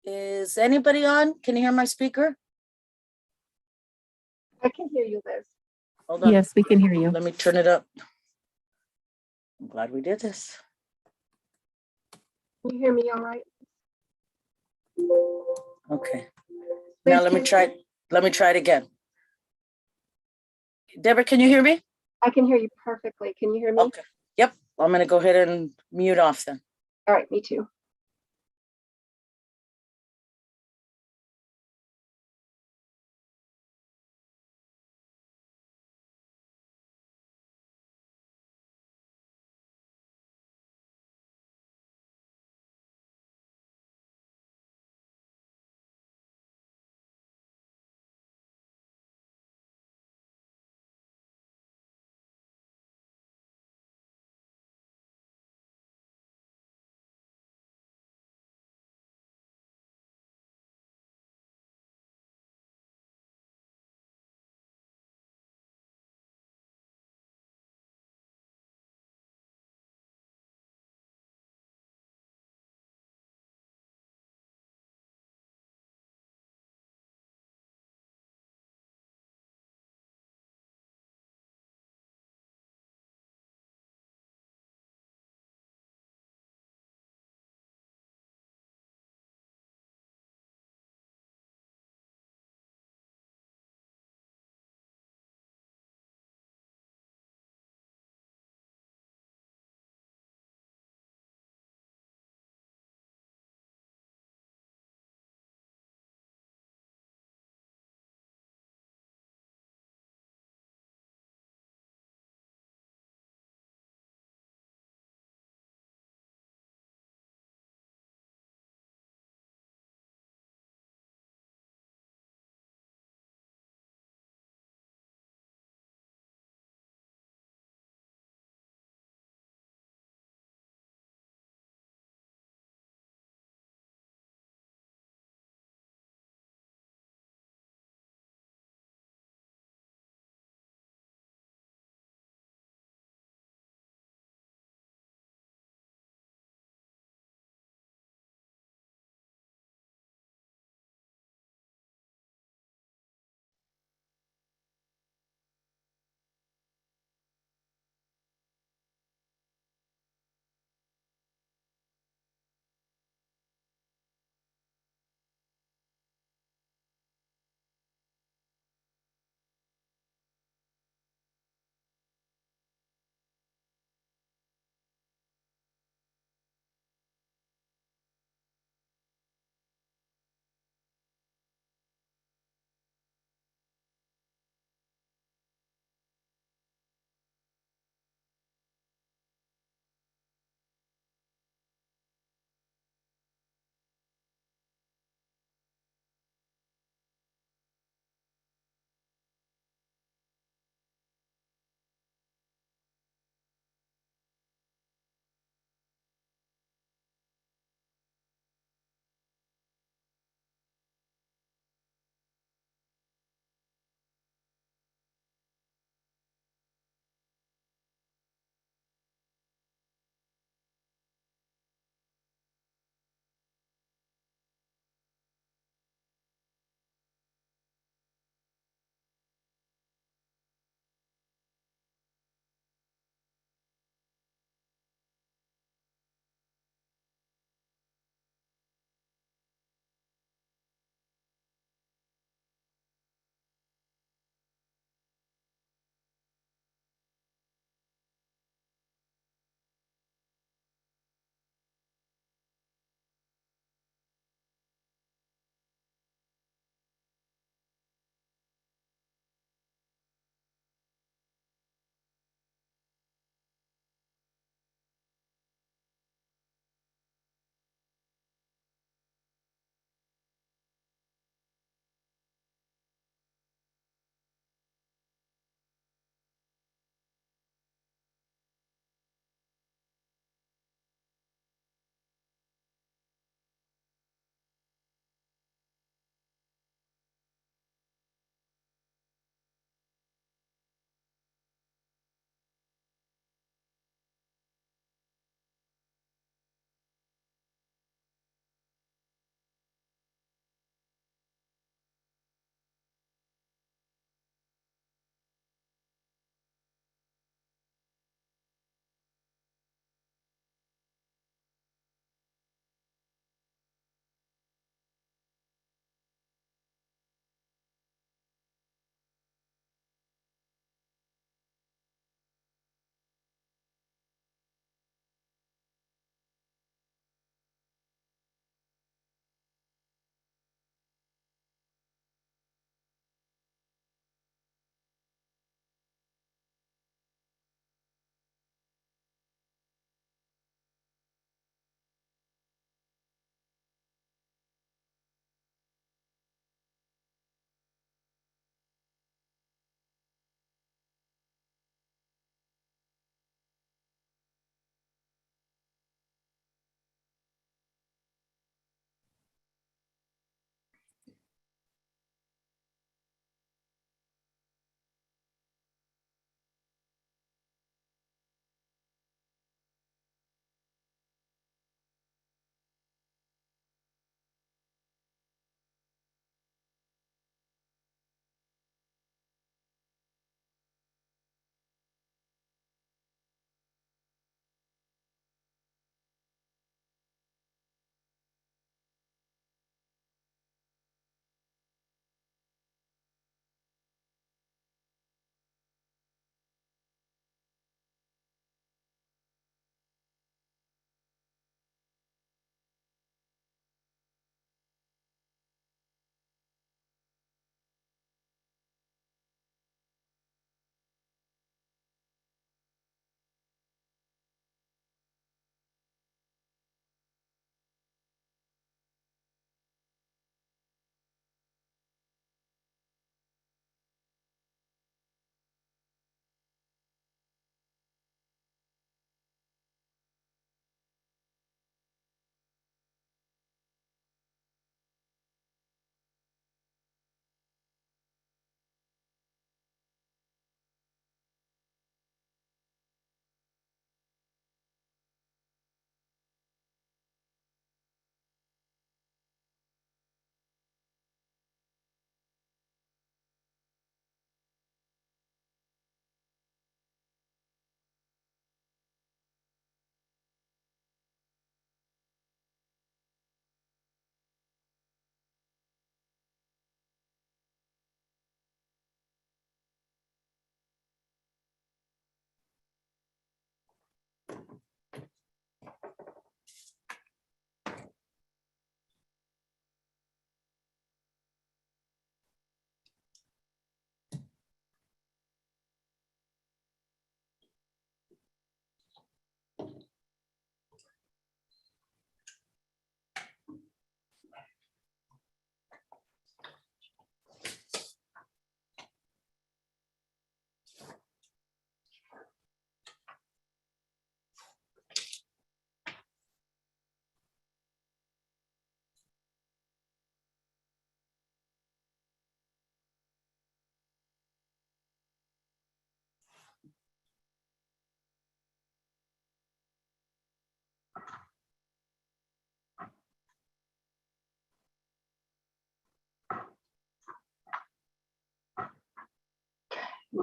Is anybody on? Can you hear my speaker? I can hear you, Liz. Hold on. Yes, we can hear you. Let me turn it up. I'm glad we did this. Can you hear me all right? Okay. Now let me try it again. Deborah, can you hear me? I can hear you perfectly. Can you hear me? Okay. Yep. I'm going to go ahead and mute off then. All right, me too.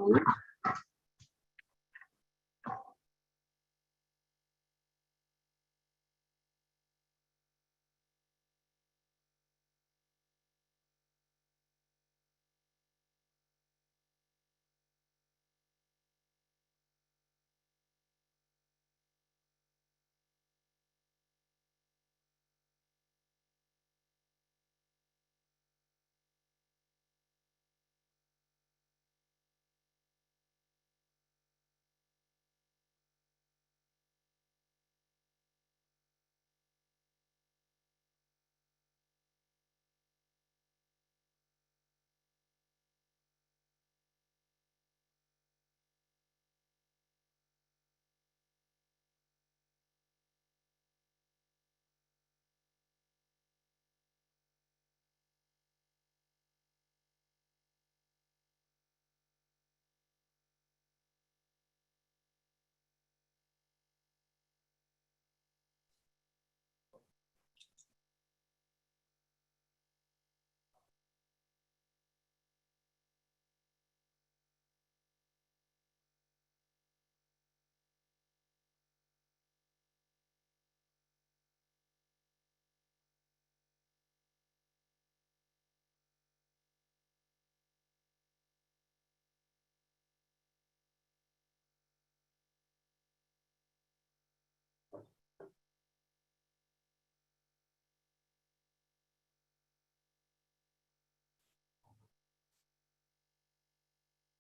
moment.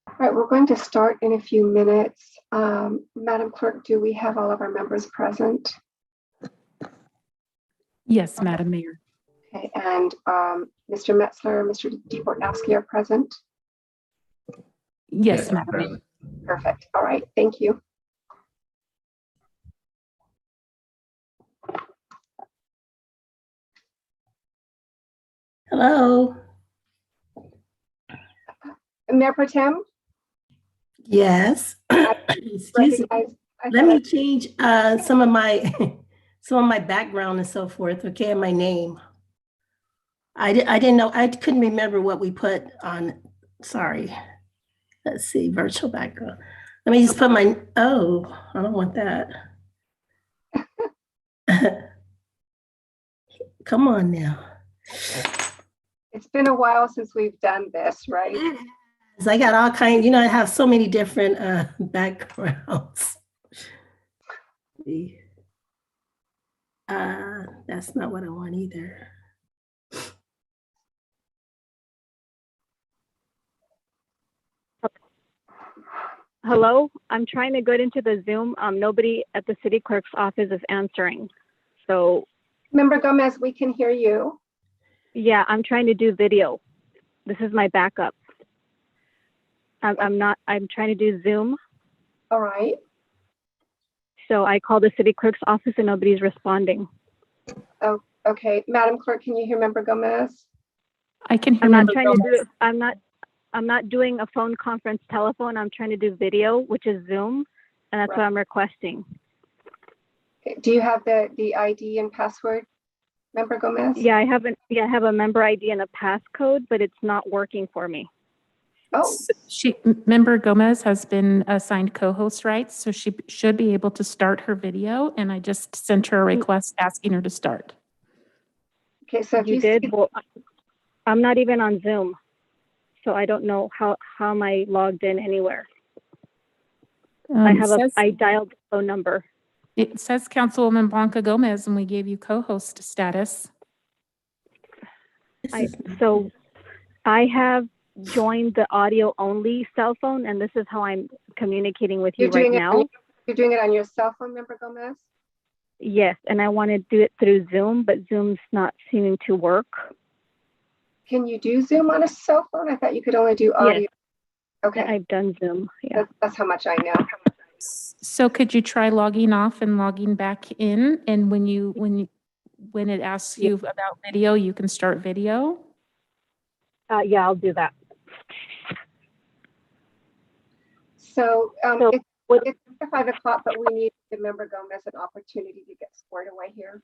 All right, we're going to start in a few minutes. Madam Clerk, do we have all of our members present? Yes, Madam Mayor. Okay, and Mr. Metzler, Mr. DePortnowski are present? Yes, Madam Mayor. Perfect. All right, thank you. Hello. Mayor Pro Tem, Yes. Excuse me. recognize. Let me change some of my some of my background and so forth. Okay, and my name. I didn't know. I couldn't remember what we put on. Sorry. Let's see. Virtual background. Let me just put my. Oh, I don't want that. Come on now. It's been a while since we've done this, right? Yes, I got all kinds. You know, I have so many different backgrounds. That's not what I want either. Hello, I'm trying to get into the Zoom. Nobody at the city clerk's office is answering. So Member Gomez, we can hear you. yeah, I'm trying to do video. This is my backup. I'm trying to do Zoom. All right. So I called the city clerk's office and nobody's responding. Oh, okay. Madam Clerk, can you hear Member Gomez? I can hear I'm not Member trying to Gomez. do I'm not doing a phone conference telephone. I'm trying to do video, which is Zoom, and that's what I'm requesting. Do you have the ID and password, Member Gomez? Yeah, I have a member ID and a passcode, but it's not working for me. Oh, Member Gomez has been assigned co-host rights, so she should be able to start her video, and I just sent her a request asking her to start. okay. So if You you did? see, Well, I'm not even on Zoom, so I don't know how am I logged in anywhere. I dialed the phone number. It says Councilwoman Blanca Gomez, and we gave you co-host status. So I have joined the audio only cell phone, and this is how I'm communicating with you you're right doing now. you're doing it on your cell phone, Member Gomez? Yes, and I want to do it through Zoom, but Zoom's not seeming to work. Can you do Zoom on a cell phone? I thought you could only do audio. Yes. Okay, I've done Zoom. Yeah. that's how much I know. So could you try logging off and logging back in? And when it asks you about video, you can start video. Yeah, I'll do that. So So it's after 5 o'clock, but we need the Member Gomez an opportunity to get squared away here.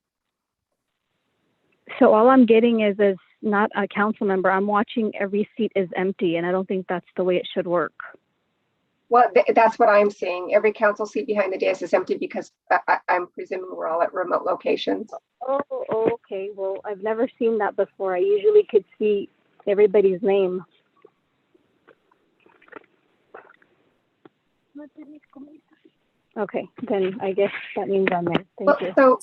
So all I'm getting is not a council member. I'm watching every seat is empty, and I don't think that's the way it should work. Well, that's what I'm seeing. Every council seat behind the dais is empty because I'm presuming we're all at remote locations. Oh, okay. Well, I've never seen that before. I usually could see everybody's name. Okay, then I guess that means I'm there. Thank you.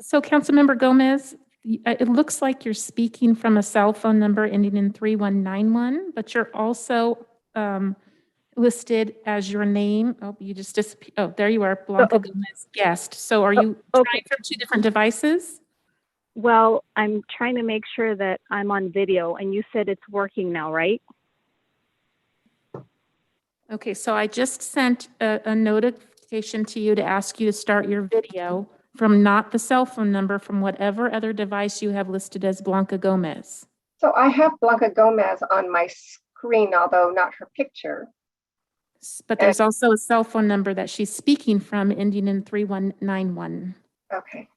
So Councilmember Gomez, it looks like you're speaking from a cell phone number ending in 3191, but you're also listed as your name. Oh, you just disappeared. Oh, there you are, Blanca Gomez, guest. So are you trying from 2 different devices? Well, I'm trying to make sure that I'm on video, and you said it's working now, right? Okay, so I just sent a notification to you to ask you to start your video from not the cell phone number, from whatever other device you have listed as Blanca Gomez. So I have Blanca Gomez on my screen, although not her picture. But there's also a cell phone number that she's speaking from ending in 3191. Okay.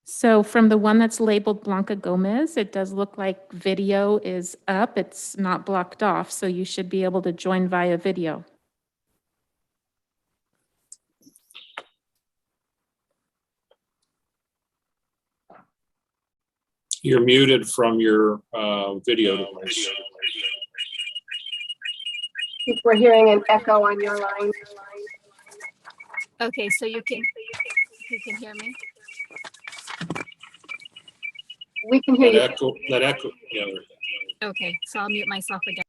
So from the one that's labeled Blanca Gomez, it does look like video is up. It's not blocked off, so you should be able to join via video. You're muted from your video device. We're hearing an echo on your line. Okay, so you can hear me? We can hear That you. echo, yeah. Okay, so I'll mute myself again.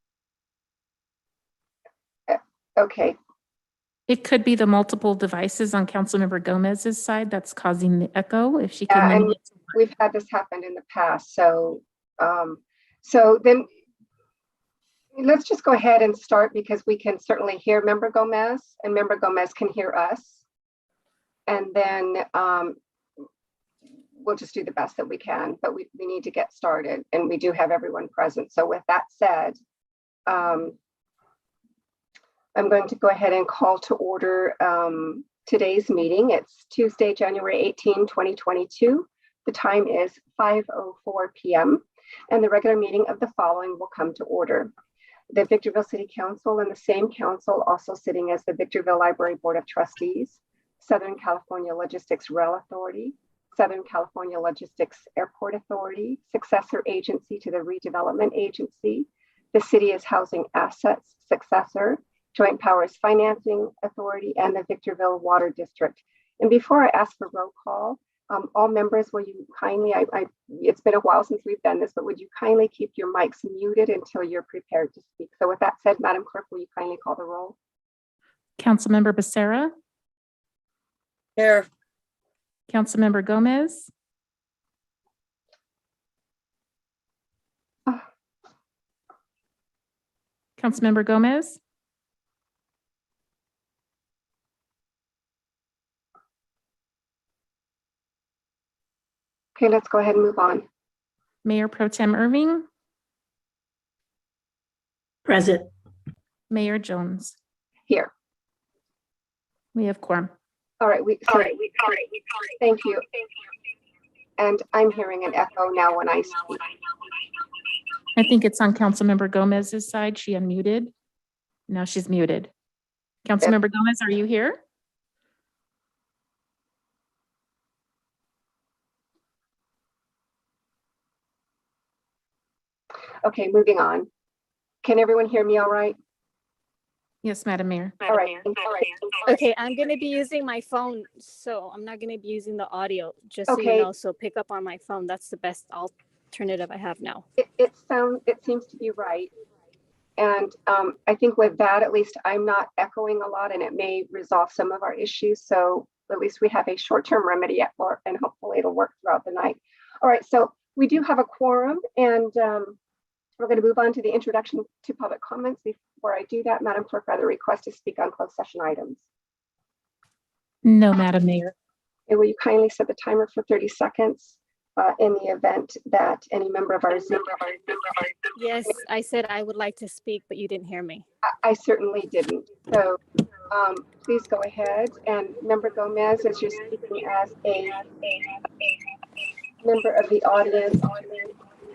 Okay. It could be the multiple devices on Councilmember Gomez's side that's causing the echo. If she Yeah, can and limit it to we've had this happen in the past. So, so then let's just go ahead and start because we can certainly hear Member Gomez and Member Gomez can hear us. And then we'll just do the best that we can, but we need to get started and we do have everyone present. So with that said, I'm going to go ahead and call to order today's meeting. It's Tuesday, January 18, 2022. The time is 5:04 p.m. and the regular meeting of the following will come to order. The Victorville City Council and the same council also sitting as the Victorville Library Board of Trustees, Southern California Logistics Rail Authority, Southern California Logistics Airport Authority, successor agency to the Redevelopment Agency, the City is Housing Assets successor, Joint Powers Financing Authority, and the Victorville Water District. And before I ask for roll call, all members, will you kindly, it's been a while since we've done this, but would you kindly keep your mics muted until you're prepared to speak? So with that said, Madam Clerk, will you kindly call the roll? Councilmember Becerra, Here. Councilmember Gomez, Councilmember Gomez, Okay, let's go ahead and move on. Mayor Pro Tem Irving, Present. Mayor Jones. Here. We have quorum. All right, thank you. And I'm hearing an echo now when I speak. I think it's on Councilmember Gomez's side. She unmuted. Now she's muted. Councilmember Gomez, are you here? Okay, moving on. Can everyone hear me all right? Yes, Madam Mayor. All right. Okay, I'm going to be using my phone, so I'm not going to be using the audio, just so you Okay. know. So pick up on my phone. That's the best alternative I have now. It seems to be right. And I think with that, at least I'm not echoing a lot and it may resolve some of our issues. So at least we have a short-term remedy at work and hopefully it'll work throughout the night. All right, so we do have a quorum and we're going to move on to the introduction to public comments. Before I do that, Madam Clerk, rather request to speak on closed session items. No, Madam Mayor. And will you kindly set the timer for 30 seconds in the event that any member of our Zoom. Yes, I said I would like to speak, but you didn't hear me. I certainly didn't. So please go ahead. And Member Gomez, as you're speaking as a member of the audience,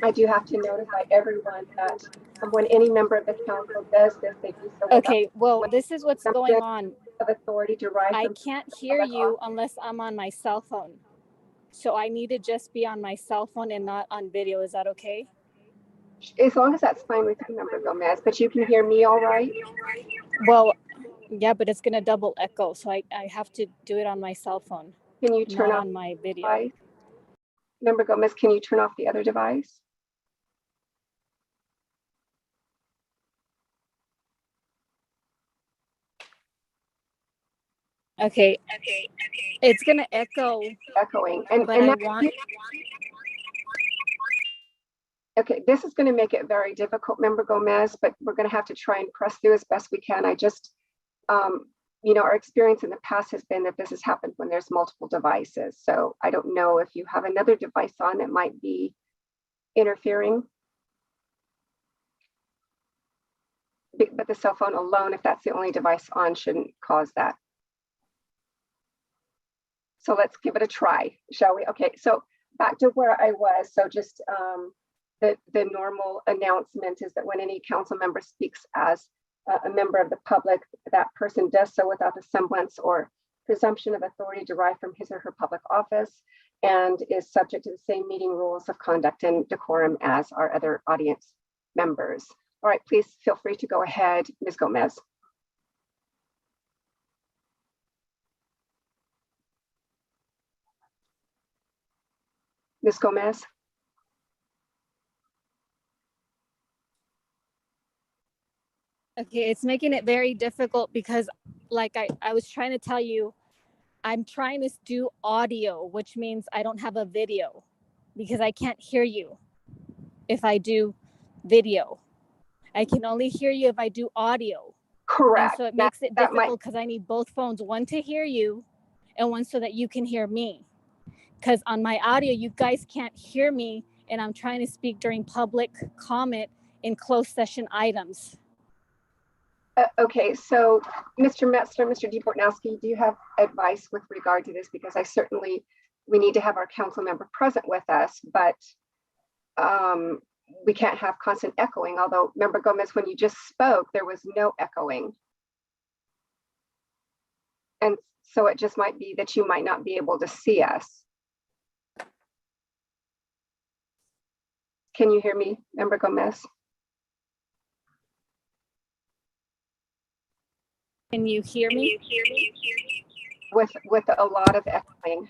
I do have to notify everyone that when any member of the council does this, they do so Okay, well, this is what's going on. of authority derived I from can't hear you unless I'm on my cell phone. So I need to just be on my cell phone and not on video. Is that okay? as long as that's fine with you, Member Gomez, but you can hear me all right? Well, yeah, but it's gonna double echo. So I have to do it on my cell phone, Can you turn not off on my the video. device? Member Gomez, can you turn off the other device? Okay. It's gonna echo, Echoing. And but I that- want. Okay, this is going to make it very difficult, Member Gomez, but we're going to have to try and press through as best we can. I just, our experience in the past has been that this has happened when there's multiple devices. So I don't know if you have another device on that might be interfering. But the cell phone alone, if that's the only device on, shouldn't cause that. So let's give it a try, shall we? Okay, so back to where I was. So just the normal announcement is that when any council member speaks as a member of the public, that person does so without the semblance or presumption of authority derived from his or her public office and is subject to the same meeting rules of conduct and decorum as our other audience members. All right, please feel free to go ahead, Ms. Gomez. Ms. Gomez. Okay, it's making it very difficult because like I was trying to tell you, I'm trying to do audio, which means I don't have a video because I can't hear you if I do video. I can only hear you if I do audio. Correct. And so it makes it difficult because I need both phones, one to hear you and one so that you can hear me. Because on my audio, you guys can't hear me and I'm trying to speak during public comment in closed session items. Okay, so Mr. Metzler, Mr. DeBortnowski, do you have advice with regard to this? Because we need to have our council member present with us, but we can't have constant echoing. Although, Member Gomez, when you just spoke, there was no echoing. And so it just might be that you might not be able to see us. Can you hear me, Member Gomez? Can you hear me? With a lot of echoing.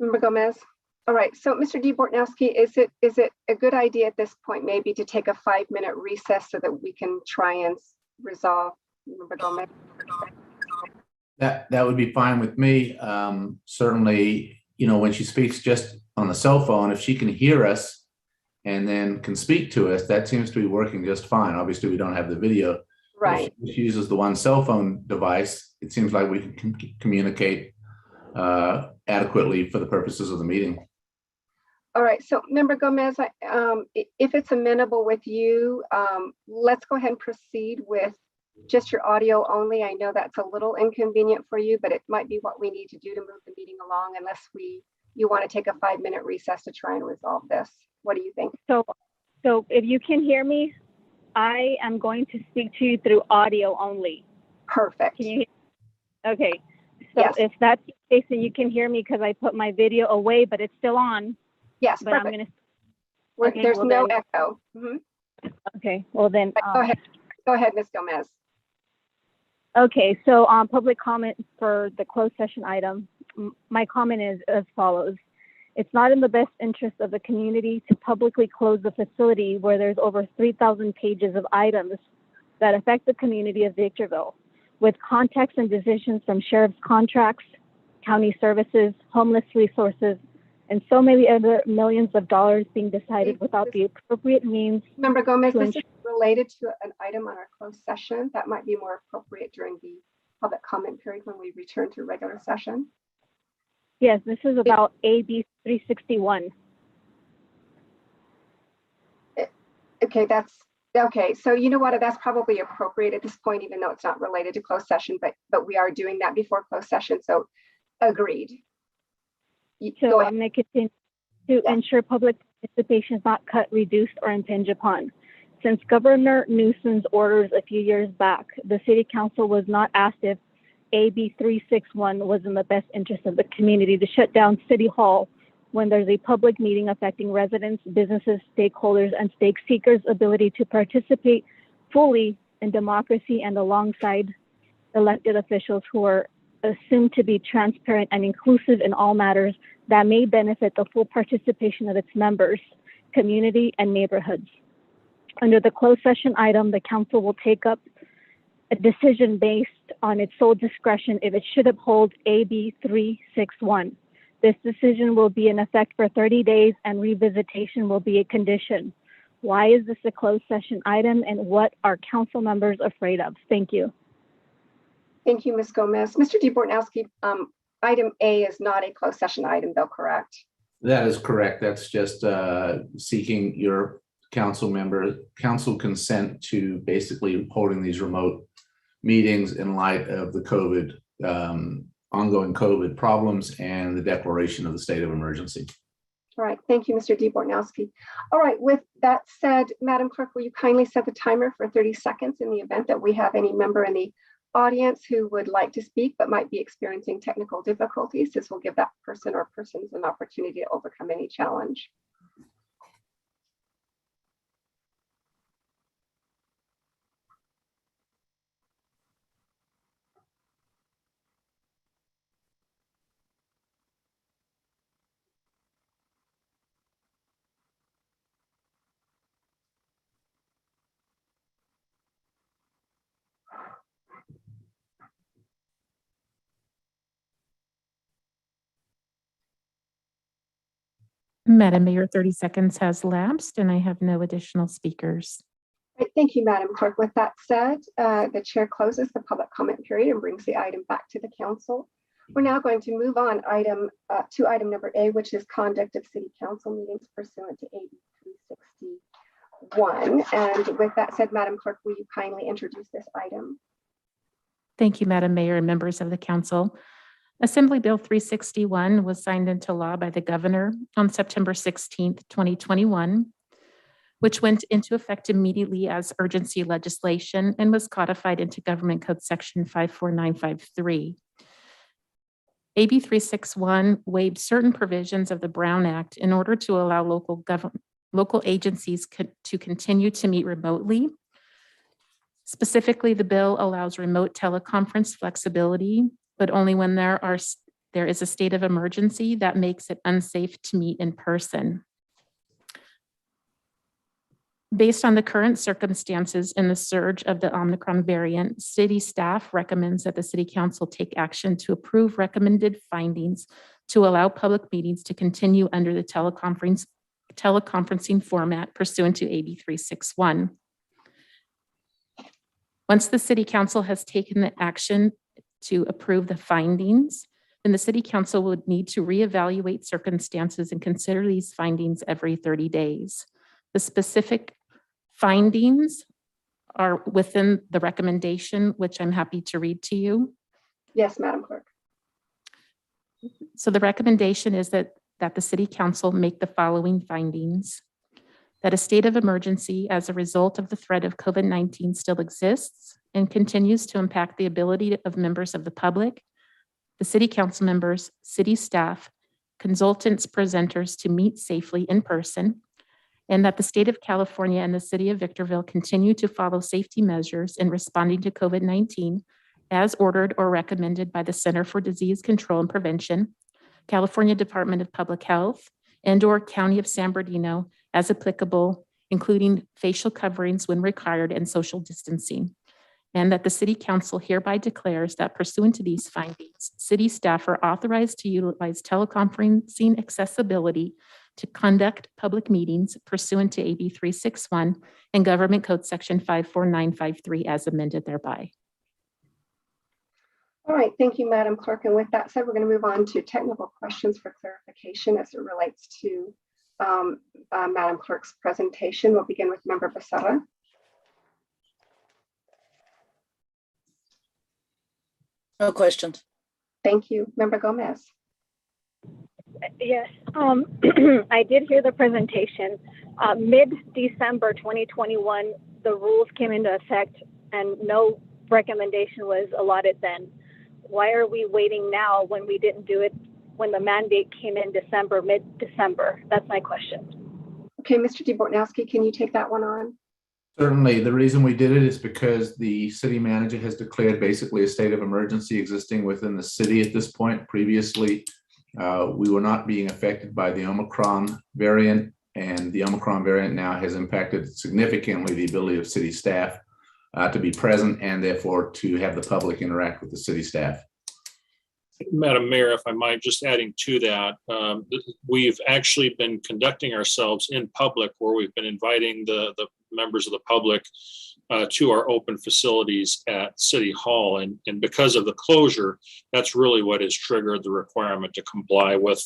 Member Gomez? All right, so Mr. DeBortnowski, is it a good idea at this point maybe to take a 5-minute recess so that we can try and resolve, Member Gomez? That would be fine with me. Certainly, when she speaks just on the cell phone, if she can hear us and then can speak to us, that seems to be working just fine. Obviously, we don't have the video. Right. If she uses the one cell phone device, it seems like we can communicate adequately for the purposes of the meeting. All right, so Member Gomez, if it's amenable with you, let's go ahead and proceed with just your audio only. I know that's a little inconvenient for you, but it might be what we need to do to move the meeting along unless you want to take a 5-minute recess to try and resolve this. What do you think? So if you can hear me, I am going to speak to you through audio only. Perfect. Can you hear? Okay. So Yes. if that's the case, then you can hear me because I put my video away, but it's still on. Yes, But I'm perfect. going to. Okay, There's well no then- echo. Mhm. Okay. Well then. Go ahead. Go ahead, Ms. Gomez. Okay, so public comment for the closed session item. My comment is as follows. It's not in the best interest of the community to publicly close the facility where there's over 3,000 pages of items that affect the community of Victorville, with contacts and decisions from sheriff's contracts, county services, homeless resources, and so many other millions of dollars being decided without the appropriate means. Member Gomez, to this is related to an item on our closed session that might be more appropriate during the public comment period when we return to regular session. Yes, this is about AB 361. Okay, okay. So you know what? That's probably appropriate at this point, even though it's not related to closed session, but we are doing that before closed session. So agreed. Go So ahead. I'm going to continue to ensure public participation is not cut, reduced, or impinged upon. Since Governor Newsom's orders a few years back, the City Council was not asked if AB 361 was in the best interest of the community to shut down City Hall when there's a public meeting affecting residents, businesses, stakeholders, and stake seekers' ability to participate fully in democracy and alongside elected officials who are assumed to be transparent and inclusive in all matters that may benefit the full participation of its members, community, and neighborhoods. Under the closed session item, the council will take up a decision based on its sole discretion if it should uphold AB 361. This decision will be in effect for 30 days and revisitation will be a condition. Why is this a closed session item and what are council members afraid of? Thank you. Thank you, Ms. Gomez. Mr. DeBornowski, item A is not a closed session item though, correct? That is correct. That's just seeking your council consent to basically holding these remote meetings in light of the ongoing COVID problems and the declaration of the state of emergency. All right, thank you, Mr. DeBornowski. All right, with that said, Madam Clerk, will you kindly set the timer for 30 seconds in the event that we have any member in the audience who would like to speak but might be experiencing technical difficulties? This will give that person or persons an opportunity to overcome any challenge. Madam Mayor, 30 seconds has lapsed and I have no additional speakers. Great, thank you, Madam Clerk. With that said, the chair closes the public comment period and brings the item back to the council. We're now going to move on to item number A, which is conduct of city council meetings pursuant to AB 361. And with that said, Madam Clerk, will you kindly introduce this item? Thank you, Madam Mayor and members of the council. Assembly Bill 361 was signed into law by the governor on September 16th, 2021, which went into effect immediately as urgency legislation and was codified into Government Code Section 54953. AB 361 waived certain provisions of the Brown Act in order to allow local agencies to continue to meet remotely. Specifically, the bill allows remote teleconference flexibility, but only when there is a state of emergency that makes it unsafe to meet in person. Based on the current circumstances and the surge of the Omicron variant, city staff recommends that the city council take action to approve recommended findings to allow public meetings to continue under the teleconferencing format pursuant to AB 361. Once the city council has taken the action to approve the findings, then the city council would need to reevaluate circumstances and consider these findings every 30 days. The specific findings are within the recommendation, which I'm happy to read to you. Yes, Madam Clerk. So the recommendation is that the city council make the following findings: that a state of emergency as a result of the threat of COVID-19 still exists and continues to impact the ability of members of the public, the city council members, city staff, consultants, presenters to meet safely in person, and that the state of California and the city of Victorville continue to follow safety measures in responding to COVID-19 as ordered or recommended by the Center for Disease Control and Prevention, California Department of Public Health, and/or County of San Bernardino as applicable, including facial coverings when required and social distancing. And that the city council hereby declares that pursuant to these findings, city staff are authorized to utilize teleconferencing accessibility to conduct public meetings pursuant to AB 361 and Government Code Section 54953 as amended thereby. All right, thank you, Madam Clerk. And with that said, we're going to move on to technical questions for clarification as it relates to Madam Clerk's presentation. We'll begin with Member Becerra. No questions. Thank you. Member Gomez. Yes, I did hear the presentation. Mid-December 2021, the rules came into effect and no recommendation was allotted then. Why are we waiting now when we didn't do it when the mandate came in December, mid-December? That's my question. Okay, Mr. DeBortnowski, can you take that one on? Certainly, the reason we did it is because the city manager has declared basically a state of emergency existing within the city at this point. Previously, we were not being affected by the Omicron variant, and the Omicron variant now has impacted significantly the ability of city staff to be present and therefore to have the public interact with the city staff. Madam Mayor, if I might, just adding to that, we've actually been conducting ourselves in public where we've been inviting the members of the public to our open facilities at City Hall. And because of the closure, that's really what has triggered the requirement to comply with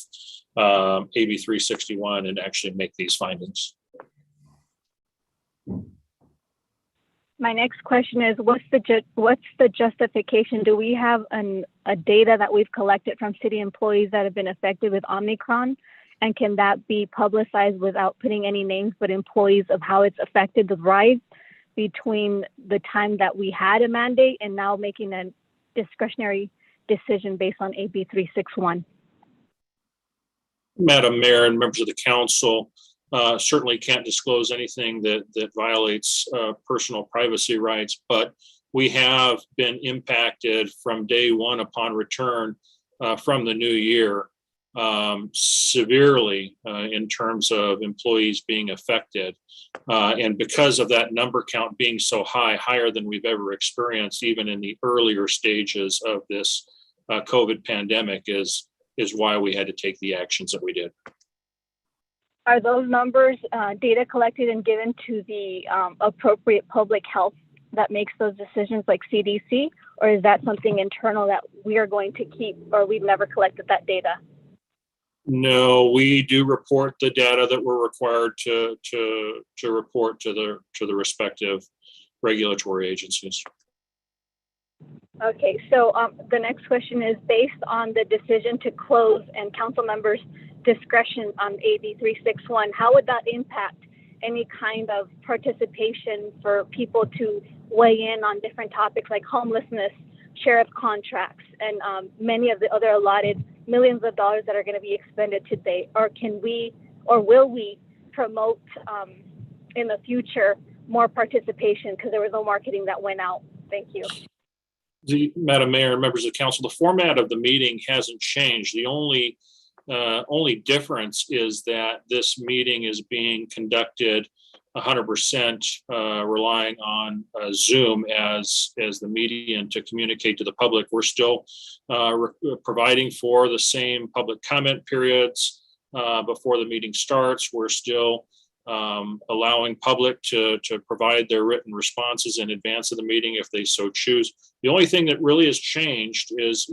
AB 361 and actually make these findings. My next question is, what's the justification? Do we have a data that we've collected from city employees that have been affected with Omicron? And can that be publicized without putting any names, but employees of how it's affected the rise between the time that we had a mandate and now making a discretionary decision based on AB 361? Madam Mayor and members of the council, certainly can't disclose anything that violates personal privacy rights, but we have been impacted from day one upon return from the new year severely in terms of employees being affected. And because of that number count being so high, higher than we've ever experienced, even in the earlier stages of this COVID pandemic, is why we had to take the actions that we did. Are those numbers data collected and given to the appropriate public health that makes those decisions, like CDC, or is that something internal that we are going to keep, or we've never collected that data? No, we do report the data that we're required to report to the respective regulatory agencies. Okay, so the next question is based on the decision to close and council members' discretion on AB 361, how would that impact any kind of participation for people to weigh in on different topics like homelessness, sheriff contracts, and many of the other allotted millions of dollars that are going to be expended today? Or can we, or will we promote in the future more participation because there was no marketing that went out? Thank you. Madam Mayor and members of the council, the format of the meeting hasn't changed. The only difference is that this meeting is being conducted 100% relying on Zoom as the medium to communicate to the public. We're still providing for the same public comment periods before the meeting starts. We're still allowing public to provide their written responses in advance of the meeting if they so choose. The only thing that really has changed is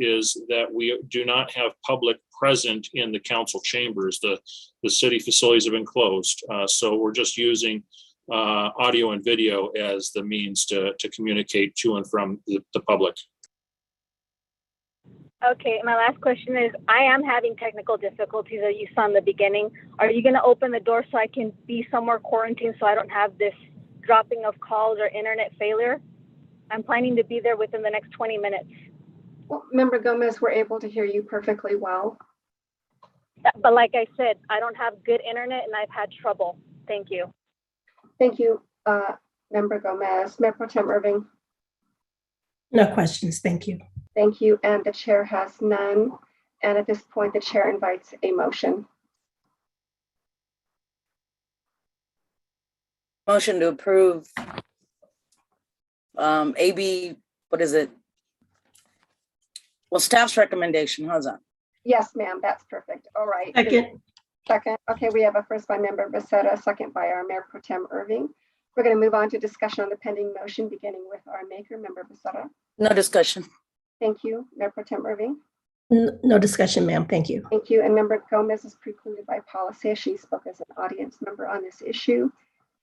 that we do not have public present in the council chambers. The city facilities have been closed. So we're just using audio and video as the means to communicate to and from the public. Okay, my last question is, I am having technical difficulties that you saw in the beginning. Are you going to open the door so I can be somewhere quarantined so I don't have this dropping of calls or internet failure? I'm planning to be there within the next 20 minutes. Well, Member Gomez, we're able to hear you perfectly well. But like I said, I don't have good internet and I've had trouble. Thank you. Thank you, Member Gomez. Mayor Pro Tem Irving. No questions, thank you. Thank you, and the chair has none. And at this point, the chair invites a motion. Motion to approve AB, what is it? Well, staff's recommendation, how's that? Yes, ma'am, that's perfect. All right. Second. Second. Okay, we have a first by Member Becerra, second by our Mayor Pro Tem Irving. We're going to move on to discussion on the pending motion, beginning with our maker, Member Becerra. No discussion. Thank you, Mayor Pro Tem Irving. No discussion, ma'am. Thank you. Thank you. And Member Gomez is precluded by policy as she spoke as an audience member on this issue.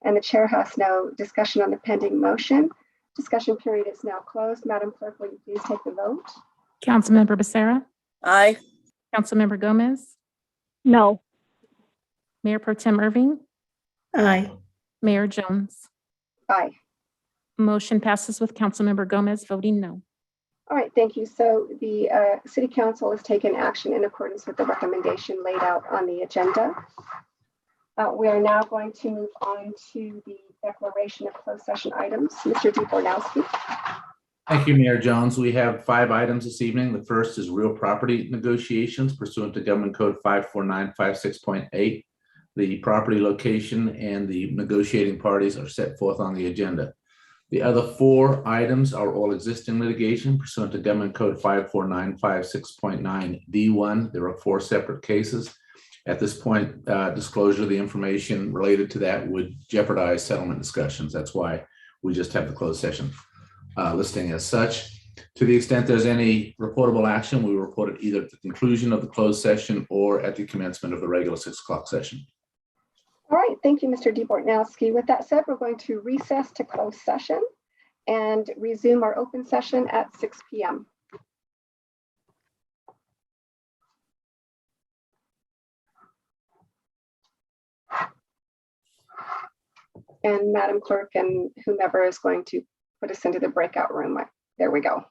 And the chair has no discussion on the pending motion. Discussion period is now closed. Madam Clerk, will you please take the vote? Councilmember Becerra, Aye. Councilmember Gomez, No. Mayor Pro Tem Irving, Aye. Mayor Jones. Aye. Motion passes with Councilmember Gomez voting no. All right, thank you. So the City Council has taken action in accordance with the recommendation laid out on the agenda. We are now going to move on to the declaration of closed session items. Mr. DeBornowski. Thank you, Mayor Jones. We have 5 items this evening. The first is real property negotiations pursuant to Government Code 54956.8. The property location and the negotiating parties are set forth on the agenda. The other 4 items are all existing litigation pursuant to Government Code 54956.9D1. There are 4 separate cases. At this point, disclosure of the information related to that would jeopardize settlement discussions. That's why we just have the closed session listing as such. To the extent there's any reportable action, we will report it either at the conclusion of the closed session or at the commencement of the regular 6 o'clock session. All right, thank you, Mr. DeBornowski. With that said, we're going to recess to closed session and resume our open session at 6 p.m. And Madam Clerk and whomever is going to put us into the breakout room. There we go.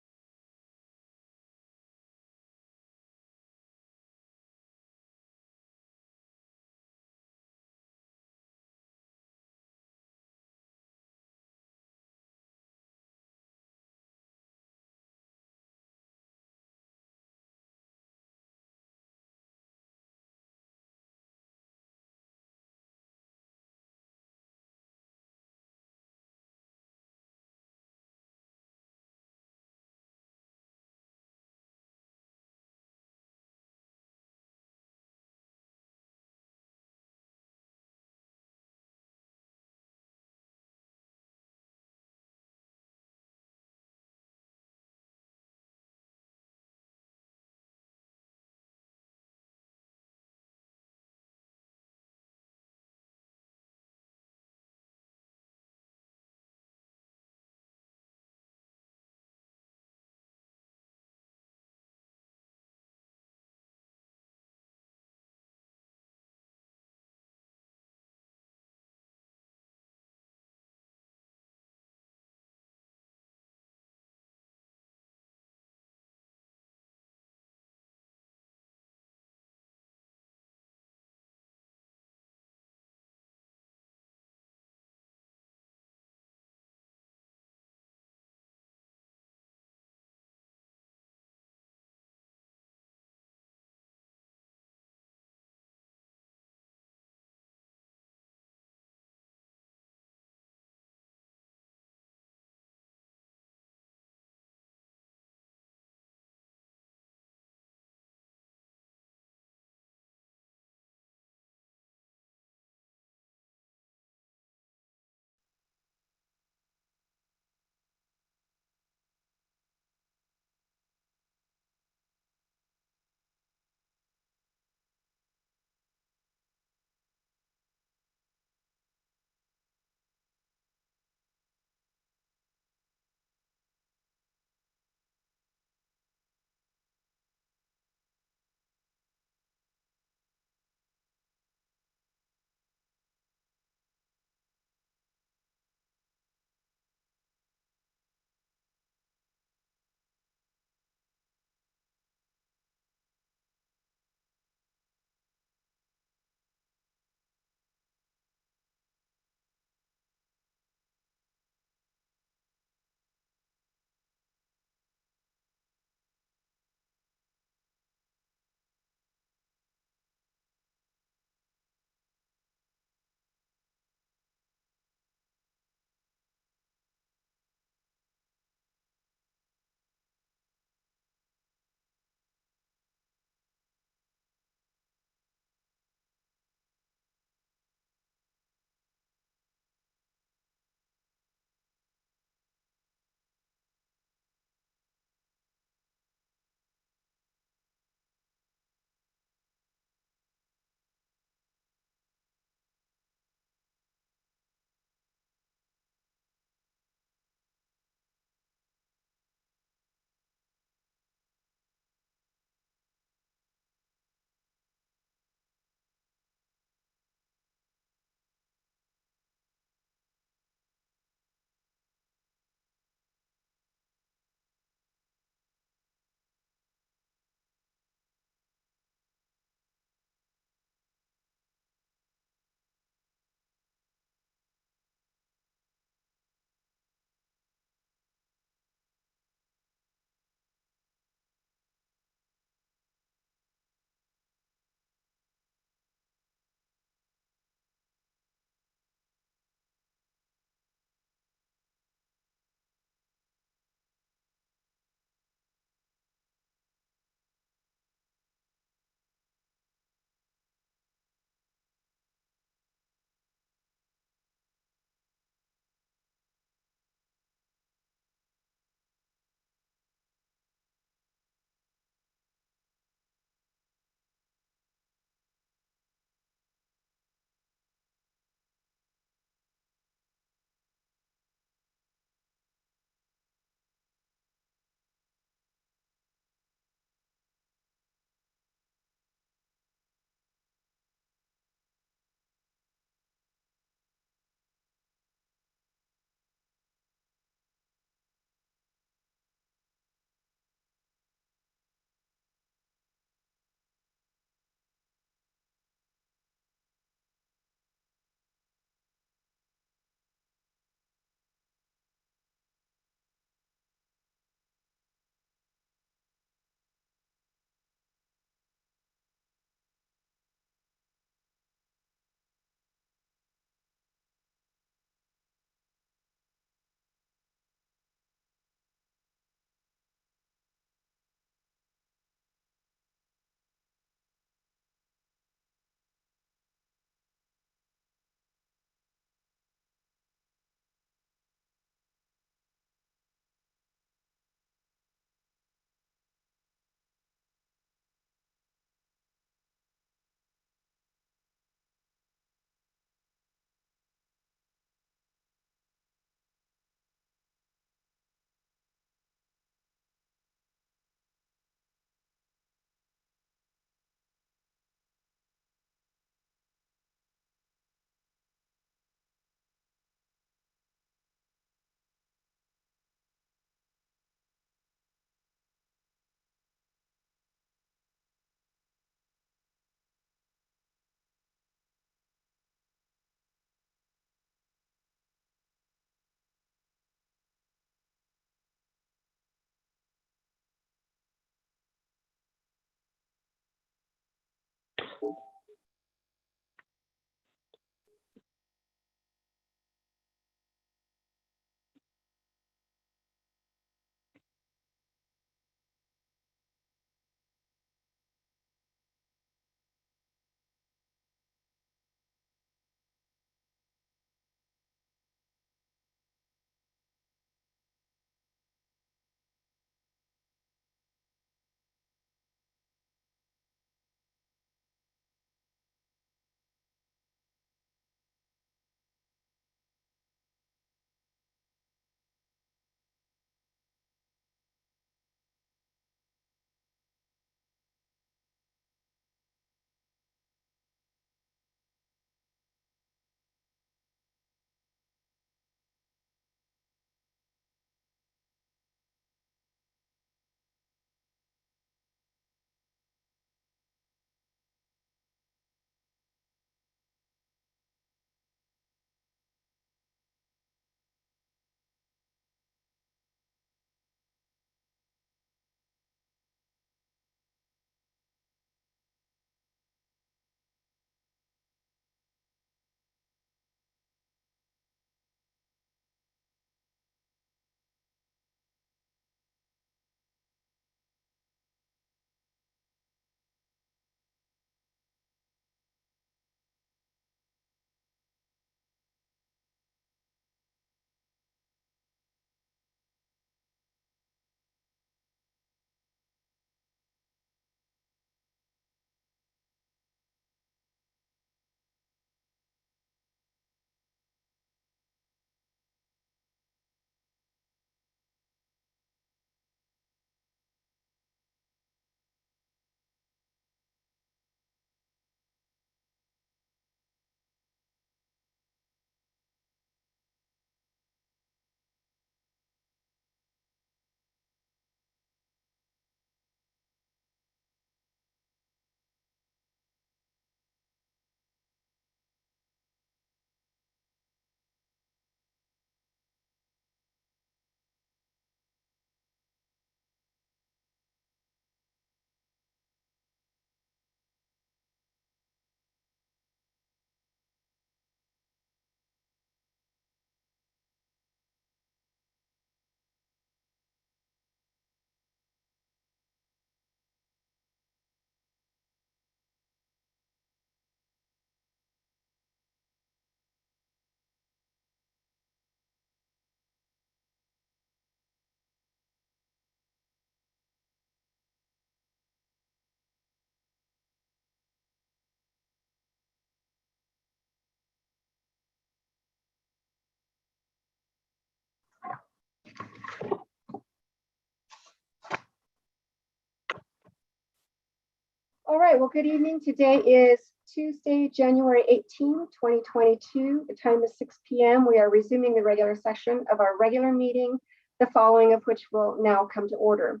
right, well, good evening. Today is Tuesday, January 18, 2022. The time is 6 p.m. We are resuming the regular session of our regular meeting, the following of which will now come to order.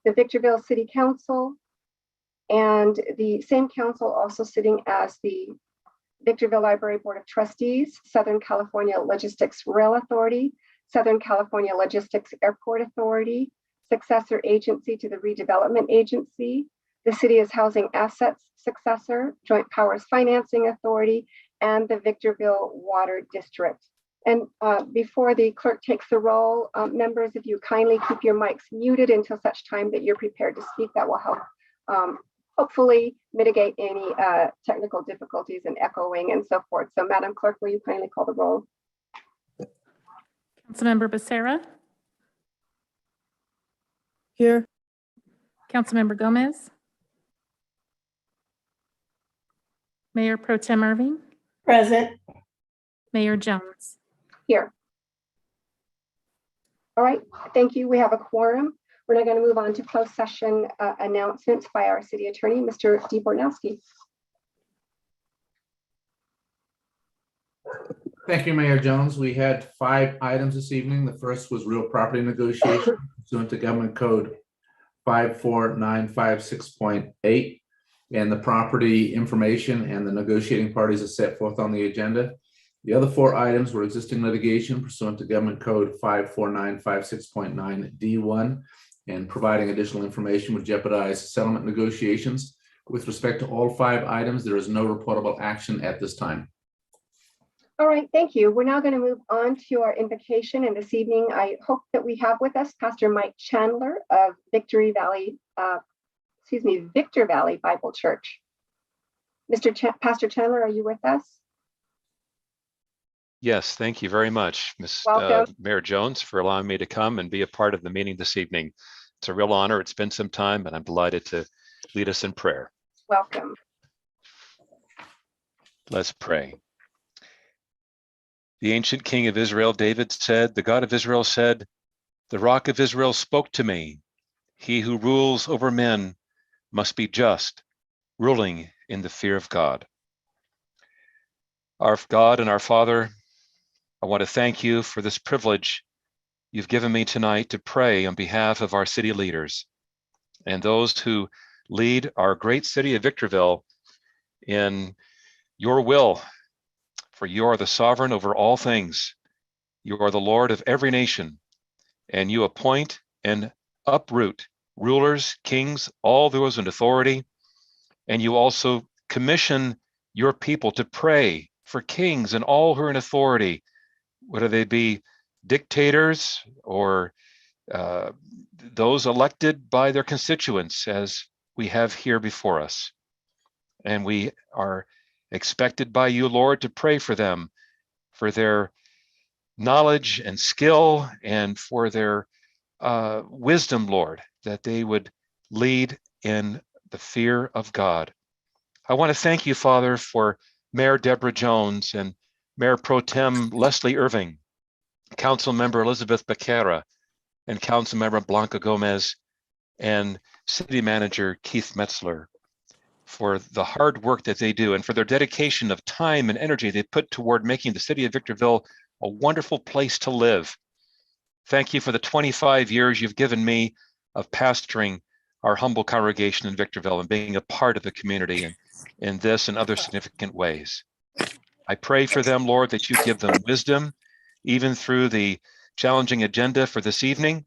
The Victorville City Council and the same council also sitting as the Victorville Library Board of Trustees, Southern California Logistics Rail Authority, Southern California Logistics Airport Authority, successor agency to the Redevelopment Agency, the City as Housing Assets successor, Joint Powers Financing Authority, and the Victorville Water District. And before the clerk takes the roll, members, if you kindly keep your mics muted until such time that you're prepared to speak, that will help hopefully mitigate any technical difficulties and echoing and so forth. So Madam Clerk, will you kindly call the roll? Councilmember Becerra, Here. Councilmember Gomez, Mayor Pro Tem Irving, Present. Mayor Jones. Here. All right, thank you. We have a quorum. We're now going to move on to closed session announcements by our city attorney, Mr. D. Bortnowski. Thank you, Mayor Jones. We had 5 items this evening. The first was real property negotiation pursuant to Government Code 54956.8. And the property information and the negotiating parties are set forth on the agenda. The other 4 items were existing litigation pursuant to Government Code 54956.9 D1, and providing additional information would jeopardize settlement negotiations. With respect to all 5 items, there is no reportable action at this time. All right, thank you. We're now going to move on to our invocation. And this evening, I hope that we have with us Pastor Mike Chandler of Victor Valley Bible Church. Pastor Chandler, are you with us? Yes, thank you very much, Ms. Welcome. Mayor Jones, for allowing me to come and be a part of the meeting this evening. It's a real honor. It's been some time, and I'm delighted to lead us in prayer. Welcome. Let's pray. The ancient king of Israel, David, said, "The God of Israel said, the rock of Israel spoke to me. He who rules over men must be just, ruling in the fear of God." Our God and our Father, I want to thank you for this privilege you've given me tonight to pray on behalf of our city leaders and those who lead our great city of Victorville in your will, for you are the sovereign over all things. You are the Lord of every nation, and you appoint and uproot rulers, kings, all those in authority, and you also commission your people to pray for kings and all who are in authority, whether they be dictators or those elected by their constituents, as we have here before us. And we are expected by you, Lord, to pray for them, for their knowledge and skill, and for their wisdom, Lord, that they would lead in the fear of God. I want to thank you, Father, for Mayor Deborah Jones and Mayor Pro Tem Leslie Irving, Council Member Elizabeth Becerra, and Council Member Blanca Gomez, and City Manager Keith Metzler, for the hard work that they do and for their dedication of time and energy they put toward making the city of Victorville a wonderful place to live. Thank you for the 25 years you've given me of pastoring our humble congregation in Victorville and being a part of the community in this and other significant ways. I pray for them, Lord, that you give them wisdom, even through the challenging agenda for this evening,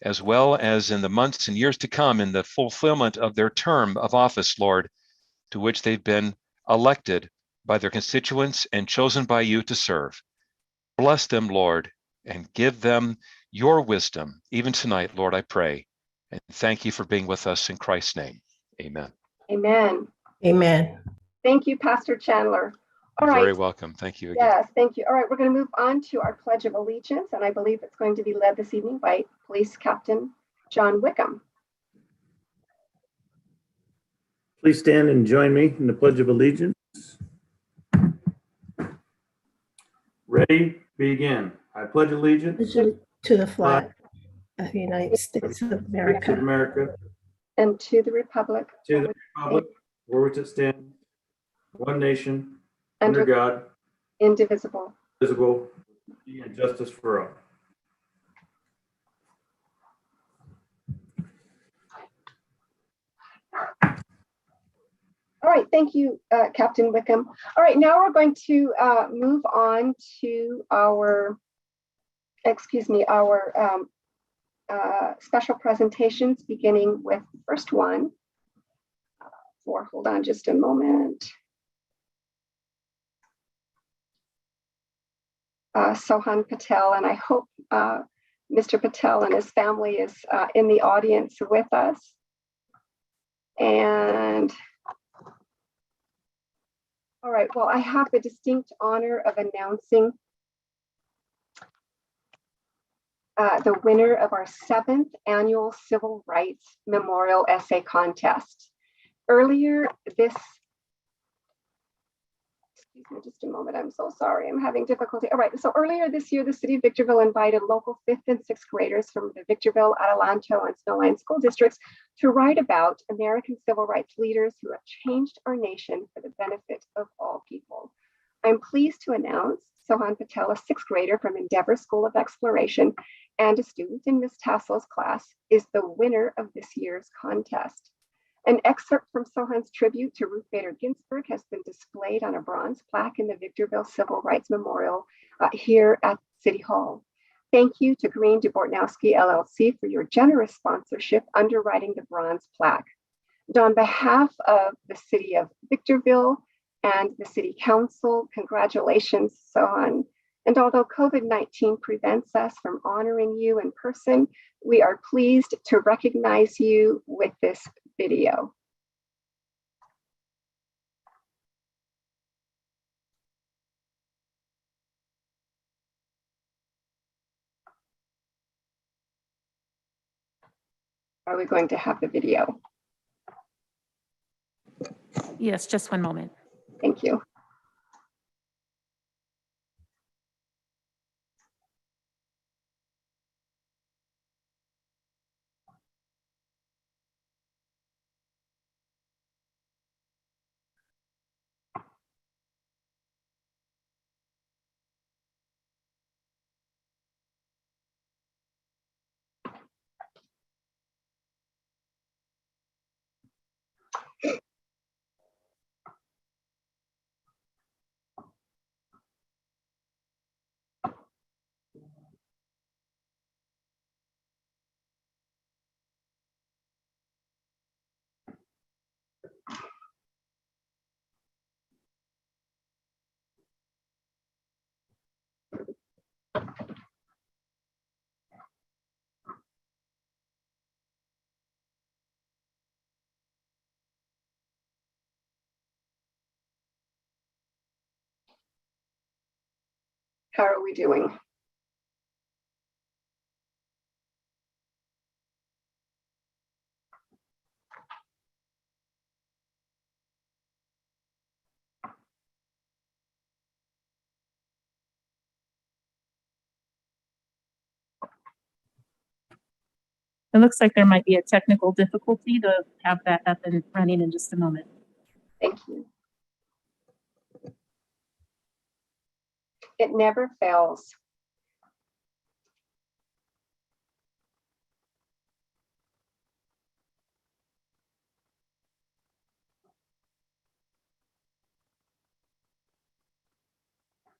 as well as in the months and years to come in the fulfillment of their term of office, Lord, to which they've been elected by their constituents and chosen by you to serve. Bless them, Lord, and give them your wisdom, even tonight, Lord, I pray. And thank you for being with us in Christ's name. Amen. Amen. Amen. Thank you, Pastor Chandler. All right. Very welcome. Thank you again. Yes, thank you. All right, we're going to move on to our Pledge of Allegiance, and I believe it's going to be led this evening by Police Captain John Wickham. Please stand and join me in the Pledge of Allegiance. Ready, begin. I pledge allegiance To the flag of the United States of to America America, And to the republic to the republic for which it stands, one nation, under under God, indivisible. indivisible, and justice for all. All right, thank you, Captain Wickham. All right, now we're going to move on to our, special presentations, beginning with the first one. Hold on just a moment. Sohan Patel, and I hope Mr. Patel and his family is in the audience with us. And all right, well, I have the distinct honor of announcing the winner of our 7th annual Civil Rights Memorial Essay Contest. Earlier this, excuse me just a moment, I'm so sorry, I'm having difficulty. All right, so earlier this year, the city of Victorville invited local 5th and 6th graders from the Victorville, Adelanto, and Snowline school districts to write about American civil rights leaders who have changed our nation for the benefit of all people. I'm pleased to announce Sohan Patel, a 6th grader from Endeavor School of Exploration and a student in Ms. Tassel's class, is the winner of this year's contest. An excerpt from Sohan's tribute to Ruth Bader Ginsburg has been displayed on a bronze plaque in the Victorville Civil Rights Memorial here at City Hall. Thank you to Green Dubortnowski LLC for your generous sponsorship underwriting the bronze plaque. And on behalf of the city of Victorville and the city council, congratulations, Sohan. And although COVID-19 prevents us from honoring you in person, we are pleased to recognize you with this video. Are we going to have the video? Yes, just one moment. Thank you. How are we doing? It looks like there might be a technical difficulty to have that up and running in just a moment. Thank you. It never fails.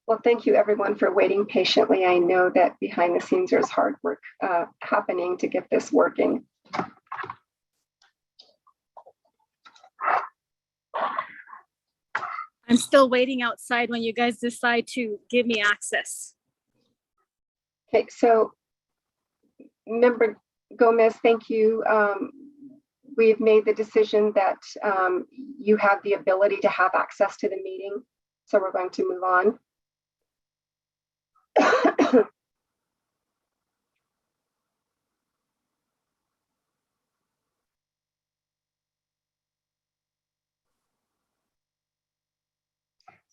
Well, thank you everyone for waiting patiently. I know that behind the scenes there's hard work happening to get this working. I'm still waiting outside when you guys decide to give me access. Okay, so Member Gomez, thank you. We've made the decision that you have the ability to have access to the meeting. So we're going to move on.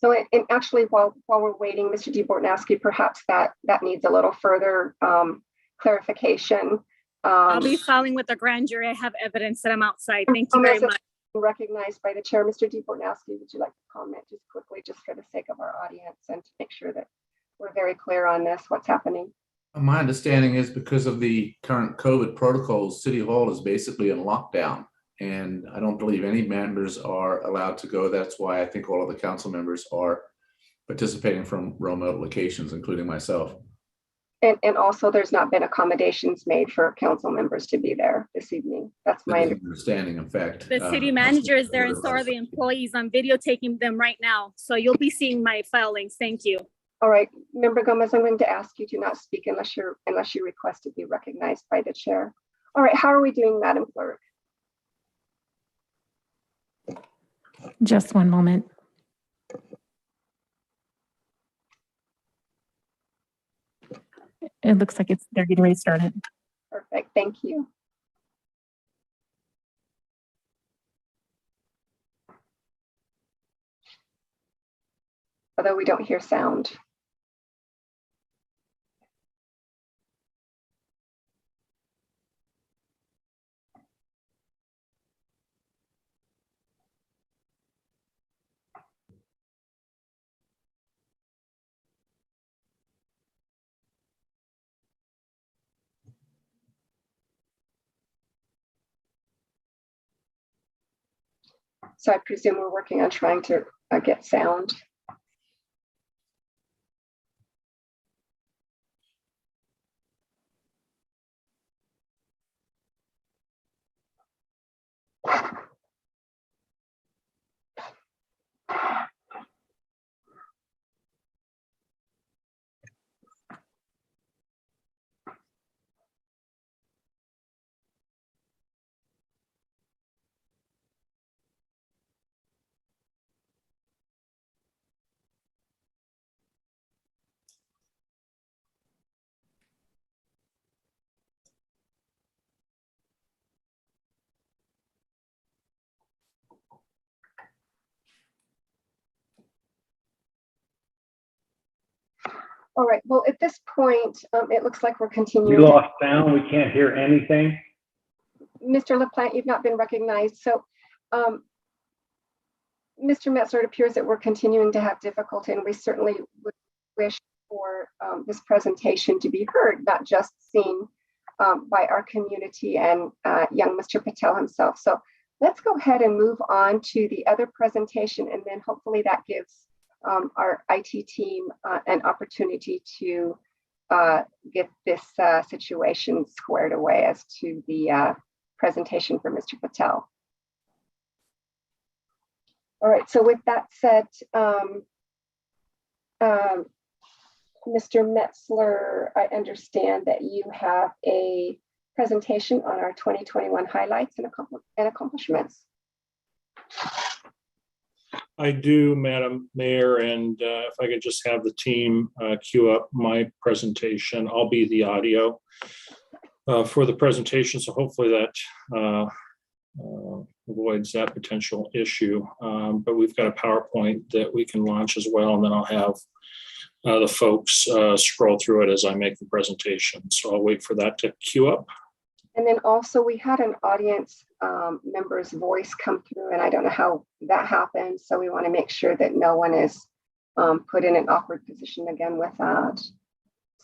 So, and actually, while we're waiting, Mr. Dubortnowski, perhaps that needs a little further clarification. I'll be filing with the grand jury. I have evidence that I'm outside. Thank you very much. recognized by the chair. Mr. DeBornowski, would you like to comment just quickly, just for the sake of our audience and to make sure that we're very clear on this, what's happening? My understanding is because of the current COVID protocols, City Hall is basically in lockdown. And I don't believe any members are allowed to go. That's why I think all of the council members are participating from remote locations, including myself. And also there's not been accommodations made for council members to be there this evening. That's That my is my understanding, in fact. The city manager is there and so are the employees. I'm videotaping them right now. So you'll be seeing my filings. Thank you. All right, Member Gomez, I'm going to ask you to not speak unless you request to be recognized by the chair. All right, how are we doing, Madam Clerk? Just one moment. It looks like they're getting ready to start it. Perfect, thank you. Although we don't hear sound. So I presume we're working on trying to get sound. All right, well, at this point, it looks like we're We continuing. lost sound. We can't hear anything. Mr. LaPlante, you've not been recognized. So, Mr. Metzler, it appears that we're continuing to have difficulty, and we certainly would wish for this presentation to be heard, not just seen by our community and young Mr. Patel himself. So let's go ahead and move on to the other presentation, and then hopefully that gives our IT team an opportunity to get this situation squared away as to the presentation for Mr. Patel. All right, so with that said, Mr. Metzler, I understand that you have a presentation on our 2021 highlights and accomplishments. I do, Madam Mayor, and if I could just have the team queue up my presentation, I'll be the audio for the presentation, so hopefully that avoids that potential issue. But we've got a PowerPoint that we can launch as well, and then I'll have the folks scroll through it as I make the presentation. So I'll wait for that to queue up. And then also we had an audience member's voice come through, and I don't know how that happened. So we want to make sure that no one is put in an awkward position again with that.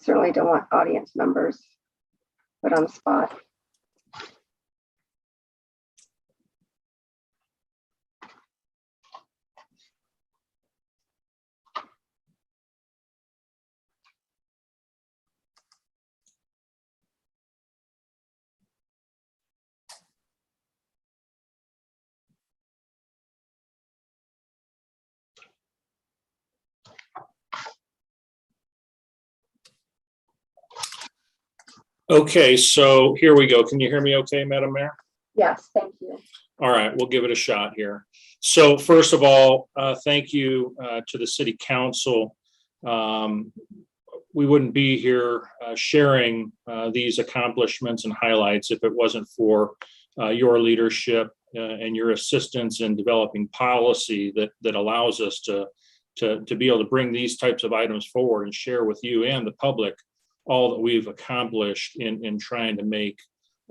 Certainly don't want audience members put on the spot. Okay, so here we go. Can you hear me okay, Madam Mayor? Yes, thank you. All right, we'll give it a shot here. So first of all, thank you to the City Council. We wouldn't be here sharing these accomplishments and highlights if it wasn't for your leadership and your assistance in developing policy that allows us to be able to bring these types of items forward and share with you and the public all that we've accomplished in trying to make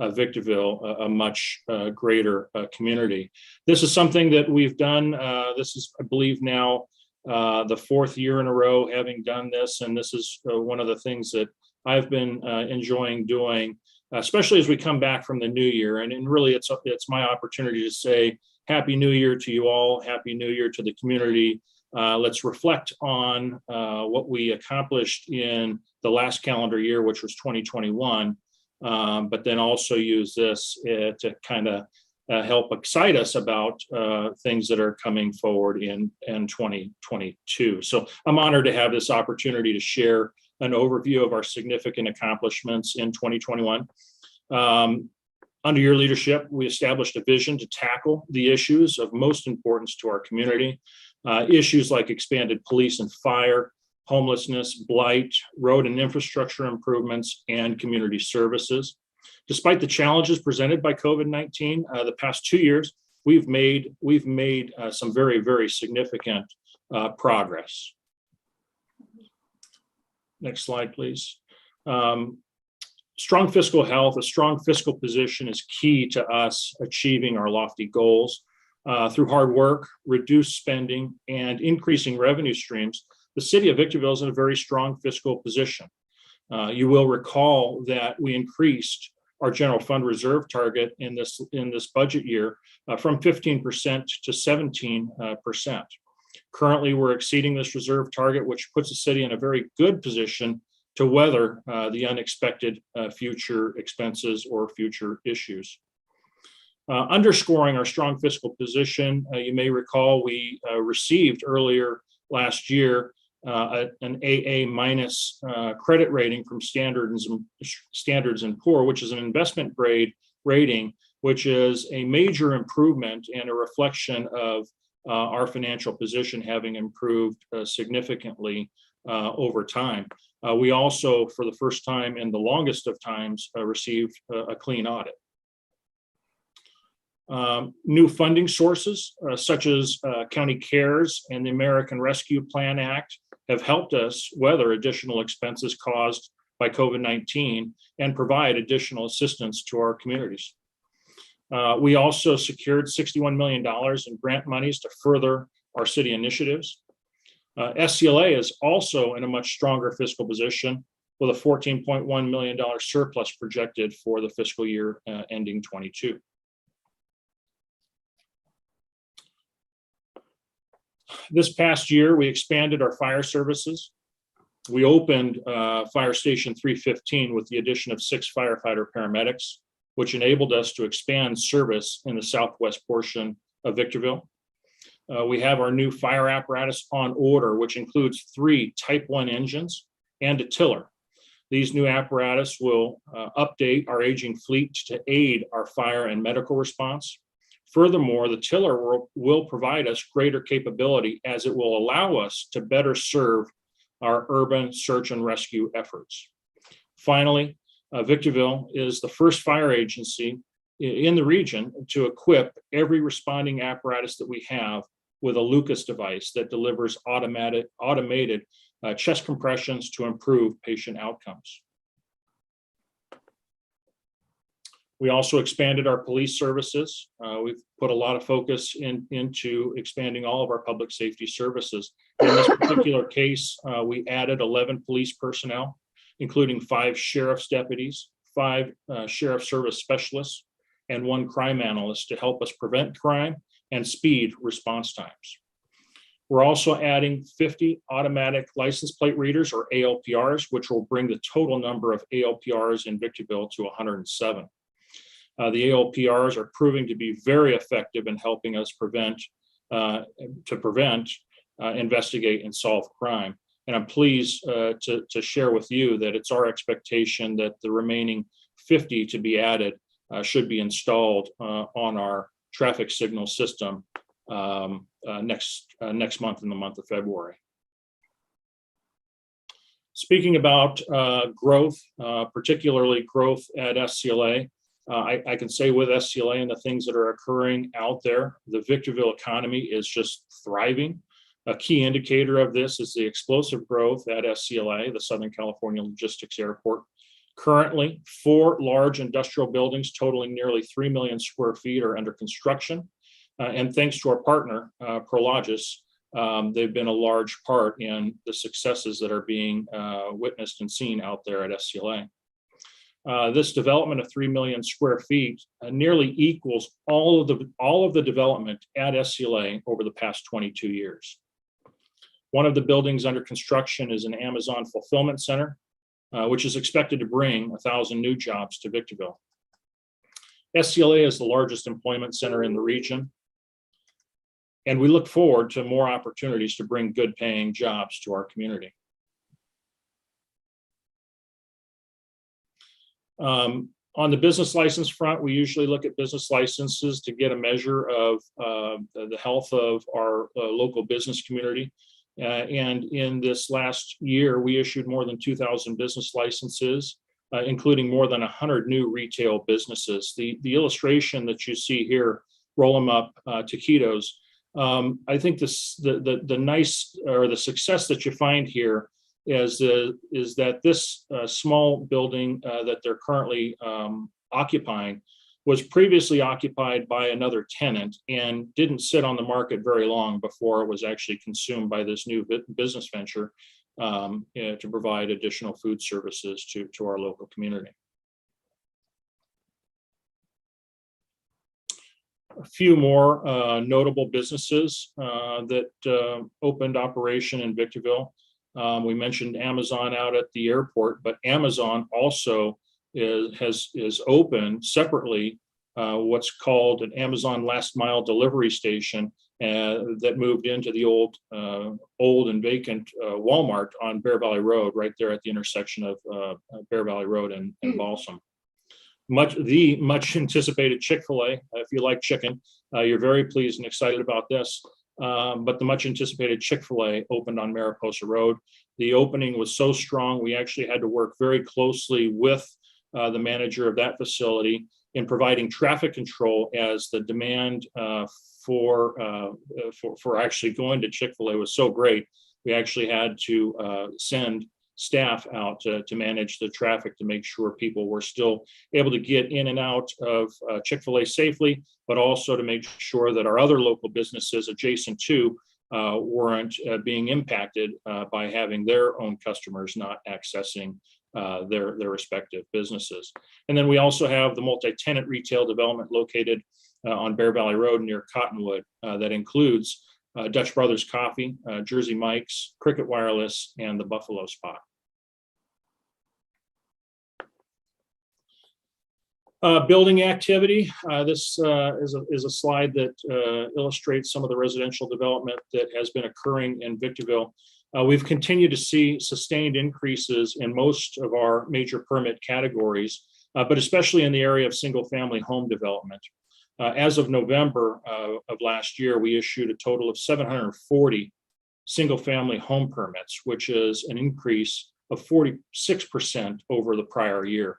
Victorville a much greater community. This is something that we've done. This is, I believe, now the fourth year in a row having done this, and this is one of the things that I've been enjoying doing, especially as we come back from the new year. And really, it's my opportunity to say Happy New Year to you all. Happy New Year to the community. Let's reflect on what we accomplished in the last calendar year, which was 2021, but then also use this to kind of help excite us about things that are coming forward in 2022. So I'm honored to have this opportunity to share an overview of our significant accomplishments in 2021. Under your leadership, we established a vision to tackle the issues of most importance to our community. Issues like expanded police and fire, homelessness, blight, road and infrastructure improvements, and community services. Despite the challenges presented by COVID-19, the past 2 years, we've made some very, very significant progress. Next slide, please. Strong fiscal health, a strong fiscal position is key to us achieving our lofty goals. Through hard work, reduced spending, and increasing revenue streams, the city of Victorville is in a very strong fiscal position. You will recall that we increased our general fund reserve target in this budget year from 15% to 17%. Currently, we're exceeding this reserve target, which puts the city in a very good position to weather the unexpected future expenses or future issues. Underscoring our strong fiscal position, you may recall we received earlier last year an AA minus credit rating from Standards and Poor, which is an investment grade rating, which is a major improvement and a reflection of our financial position having improved significantly over time. We also, for the first time in the longest of times, received a clean audit. New funding sources, such as County Cares and the American Rescue Plan Act, have helped us weather additional expenses caused by COVID-19 and provide additional assistance to our communities. We also secured $61 million in grant monies to further our city initiatives. SCLA is also in a much stronger fiscal position with a $14.1 million surplus projected for the fiscal year ending 22. This past year, we expanded our fire services. We opened Fire Station 315 with the addition of 6 firefighter paramedics, which enabled us to expand service in the southwest portion of Victorville. We have our new fire apparatus on order, which includes 3 Type 1 engines and a tiller. These new apparatus will update our aging fleet to aid our fire and medical response. Furthermore, the tiller will provide us greater capability as it will allow us to better serve our urban search and rescue efforts. Finally, Victorville is the first fire agency in the region to equip every responding apparatus that we have with a Lucas device that delivers automated chest compressions to improve patient outcomes. We also expanded our police services. We've put a lot of focus into expanding all of our public safety services. In this particular case, we added 11 police personnel, including 5 sheriff's deputies, 5 sheriff service specialists, and 1 crime analyst to help us prevent crime and speed response times. We're also adding 50 automatic license plate readers, or ALPRs, which will bring the total number of ALPRs in Victorville to 107. The ALPRs are proving to be very effective in helping us prevent, investigate, and solve crime. And I'm pleased to share with you that it's our expectation that the remaining 50 to be added should be installed on our traffic signal system next month, in the month of February. Speaking about growth, particularly growth at SCLA, I can say with SCLA and the things that are occurring out there, the Victorville economy is just thriving. A key indicator of this is the explosive growth at SCLA, the Southern California Logistics Airport. Currently, 4 large industrial buildings totaling nearly 3 million square feet are under construction. And thanks to our partner, Prologis, they've been a large part in the successes that are being witnessed and seen out there at SCLA. This development of 3 million square feet nearly equals all of the development at SCLA over the past 22 years. One of the buildings under construction is an Amazon fulfillment center, which is expected to bring 1,000 new jobs to Victorville. SCLA is the largest employment center in the region, and we look forward to more opportunities to bring good paying jobs to our community. On the business license front, we usually look at business licenses to get a measure of the health of our local business community. And in this last year, we issued more than 2,000 business licenses, including more than 100 new retail businesses. The illustration that you see here, roll them up, taquitos. I think the nice or the success that you find here is that this small building that they're currently occupying was previously occupied by another tenant and didn't sit on the market very long before it was actually consumed by this new business venture to provide additional food services to our local community. A few more notable businesses that opened operation in Victorville. We mentioned Amazon out at the airport, but Amazon also is open separately what's called an Amazon last mile delivery station that moved into the old and vacant Walmart on Bear Valley Road, right there at the intersection of Bear Valley Road and Balsam. Much anticipated Chick-fil-A. If you like chicken, you're very pleased and excited about this. But the much anticipated Chick-fil-A opened on Mariposa Road. The opening was so strong, we actually had to work very closely with the manager of that facility in providing traffic control, as the demand for actually going to Chick-fil-A was so great. We actually had to send staff out to manage the traffic to make sure people were still able to get in and out of Chick-fil-A safely, but also to make sure that our other local businesses adjacent to weren't being impacted by having their own customers not accessing their respective businesses. And then we also have the multi-tenant retail development located on Bear Valley Road near Cottonwood that includes Dutch Brothers Coffee, Jersey Mike's, Cricket Wireless, and the Buffalo Spot. Building activity. This is a slide that illustrates some of the residential development that has been occurring in Victorville. We've continued to see sustained increases in most of our major permit categories, but especially in the area of single-family home development. As of November of last year, we issued a total of 740 single-family home permits, which is an increase of 46% over the prior year.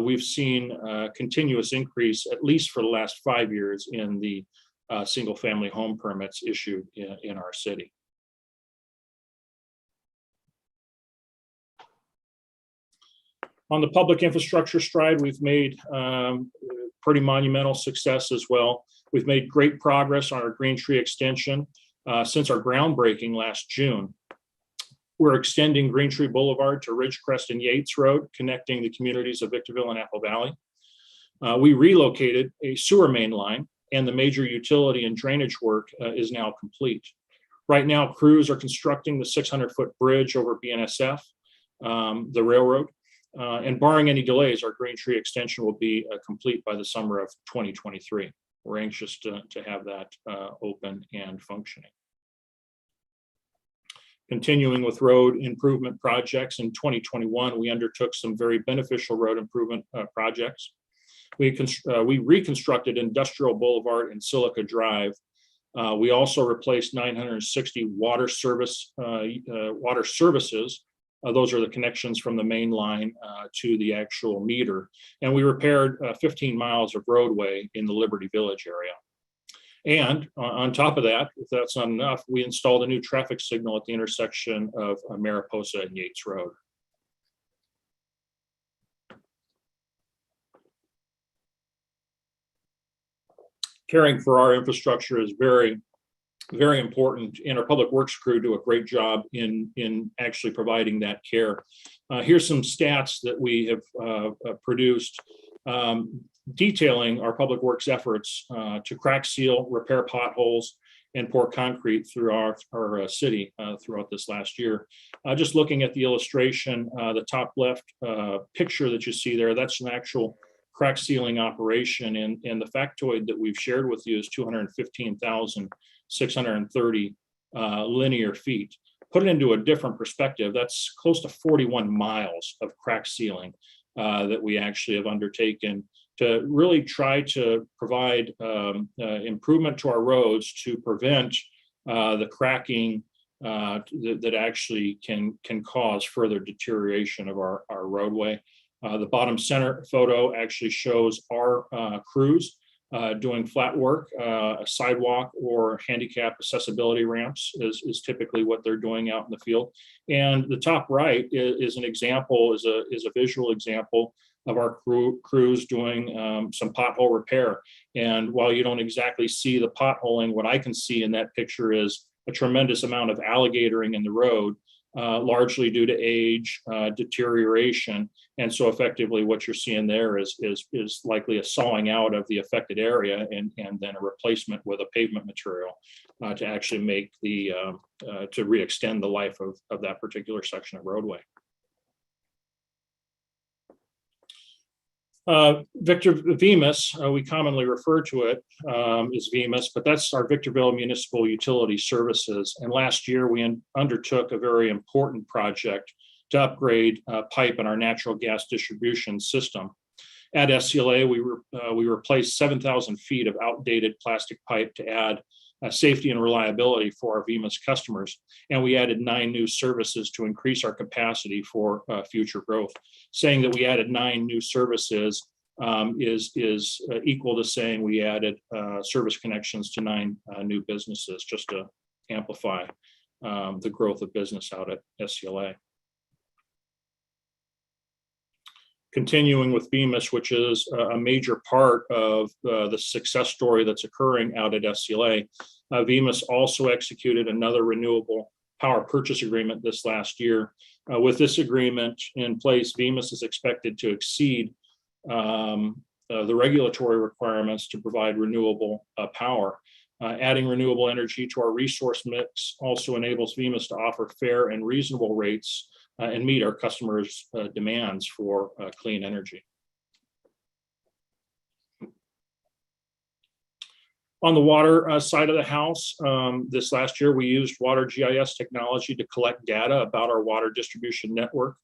We've seen a continuous increase, at least for the last 5 years, in the single-family home permits issued in our city. On the public infrastructure stride, we've made pretty monumental success as well. We've made great progress on our Green Tree extension since our groundbreaking last June. We're extending Green Tree Boulevard to Ridgecrest and Yates Road, connecting the communities of Victorville and Apple Valley. We relocated a sewer main line, and the major utility and drainage work is now complete. Right now, crews are constructing the 600-foot bridge over BNSF, the railroad. And barring any delays, our Green Tree extension will be complete by the summer of 2023. We're anxious to have that open and functioning. Continuing with road improvement projects, in 2021, we undertook some very beneficial road improvement projects. We reconstructed Industrial Boulevard and Silica Drive. We also replaced 960 water services. Those are the connections from the main line to the actual meter. And we repaired 15 miles of roadway in the Liberty Village area. And on top of that, if that's not enough, we installed a new traffic signal at the intersection of Mariposa and Yates Road. caring for our infrastructure is very, very important, and our public works crew do a great job in actually providing that care. Here's some stats that we have produced detailing our public works efforts to crack seal, repair potholes, and pour concrete through our city throughout this last year. Just looking at the illustration, the top left picture that you see there, that's an actual crack sealing operation, and the factoid that we've shared with you is 215,630 linear feet. Put it into a different perspective, that's close to 41 miles of crack sealing that we actually have undertaken to really try to provide improvement to our roads to prevent the cracking that actually can cause further deterioration of our roadway. The bottom center photo actually shows our crews doing flat work, a sidewalk or handicap accessibility ramps is typically what they're doing out in the field. And the top right is an example, is a visual example of our crews doing some pothole repair. And while you don't exactly see the potholing, what I can see in that picture is a tremendous amount of alligatoring in the road, largely due to age, deterioration. And so effectively what you're seeing there is likely a sawing out of the affected area and then a replacement with a pavement material to actually make the, to re-extend the life of that particular section of roadway. Victor VMUS, we commonly refer to it as VMUS, but that's our Victorville Municipal Utility Services. And last year we undertook a very important project to upgrade pipe in our natural gas distribution system. At SCLA, we replaced 7,000 feet of outdated plastic pipe to add safety and reliability for our VMUS customers. And we added 9 new services to increase our capacity for future growth. Saying that we added 9 new services is equal to saying we added service connections to 9 new businesses, just to amplify the growth of business out at SCLA. Continuing with VMUS, which is a major part of the success story that's occurring out at SCLA. VMUS also executed another renewable power purchase agreement this last year. With this agreement in place, VMUS is expected to exceed the regulatory requirements to provide renewable power. Adding renewable energy to our resource mix also enables VMUS to offer fair and reasonable rates and meet our customers' demands for clean energy. On the water side of the house, this last year we used water GIS technology to collect data about our water distribution network.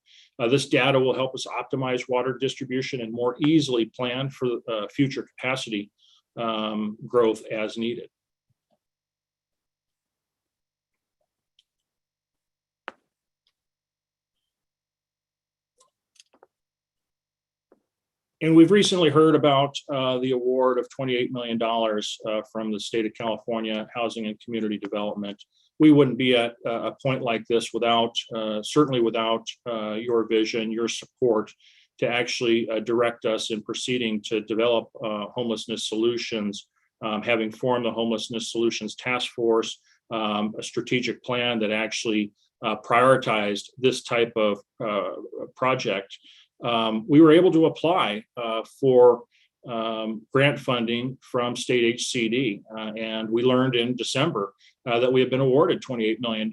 This data will help us optimize water distribution and more easily plan for future capacity growth as needed. And we've recently heard about the award of $28 million from the state of California Housing and Community Development. We wouldn't be at a point like this without, certainly without your vision, your support to actually direct us in proceeding to develop homelessness solutions, having formed the Homelessness Solutions Task Force, a strategic plan that actually prioritized this type of project. We were able to apply for grant funding from state HCD, and we learned in December that we have been awarded $28 million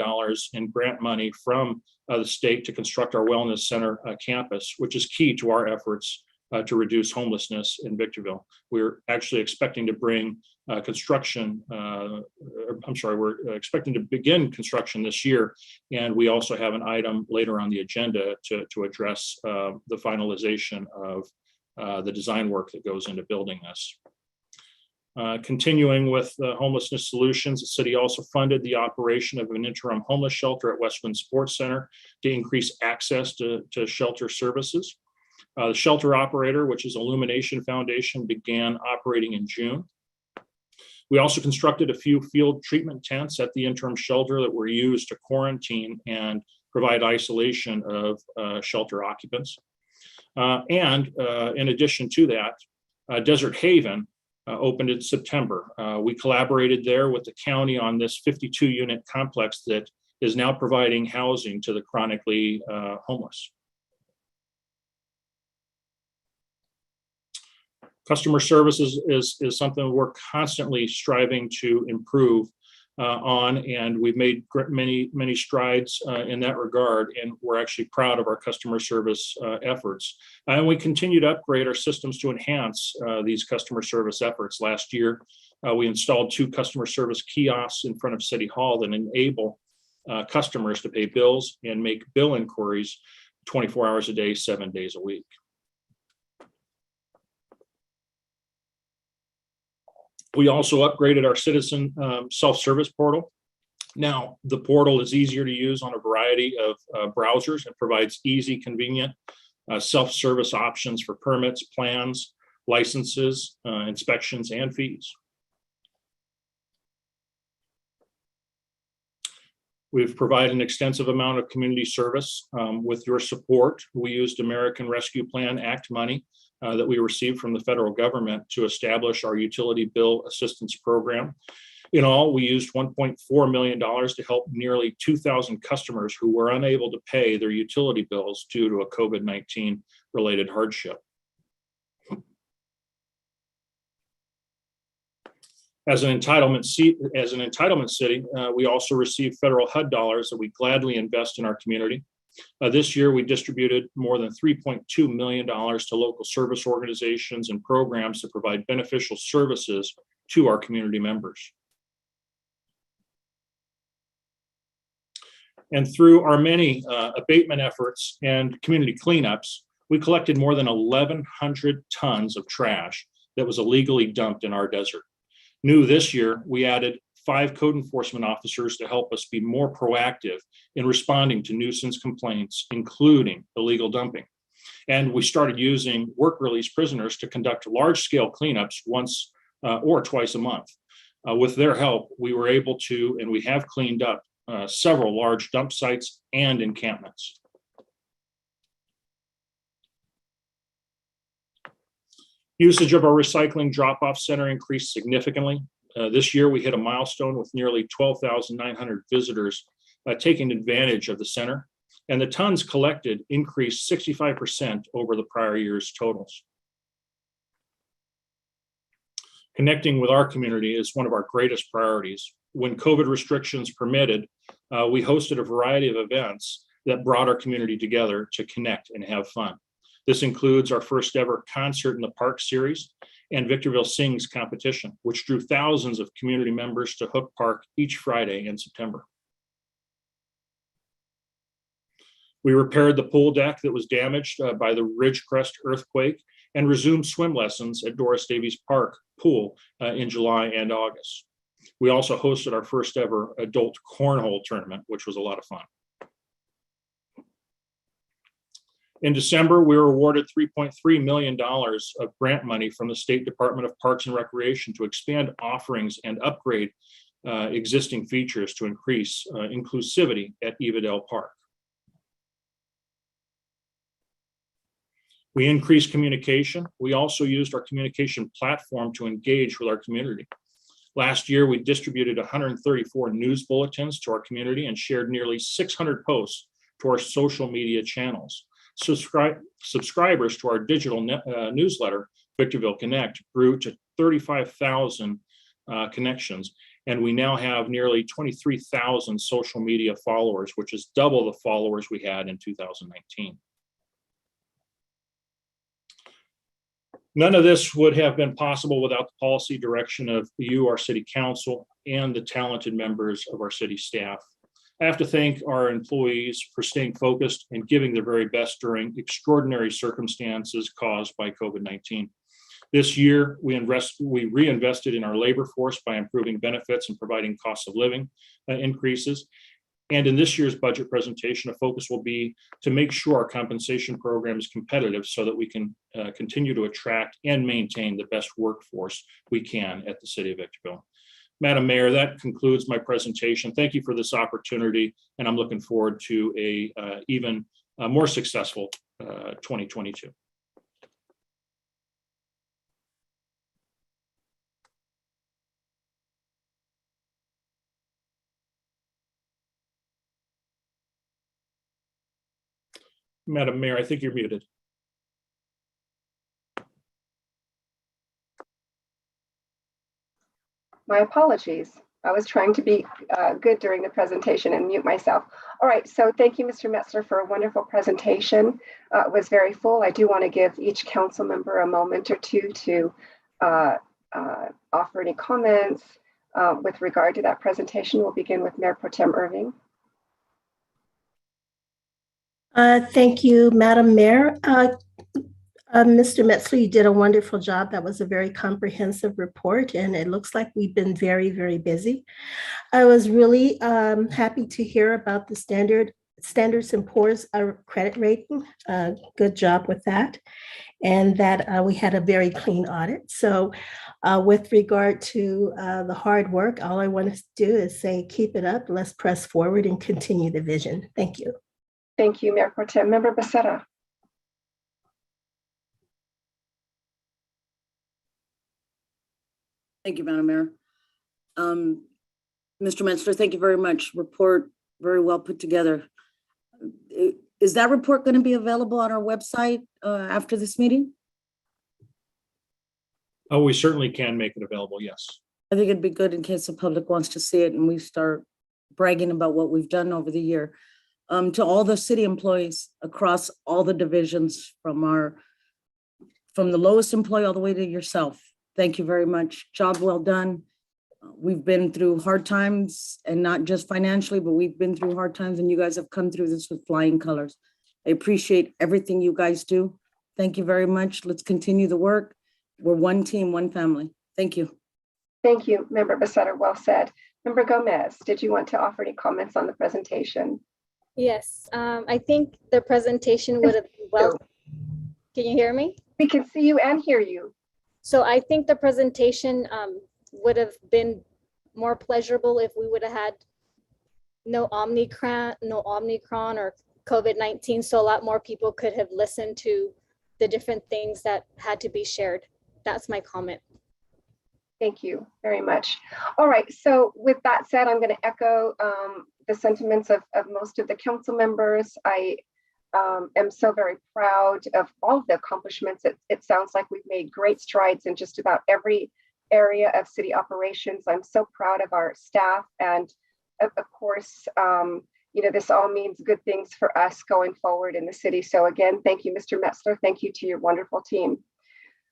in grant money from the state to construct our Wellness Center campus, which is key to our efforts to reduce homelessness in Victorville. We're actually expecting to bring construction, we're expecting to begin construction this year. And we also have an item later on the agenda to address the finalization of the design work that goes into building this. Continuing with homelessness solutions, the city also funded the operation of an interim homeless shelter at Westwind Sports Center to increase access to shelter services. The shelter operator, which is Illumination Foundation, began operating in June. We also constructed a few field treatment tents at the interim shelter that were used to quarantine and provide isolation of shelter occupants. In addition to that, Desert Haven opened in September. We collaborated there with the county on this 52-unit complex that is now providing housing to the chronically homeless. Customer service is something we're constantly striving to improve on, and we've made many strides in that regard, and we're actually proud of our customer service efforts. And we continue to upgrade our systems to enhance these customer service efforts. Last year, we installed 2 customer service kiosks in front of City Hall that enable customers to pay bills and make bill inquiries 24 hours a day, 7 days a week. We also upgraded our citizen self-service portal. Now, the portal is easier to use on a variety of browsers and provides easy, convenient self-service options for permits, plans, licenses, inspections, and fees. We've provided an extensive amount of community service. With your support, we used American Rescue Plan Act money that we received from the federal government to establish our utility bill assistance program. In all, we used $1.4 million to help nearly 2,000 customers who were unable to pay their utility bills due to a COVID-19 related hardship. As an entitlement city, we also receive federal HUD dollars that we gladly invest in our community. This year, we distributed more than $3.2 million to local service organizations and programs to provide beneficial services to our community members. And through our many abatement efforts and community cleanups, we collected more than 1,100 tons of trash that was illegally dumped in our desert. New this year, we added 5 code enforcement officers to help us be more proactive in responding to nuisance complaints, including illegal dumping. And we started using work release prisoners to conduct large-scale cleanups once or twice a month. With their help, we were able to, and we have cleaned up several large dump sites and encampments. Usage of our recycling drop-off center increased significantly. This year, we hit a milestone with nearly 12,900 visitors taking advantage of the center, and the tons collected increased 65% over the prior year's totals. Connecting with our community is one of our greatest priorities. When COVID restrictions permitted, we hosted a variety of events that brought our community together to connect and have fun. This includes our first ever Concert in the Park series and Victorville Sings competition, which drew thousands of community members to Hook Park each Friday in September. We repaired the pool deck that was damaged by the Ridgecrest earthquake and resumed swim lessons at Doris Davies Park pool in July and August. We also hosted our first ever adult cornhole tournament, which was a lot of fun. In December, we were awarded $3.3 million of grant money from the State Department of Parks and Recreation to expand offerings and upgrade existing features to increase inclusivity at Evadale Park. We increased communication. We also used our communication platform to engage with our community. Last year, we distributed 134 news bulletins to our community and shared nearly 600 posts to our social media channels. Subscribers to our digital newsletter, Victorville Connect, grew to 35,000 connections, and we now have nearly 23,000 social media followers, which is double the followers we had in 2019. None of this would have been possible without the policy direction of you, our city council, and the talented members of our city staff. I have to thank our employees for staying focused and giving their very best during extraordinary circumstances caused by COVID-19. This year, we reinvested in our labor force by improving benefits and providing cost of living increases. And in this year's budget presentation, a focus will be to make sure our compensation program is competitive so that we can continue to attract and maintain the best workforce we can at the city of Victorville. Madam Mayor, that concludes my presentation. Thank you for this opportunity, and I'm looking forward to a even more successful 2022. Madam Mayor, I think you're muted. My apologies. I was trying to be good during the presentation and mute myself. All right, so thank you, Mr. Metzler, for a wonderful presentation. It was very full. I do want to give each council member a moment or two to offer any comments with regard to that presentation. We'll begin with Mayor Pro Tem Irving. Thank you, Madam Mayor. Mr. Metzler, you did a wonderful job. That was a very comprehensive report, and it looks like we've been very, very busy. I was really happy to hear about the Standards & Poor's credit rating. Good job with that. And that we had a very clean audit. So with regard to the hard work, all I want to do is say, keep it up. Let's press forward and continue the vision. Thank you. Thank you, Mayor Pro Tem. Member Becerra. Thank you, Madam Mayor. Mr. Metzler, thank you very much. Report very well put together. Is that report going to be available on our website after this meeting? Oh, we certainly can make it available, yes. I think it'd be good in case the public wants to see it and we start bragging about what we've done over the year. To all the city employees across all the divisions, from the lowest employee all the way to yourself. Thank you very much. Job well done. We've been through hard times, and not just financially, but we've been through hard times, and you guys have come through this with flying colors. I appreciate everything you guys do. Thank you very much. Let's continue the work. We're one team, one family. Thank you. Thank you, Member Becerra. Well said. Member Gomez, did you want to offer any comments on the presentation? Yes, I think the presentation would have been well. Can you hear me? We can see you and hear you. So I think the presentation would have been more pleasurable if we would have had no Omicron or COVID-19, so a lot more people could have listened to the different things that had to be shared. That's my comment. Thank you very much. All right, so with that said, I'm going to echo the sentiments of most of the council members. I am so very proud of all of the accomplishments. It sounds like we've made great strides in just about every area of city operations. I'm so proud of our staff, and of course, this all means good things for us going forward in the city. So again, thank you, Mr. Metzler. Thank you to your wonderful team.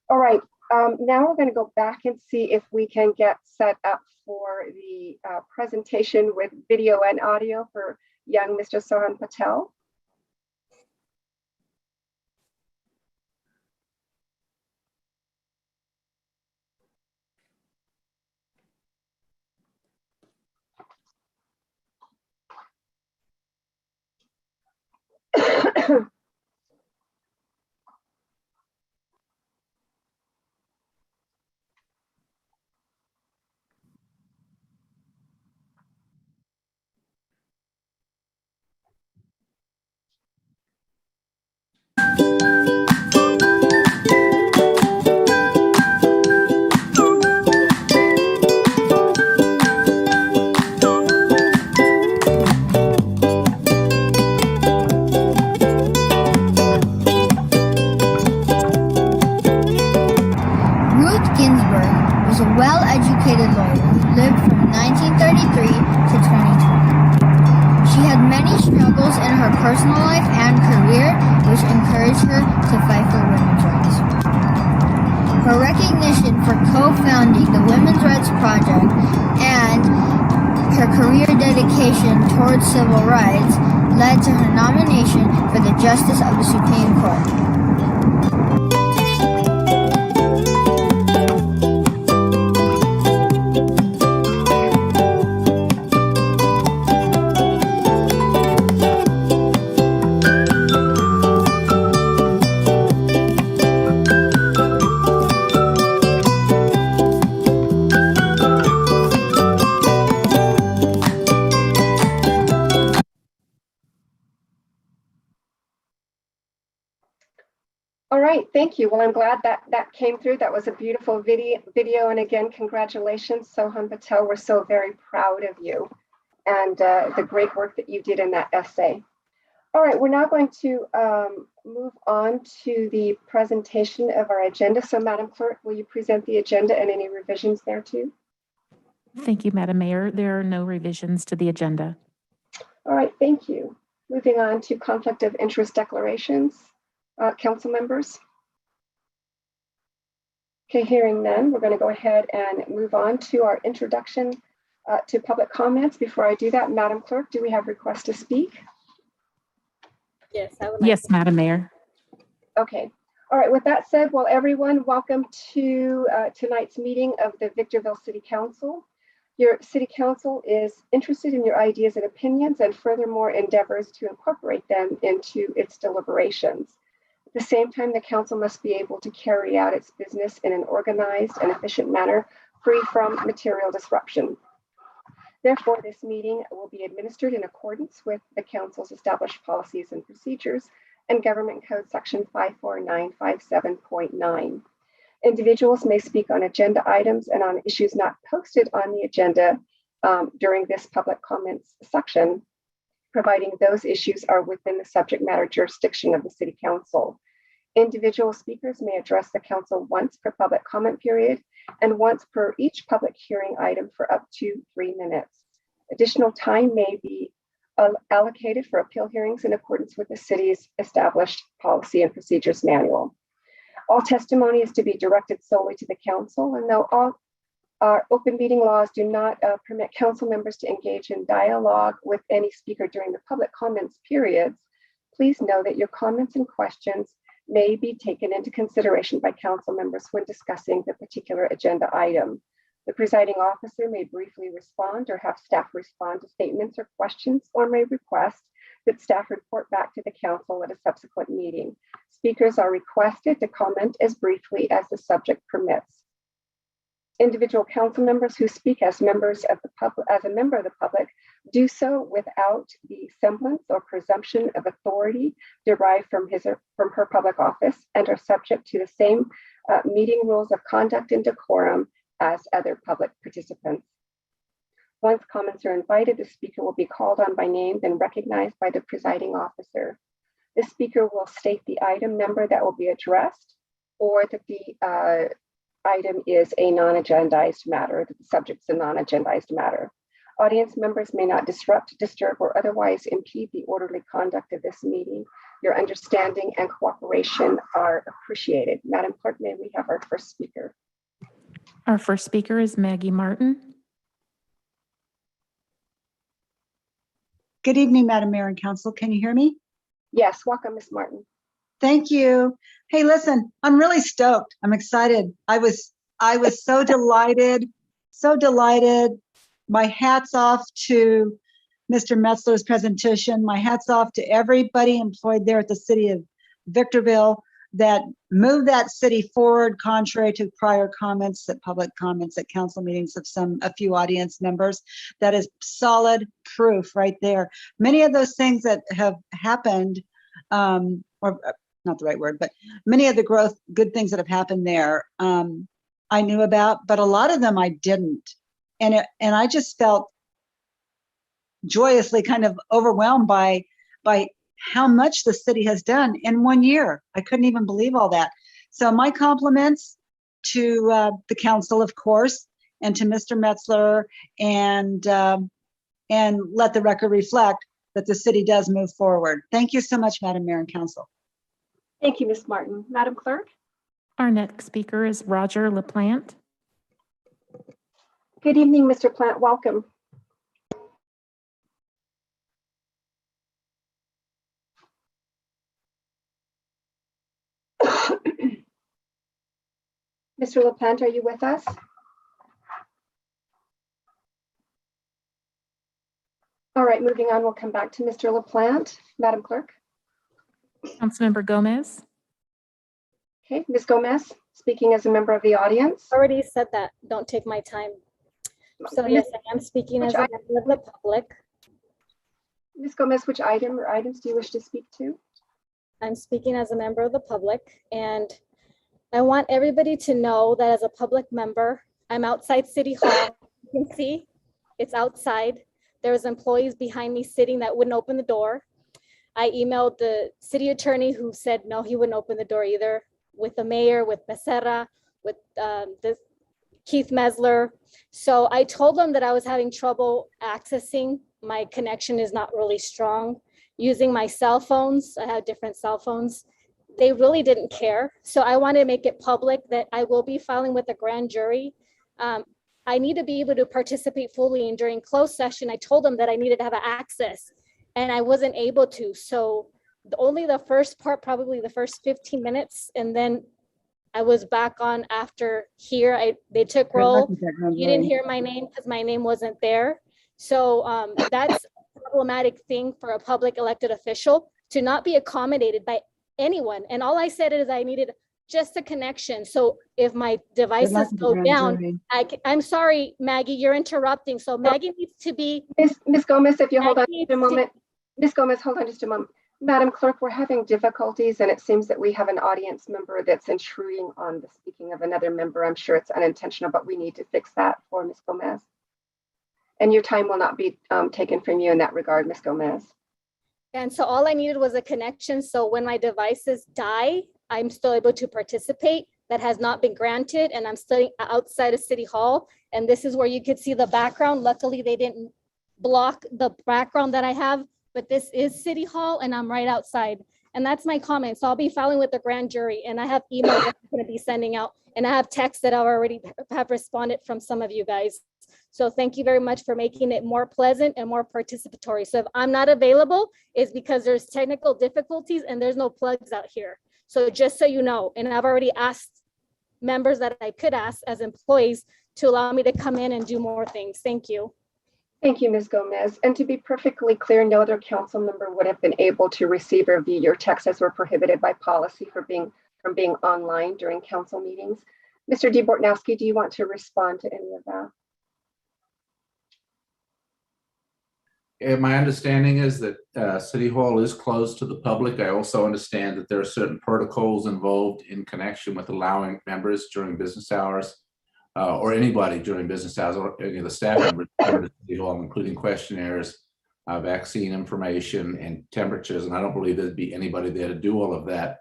All right, now we're going to go back and see if we can get set up for the presentation with video and audio for young Mr. Sohan Patel. well-educated lawyer who lived from 1933 to 2020. She had many struggles in her personal life and career, which encouraged her to fight for women's rights. Her recognition for co-founding the Women's Rights Project and her career dedication towards civil rights led to her nomination for the Justice of the Supreme Court. All right, thank you. Well, I'm glad that came through. That was a beautiful video. And again, congratulations, Sohan Patel. We're so very proud of you and the great work that you did in that essay. All right, we're now going to move on to the presentation of our agenda. So Madam Clerk, will you present the agenda and any revisions thereto? Thank you, Madam Mayor. There are no revisions to the agenda. All right, thank you. Moving on to conflict of interest declarations. Council members? Okay, hearing none, we're going to go ahead and move on to our introduction to public comments. Before I do that, Madam Clerk, do we have requests to speak? Yes, I would like Yes, Madam Mayor. Okay. All right. With that said, well, everyone, welcome to tonight's meeting of the Victorville City Council. Your City Council is interested in your ideas and opinions and furthermore endeavors to incorporate them into its deliberations. At the same time, the Council must be able to carry out its business in an organized and efficient manner, free from material disruption. Therefore, this meeting will be administered in accordance with the Council's established policies and procedures and Government Code Section 54957.9. Individuals may speak on agenda items and on issues not posted on the agenda during this public comments section, providing those issues are within the subject matter jurisdiction of the City Council. Individual speakers may address the Council once per public comment period and once per each public hearing item for up to 3 minutes. Additional time may be allocated for appeal hearings in accordance with the city's established policy and procedures manual. All testimony is to be directed solely to the Council, and though all our open meeting laws do not permit Council members to engage in dialogue with any speaker during the public comments periods, please know that your comments and questions may be taken into consideration by Council members when discussing the particular agenda item. The presiding officer may briefly respond or have staff respond to statements or questions, or may request that staff report back to the Council at a subsequent meeting. Speakers are requested to comment as briefly as the subject permits. Individual Council members who speak as members of the public, as a member of the public, do so without the semblance or presumption of authority derived from his or from her public office, and are subject to the same meeting rules of conduct and decorum as other public participants. Once comments are invited, the speaker will be called on by name, then recognized by the presiding officer. The speaker will state the item number that will be addressed, or that the item is a non-agendized matter, that the subject is a non-agendized matter. Audience members may not disrupt, disturb, or otherwise impede the orderly conduct of this meeting. Your understanding and cooperation are appreciated. Madam Clerk, may we have our first speaker? Our first speaker is Maggie Martin. Good evening, Madam Mayor and Council. Can you hear me? Yes, welcome, Ms. Martin. Thank you. Hey, listen, I'm really stoked. I'm excited. I was so delighted, so delighted. My hat's off to Mr. Metzler's presentation. My hat's off to everybody employed there at the city of Victorville that moved that city forward, contrary to prior comments, at public comments at council meetings of a few audience members. That is solid proof right there. Many of those things that have happened, or not the right word, but many of the good things that have happened there, I knew about, but a lot of them I didn't. And I just felt joyously kind of overwhelmed by how much the city has done in 1 year. I couldn't even believe all that. So my compliments to the council, of course, and to Mr. Metzler, and let the record reflect that the city does move forward. Thank you so much, Madam Mayor and Council. Thank you, Ms. Martin. Madam Clerk? Our next speaker is Roger LaPlante. Good evening, Mr. Plant. Welcome. Mr. LaPlante, are you with us? All right, moving on, we'll come back to Mr. LaPlante. Madam Clerk? Councilmember Gomez. Okay, Ms. Gomez, speaking as a member of the audience. already said that. Don't take my time. So yes, I am speaking as a member of the public. Ms. Gomez, which item or items do you wish to speak to? I'm speaking as a member of the public, and I want everybody to know that as a public member, I'm outside City Hall. You can see it's outside. There's employees behind me sitting that wouldn't open the door. I emailed the city attorney who said, no, he wouldn't open the door either, with the mayor, with Becerra, with the Keith Mesler. So I told them that I was having trouble accessing. My connection is not really strong. Using my cell phones, I have different cell phones. They really didn't care. So I want to make it public that I will be filing with the grand jury. I need to be able to participate fully. And during closed session, I told them that I needed to have access and I wasn't able to. So only the first part, probably the first 15 minutes. And then I was back on after here. They took roll. You didn't hear my name because my name wasn't there. So that's a problematic thing for a public elected official to not be accommodated by anyone. And all I said is I needed just a connection. So if my devices go down, I'm sorry, Maggie, you're interrupting. So Maggie needs to be. Ms. Gomez, if you hold on just a moment. Ms. Gomez, hold on just a moment. Madam Clerk, we're having difficulties and it seems that we have an audience member that's intruding on the speaking of another member. I'm sure it's unintentional, but we need to fix that for Ms. Gomez. And your time will not be taken from you in that regard, Ms. Gomez. And so all I needed was a connection. So when my devices die, I'm still able to participate. That has not been granted and I'm still outside of City Hall. And this is where you could see the background. Luckily, they didn't block the background that I have, but this is City Hall and I'm right outside. And that's my comment. So I'll be filing with the grand jury and I have emails that I'm going to be sending out and I have texts that I've already have responded from some of you guys. So thank you very much for making it more pleasant and more participatory. So if I'm not available, it's because there's technical difficulties and there's no plugs out here. So just so you know, and I've already asked members that I could ask as employees to allow me to come in and do more things. Thank you. Thank you, Ms. Gomez. And to be perfectly clear, no other council member would have been able to receive or view your texts as we're prohibited by policy from being online during council meetings. Mr. DeBortnowski, do you want to respond to any of that? My understanding is that City Hall is closed to the public. I also understand that there are certain protocols involved in connection with allowing members during business hours or anybody during business hours or any of the staff members to come to City Hall, including questionnaires, vaccine information and temperatures. And I don't believe there'd be anybody there to do all of that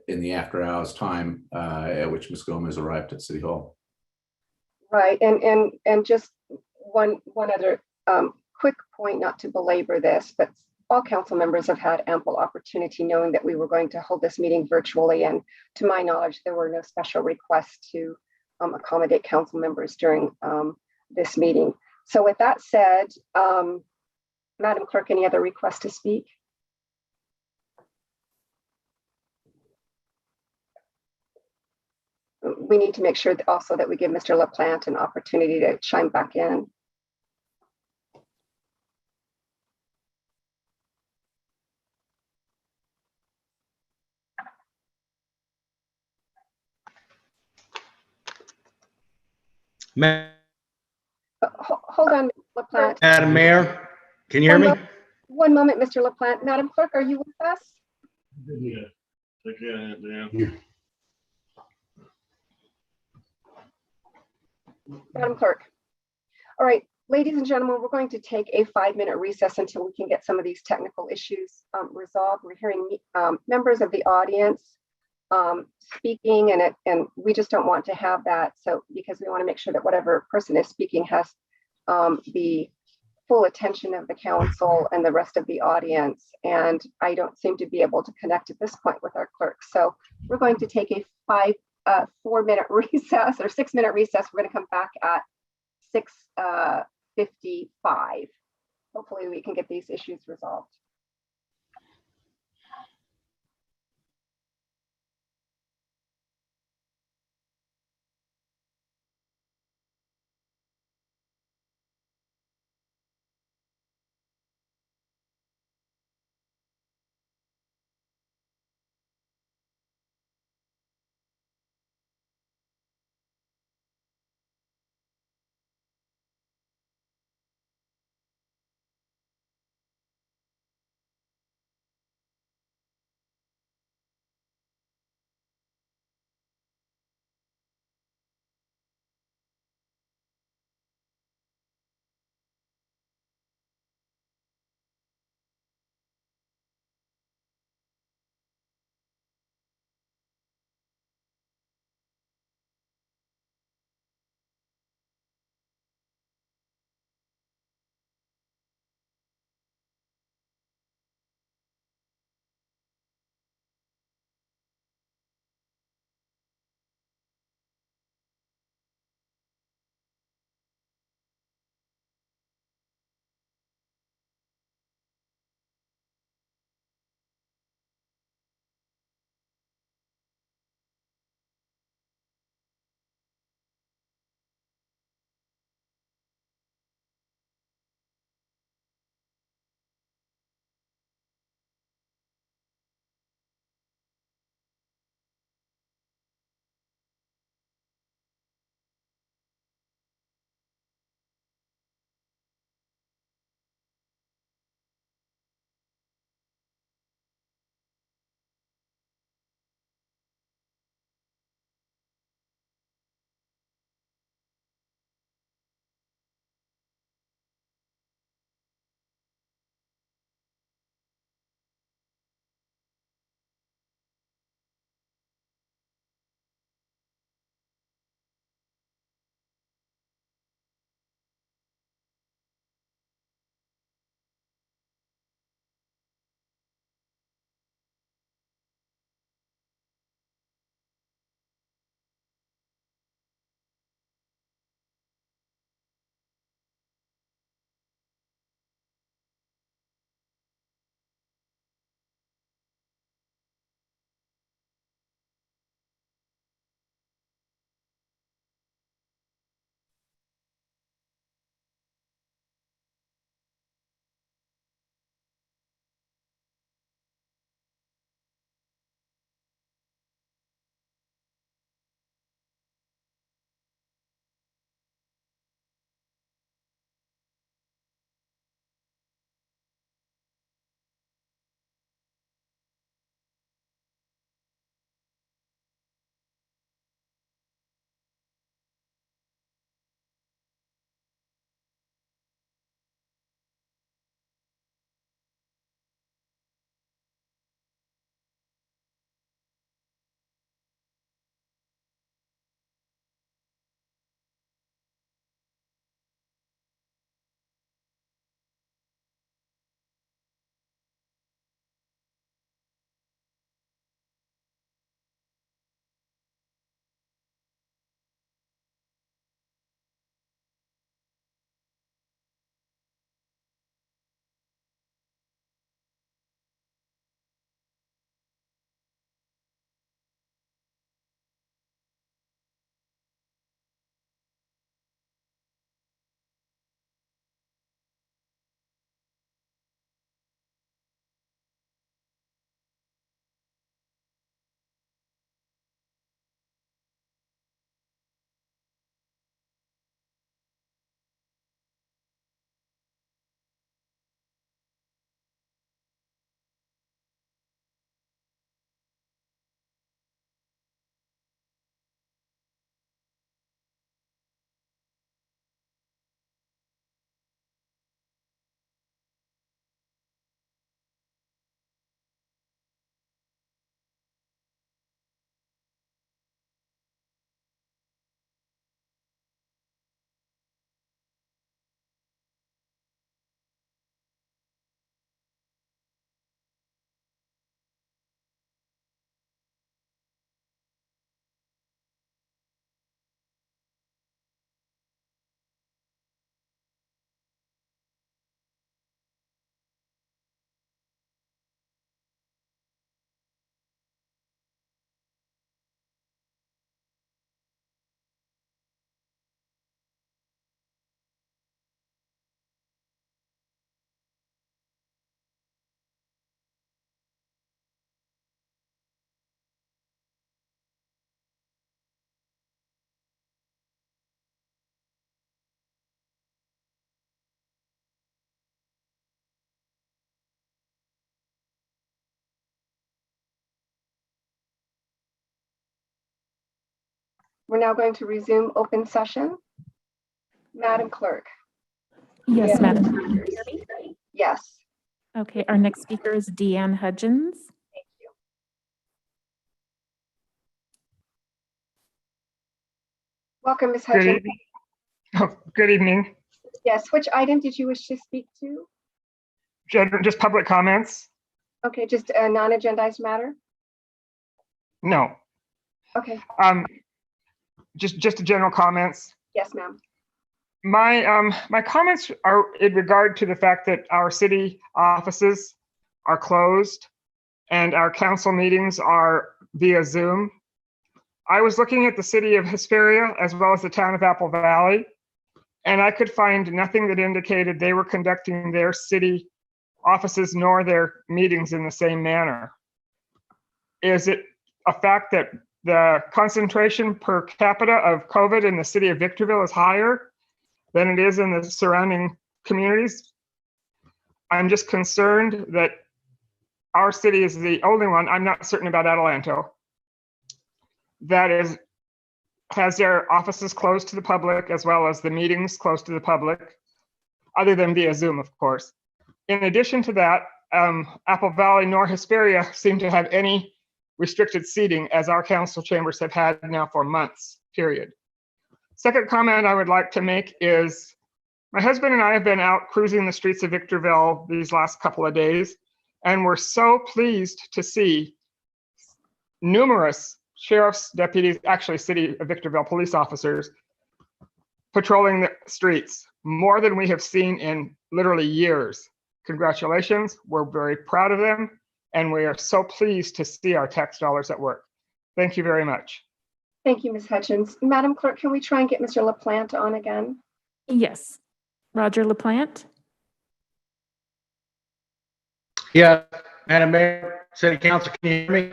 in the after hours time at which Ms. Gomez arrived at City Hall. Right, and just one other quick point, not to belabor this, but all council members have had ample opportunity knowing that we were going to hold this meeting virtually. And to my knowledge, there were no special requests to accommodate council members during this meeting. So with that said, Madam Clerk, any other requests to speak? We need to make sure that also that we give Mr. LaPlante an opportunity to chime back in. Hold on, LaPlante. Madam Mayor, can you hear me? One moment, Mr. LaPlante. Madam Clerk, are you with us? Madam Clerk. All right, ladies and gentlemen, we're going to take a 5-minute recess until we can get some of these technical issues resolved. We're hearing members of the audience speaking, and we just don't want to have that. So because we want to make sure that whatever person is speaking has the full attention of the council and the rest of the audience. And I don't seem to be able to connect at this point with our clerk. So we're going to take a 4-minute recess or 6-minute recess. We're going to come back at 6:55. Hopefully we can get these issues resolved. We're now going to resume open session. Madam Clerk. Yes, Yeah. Madam. Yes. Okay, our next speaker is Deanne Hudgens. Thank you. Welcome, Ms. Good Hudgens. evening. Oh, good evening. Yes, which item did you wish to speak to? Just public comments? Okay, just a non-agendized matter? No. Okay, Just a general comments. yes, ma'am. My comments are in regard to the fact that our city offices are closed and our council meetings are via Zoom. I was looking at the city of Hesperia as well as the town of Apple Valley, and I could find nothing that indicated they were conducting their city offices nor their meetings in the same manner. Is it a fact that the concentration per capita of COVID in the city of Victorville is higher than it is in the surrounding communities? I'm just concerned that our city is the only one, I'm not certain about Adelanto, that has their offices closed to the public as well as the meetings closed to the public, other than via Zoom, of course. In addition to that, Apple Valley nor Hesperia seem to have any restricted seating, as our council chambers have had now for months, period. Second comment I would like to make is my husband and I have been out cruising the streets of Victorville these last couple of days, and we're so pleased to see numerous sheriff's deputies, actually city of Victorville police officers, patrolling the streets, more than we have seen in literally years. Congratulations, we're very proud of them, and we are so pleased to see our tax dollars at work. Thank you very much. Thank you, Ms. Hutchins. Madam Clerk, can we try and get Mr. LaPlante on again? Yes, Roger LaPlante. Yeah, Madam Mayor, City Council, can you hear me?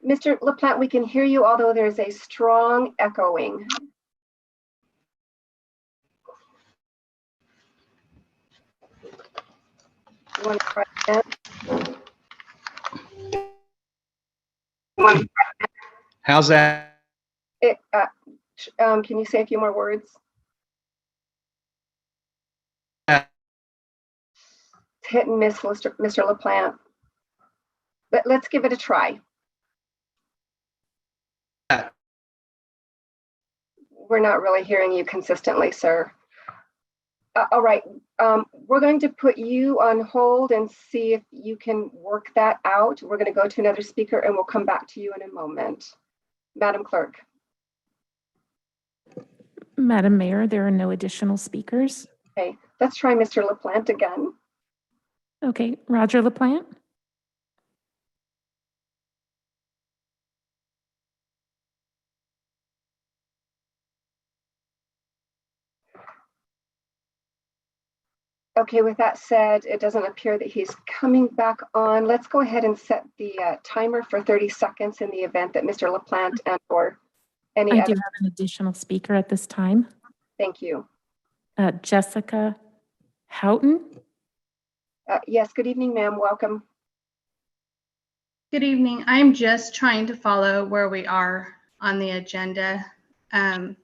Mr. LaPlante, we can hear you, although there's a strong echoing. You want to try again? How's that? Can you say a few more words? It's hit and miss, Mr. LaPlante. But let's give it a try. We're not really hearing you consistently, sir. All right, we're going to put you on hold and see if you can work that out. We're going to go to another speaker and we'll come back to you in a moment. Madam Clerk. Madam Mayor, there are no additional speakers. Okay, let's try Mr. LaPlante again. Okay, Roger LaPlante. Okay, with that said, it doesn't appear that he's coming back on. Let's go ahead and set the timer for 30 seconds in the event that Mr. LaPlante and or any I other. do have an additional speaker at this time. Thank you. Jessica Houghton. Yes, good evening, ma'am. Welcome. Good evening. I'm just trying to follow where we are on the agenda. That's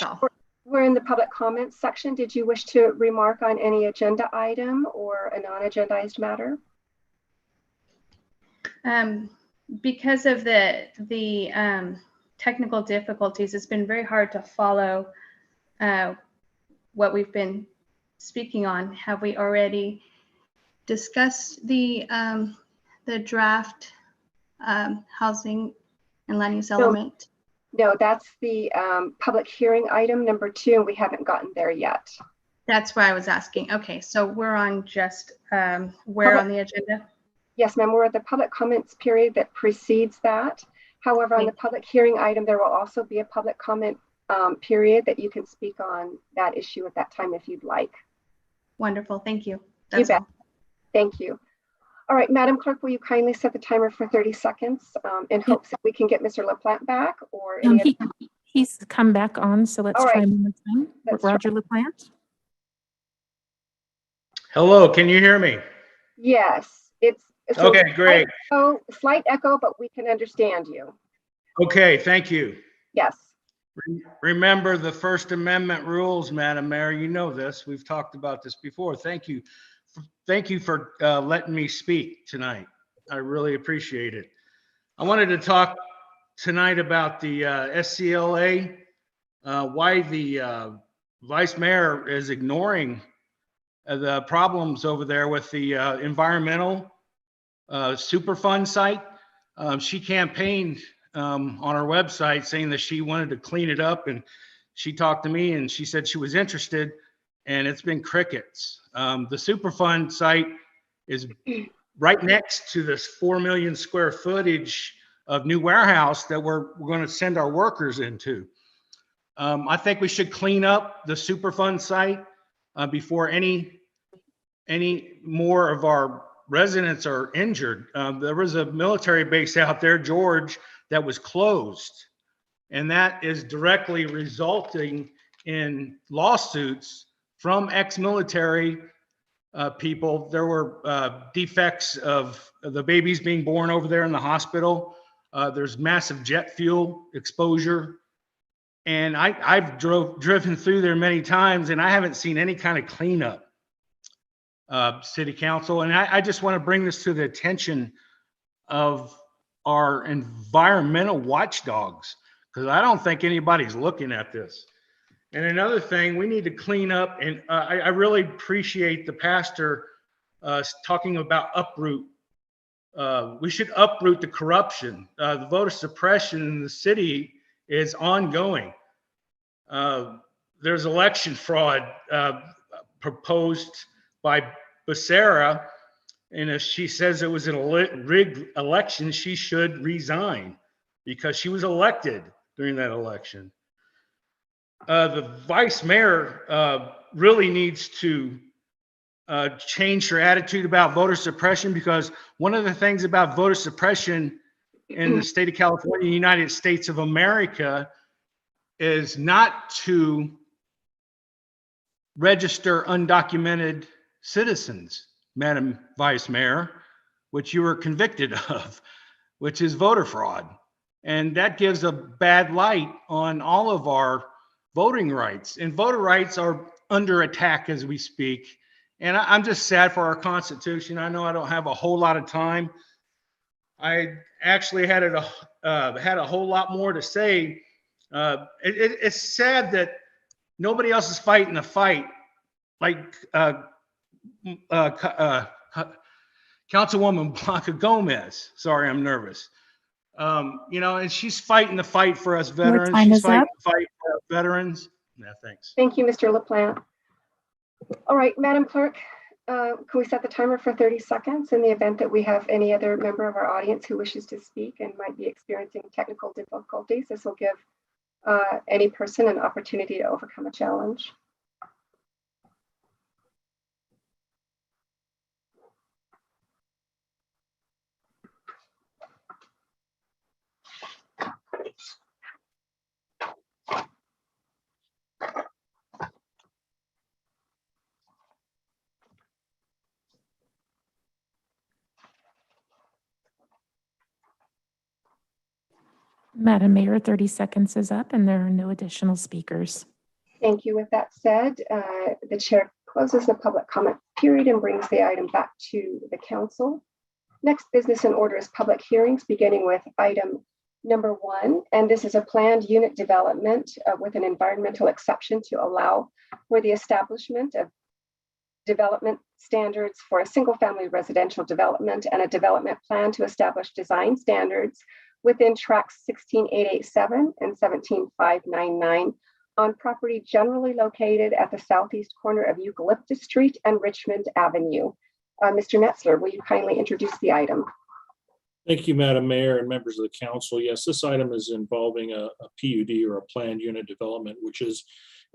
all. We're in the public comments section. Did you wish to remark on any agenda item or a non-agendized matter? Because of the technical difficulties, it's been very hard to follow what we've been speaking on. Have we already discussed the draft housing and land use element? No, that's the public hearing item number 2, and we haven't gotten there yet. That's why I was asking. Okay, so we're on just where on the agenda? Yes, ma'am, we're at the public comments period that precedes that. However, on the public hearing item, there will also be a public comment period that you can speak on that issue at that time if you'd like. Wonderful, thank you. You bet. Thank you. All right, Madam Clerk, will you kindly set the timer for 30 seconds in hopes that we can get Mr. LaPlante back or any He's come back on, so let's All try right. one more time. Let's Roger LaPlante. Hello, can you hear me? Yes, it's Okay, great. slight echo, but we can understand you. Okay, thank you. Yes. Remember the First Amendment rules, Madam Mayor. You know this. We've talked about this before. Thank you. Thank you for letting me speak tonight. I really appreciate it. I wanted to talk tonight about the SCLA, why the Vice Mayor is ignoring the problems over there with the environmental Superfund site. She campaigned on her website saying that she wanted to clean it up, and she talked to me and she said she was interested, and it's been crickets. The Superfund site is right next to this 4 million square footage of new warehouse that we're going to send our workers into. I think we should clean up the Superfund site before any more of our residents are injured. There was a military base out there, George, that was closed, and that is directly resulting in lawsuits from ex-military people. There were defects of the babies being born over there in the hospital. There's massive jet fuel exposure. And I've driven through there many times, and I haven't seen any kind of cleanup. City Council, and I just want to bring this to the attention of our environmental watchdogs, because I don't think anybody's looking at this. And another thing, we need to clean up, and I really appreciate the pastor talking about uproot. We should uproot the corruption. The voter suppression in the city is ongoing. There's election fraud proposed by Becerra, and if she says it was a rigged election, she should resign because she was elected during that election. The vice mayor really needs to change her attitude about voter suppression, because one of the things about voter suppression in the state of California, United States of America, is not to register undocumented citizens, Madam Vice Mayor, which you were convicted of, which is voter fraud. And that gives a bad light on all of our voting rights. And voter rights are under attack as we speak. And I'm just sad for our Constitution. I know I don't have a whole lot of time. I actually had a whole lot more to say. It's sad that nobody else is fighting the fight, like Councilwoman Blanca Gomez. Sorry, I'm nervous. And she's fighting the fight for us veterans. time She's is fighting up. the fight for our veterans. Yeah, thanks. Thank you, Mr. LaPlante. All right, Madam Clerk, can we set the timer for 30 seconds in the event that we have any other member of our audience who wishes to speak and might be experiencing technical difficulties? This will give any person an opportunity to overcome a challenge. Madam Mayor, 30 seconds is up and there are no additional speakers. Thank you. With that said, the chair closes the public comment period and brings the item back to the council. Next business in order is public hearings, beginning with item number 1. And this is a planned unit development with an environmental exception to allow for the establishment of development standards for a single-family residential development and a development plan to establish design standards within tracts 16887 and 17599 on property generally located at the southeast corner of Eucalyptus Street and Richmond Avenue. Mr. Metzler, will you kindly introduce the item? Thank you, Madam Mayor and members of the council. Yes, this item is involving a PUD, or a planned unit development, which is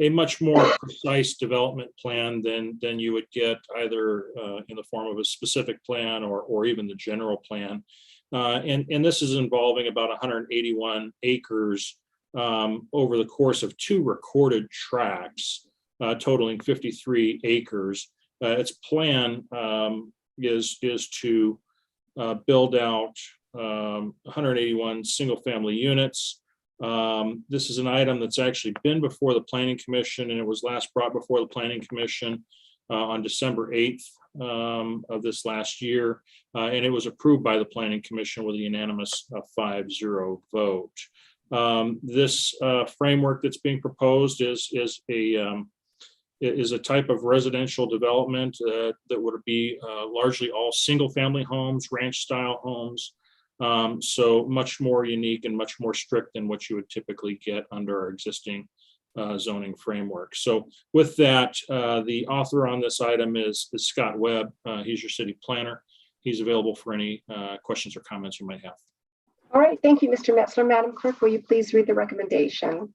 a much more precise development plan than you would get either in the form of a specific plan or even the general plan. And this is involving about 181 acres over the course of 2 recorded tracts, totaling 53 acres. Its plan is to build out 181 single-family units. This is an item that's actually been before the Planning Commission, and it was last brought before the Planning Commission on December 8th of this last year, and it was approved by the Planning Commission with a unanimous 5-0 vote. This framework that's being proposed is a type of residential development that would be largely all single-family homes, ranch-style homes. So much more unique and much more strict than what you would typically get under our existing zoning framework. So with that, the author on this item is Scott Webb. He's your city planner. He's available for any questions or comments you might have. All right, thank you, Mr. Metzler. Madam Clerk, will you please read the recommendation?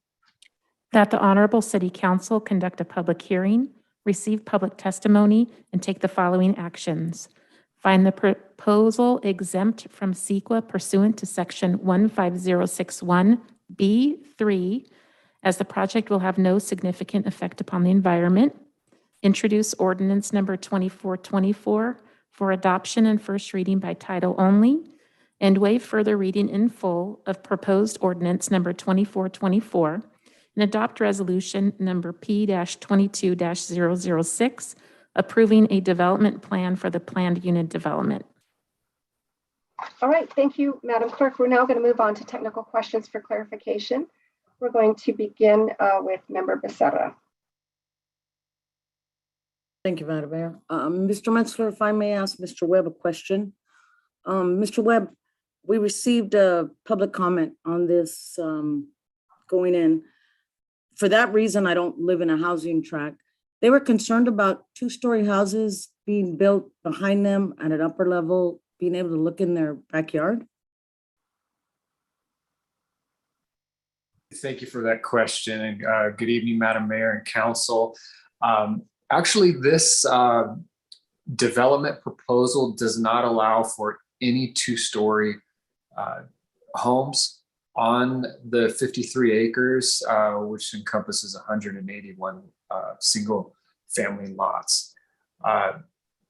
That the Honorable City Council conduct a public hearing, receive public testimony, and take the following actions. Find the proposal exempt from CEQA pursuant to Section 15061B3, as the project will have no significant effect upon the environment. Introduce ordinance number 2424 for adoption and first reading by title only, and waive further reading in full of proposed ordinance number 2424, and adopt resolution number P-22-006, approving a development plan for the planned unit development. All right, thank you, Madam Clerk. We're now going to move on to technical questions for clarification. We're going to begin with Member Becerra. Thank you, Madam Mayor. Mr. Metzler, if I may ask Mr. Webb a question. Mr. Webb, we received a public comment on this going in. For that reason, I don't live in a housing tract. They were concerned about two-story houses being built behind them at an upper level, being able to look in their backyard. Thank you for that question, and good evening, Madam Mayor and Council. Actually, this development proposal does not allow for any two-story homes on the 53 acres, which encompasses 181 single family lots.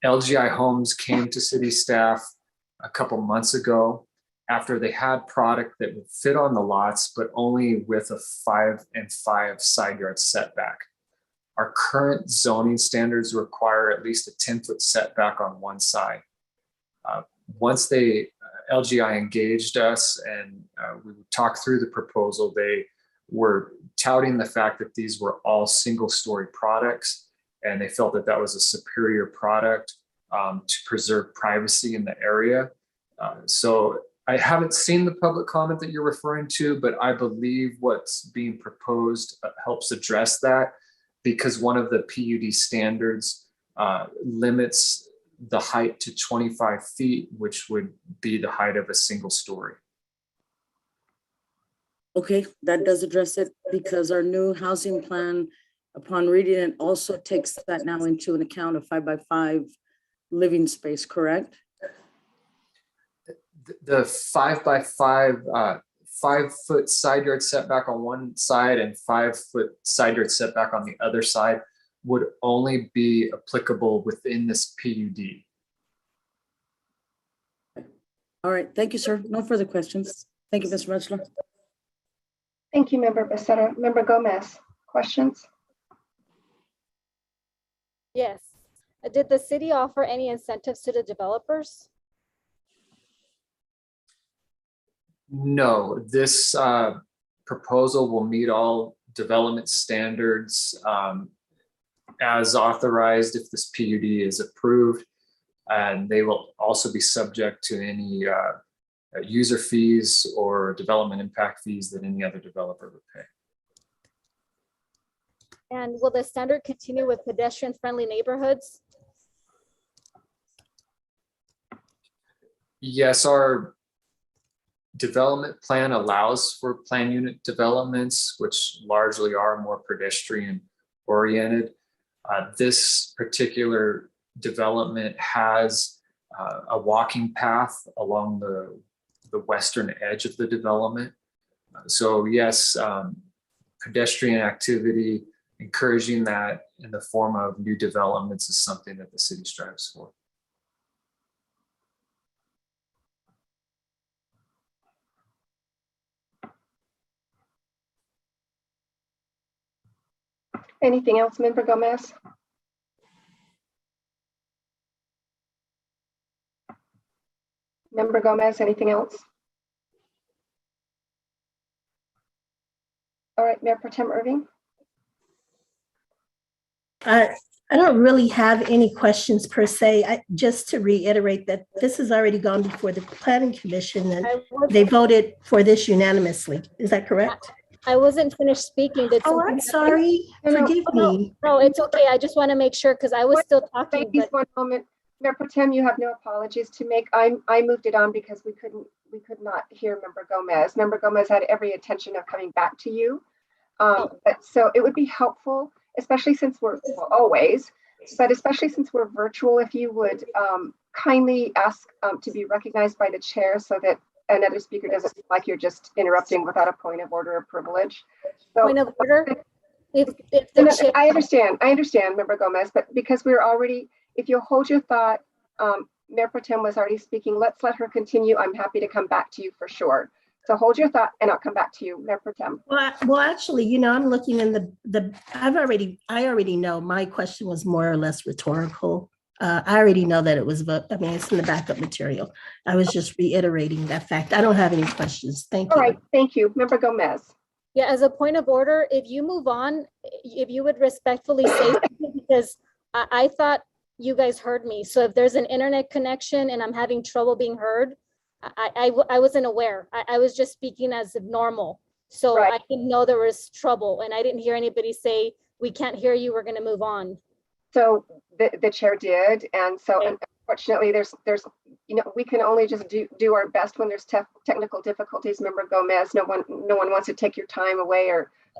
LGI Homes came to city staff a couple months ago after they had product that would fit on the lots, but only with a 5 and 5 side yard setback. Our current zoning standards require at least a 10-foot setback on one side. Once LGI engaged us and we talked through the proposal, they were touting the fact that these were all single-story products, and they felt that that was a superior product to preserve privacy in the area. So I haven't seen the public comment that you're referring to, but I believe what's being proposed helps address that, because one of the PUD standards limits the height to 25 feet, which would be the height of a single story. Okay, that does address it, because our new housing plan, upon reading it, also takes that now into an account of 5 by 5 living space, correct? The 5 by 5, 5-foot side yard setback on one side and 5-foot side yard setback on the other side would only be applicable within this PUD. All right, thank you, sir. No further questions. Thank you, Mr. Metzler. Thank you, Member Becerra. Member Gomez, questions? Yes. Did the city offer any incentives to the developers? No, this proposal will meet all development standards as authorized if this PUD is approved, and they will also be subject to any user fees or development impact fees that any other developer would pay. And will the standard continue with pedestrian-friendly neighborhoods? Yes, our development plan allows for plan unit developments, which largely are more pedestrian oriented. This particular development has a walking path along the western edge of the development. So yes, pedestrian activity, encouraging that in the form of new developments is something that the city strives for. Anything else, Member Gomez? Member Gomez, anything else? All right, Mayor Pro Tem Irving. I don't really have any questions per se. Just to reiterate that this has already gone before the Planning Commission and they voted for this unanimously. Is that correct? I wasn't finished speaking. Did Oh, something I'm happen? sorry. Forgive me. No, it's okay. I just want to make sure because I was still talking. Ladies, one moment. Mayor Pro Tem, you have no apologies to make. I moved it on because we could not hear Member Gomez. Member Gomez had every intention of coming back to you. But so it would be helpful, especially since we're always, but especially since we're virtual, if you would kindly ask to be recognized by the chair so that another speaker doesn't feel like you're just interrupting without a point of order or privilege. So, point of order? If the chair... I understand, Member Gomez, but because we're already, if you'll hold your thought, Mayor Pro Tem was already speaking. Let's let her continue. I'm happy to come back to you for sure. So hold your thought and I'll come back to you, Mayor Pro Tem. Well, actually, you know, I'm looking in I already know my question was more or less rhetorical. I already know that it was, it's in the backup material. I was just reiterating that fact. I don't have any questions. Thank you. All right, thank you. Member Gomez. Yeah, as a point of order, if you move on, if you would respectfully say something, because I thought you guys heard me. So if there's an internet connection and I'm having trouble being heard, I wasn't aware. I was just speaking as normal. So Right. I didn't know there was trouble and I didn't hear anybody say, we can't hear you, we're gonna move on. So the chair did, and so Okay. unfortunately, there's we can only just do our best when there's technical difficulties. Member Gomez, no one wants to take your time away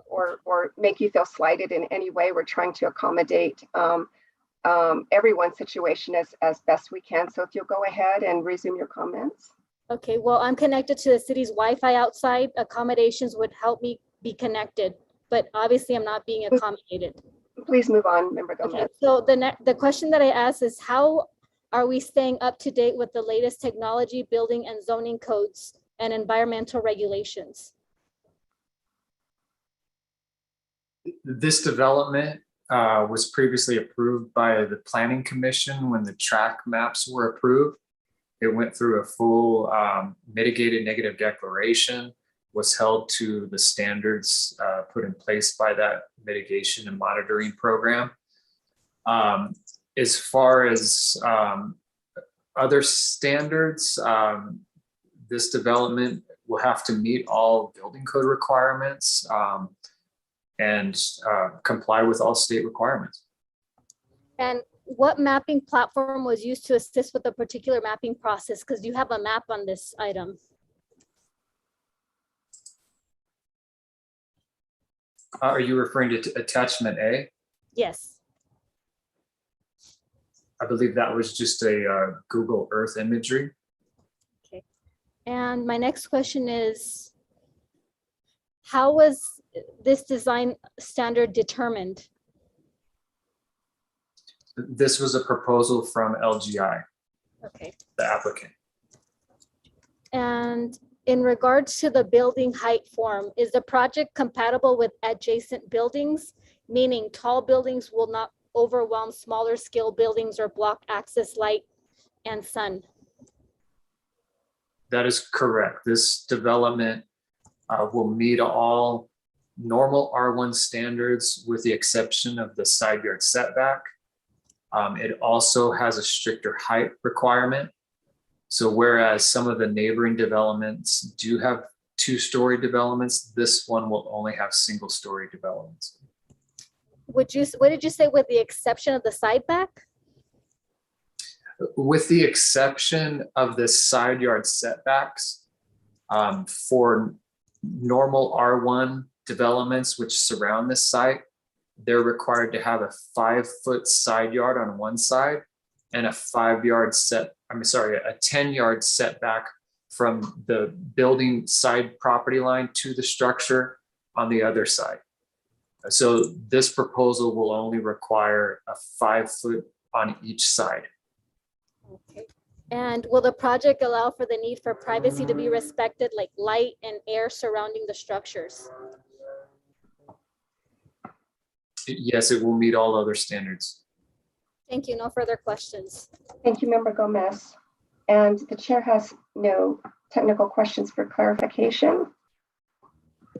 or make you feel slighted in any way. We're trying to accommodate everyone's situation as best we can. So if you'll go ahead and resume your comments. Okay, well, I'm connected to the city's Wi-Fi outside. Accommodations would help me be connected, but obviously I'm not being accommodated. Please move on, Member Gomez. Okay, so the question that I asked is how are we staying up to date with the latest technology, building and zoning codes and environmental regulations? This development was previously approved by the Planning Commission when the track maps were approved. It went through a full mitigated negative declaration, was held to the standards put in place by that mitigation and monitoring program. As far as other standards, this development will have to meet all building code requirements and comply with all state requirements. And what mapping platform was used to assist with the particular mapping process? Because you have a map on this item. Are you referring to attachment A? Yes. I believe that was just a Google Earth imagery. Okay. And my next question is, how was this design standard determined? This was a proposal from LGI, Okay. the applicant. And in regards to the building height form, is the project compatible with adjacent buildings? Meaning tall buildings will not overwhelm smaller scale buildings or block access light and sun? That is correct. This development will meet all normal R1 standards with the exception of the side yard setback. It also has a stricter height requirement. So whereas some of the neighboring developments do have two-story developments, this one will only have single-story developments. What did you say with the exception of the side back? With the exception of the side yard setbacks, for normal R1 developments which surround this site, they're required to have a 5-foot side yard on one side and a 10-yard setback from the building side property line to the structure on the other side. So this proposal will only require a 5-foot on each side. Okay. And will the project allow for the need for privacy to be respected, like light and air surrounding the structures? Yes, it will meet all other standards. Thank you. No further questions. Thank you, Member Gomez. And the chair has no technical questions for clarification.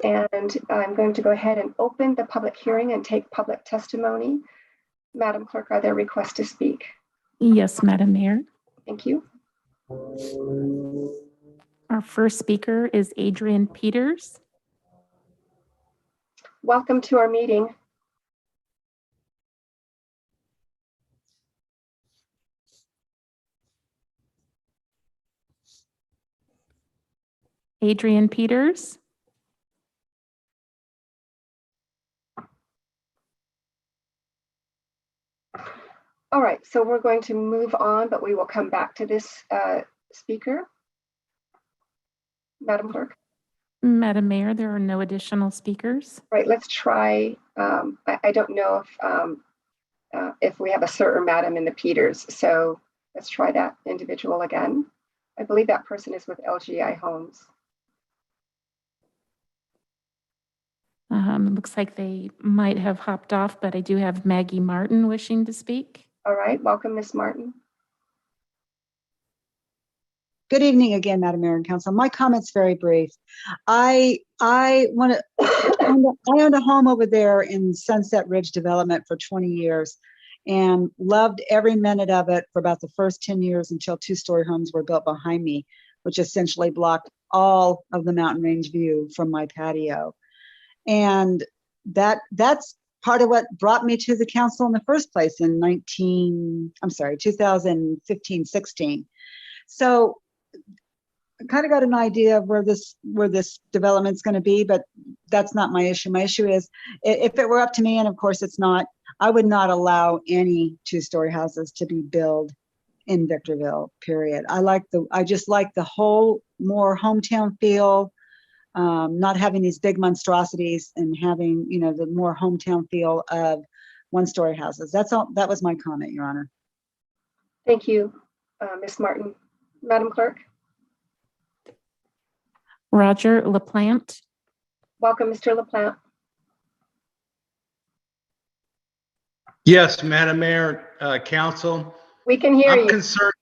And I'm going to go ahead and open the public hearing and take public testimony. Madam Clerk, are there requests to speak? Yes, Madam Mayor. Thank you. Our first speaker is Adrian Peters. Welcome to our meeting. Adrian Peters. All right, so we're going to move on, but we will come back to this speaker. Madam Clerk. Madam Mayor, there are no additional speakers. Right, let's try, I don't know if we have a Sir or Madam in the Peters, so let's try that individual again. I believe that person is with LGI Homes. Looks like they might have hopped off, but I do have Maggie Martin wishing to speak. All right, welcome, Ms. Martin. Good evening again, Madam Mayor and Council. My comment's very brief. I owned a home over there in Sunset Ridge Development for 20 years and loved every minute of it for about the first 10 years until two-story homes were built behind me, which essentially blocked all of the mountain range view from my patio. And that's part of what brought me to the council in the first place in 2015, 16. So I kind of got an idea of where this development's going to be, but that's not my issue. My issue is if it were up to me, and of course it's not, I would not allow any two-story houses to be built in Victorville, period. I just like the whole more hometown feel, not having these big monstrosities and having, the more hometown feel of one-story houses. That's all. That was my comment, Your Honor. Thank you, Ms. Martin. Madam Clerk. Roger LaPlante. Welcome, Mr. LaPlante. Yes, Madam Mayor, Council. We can hear you. I'm concerned.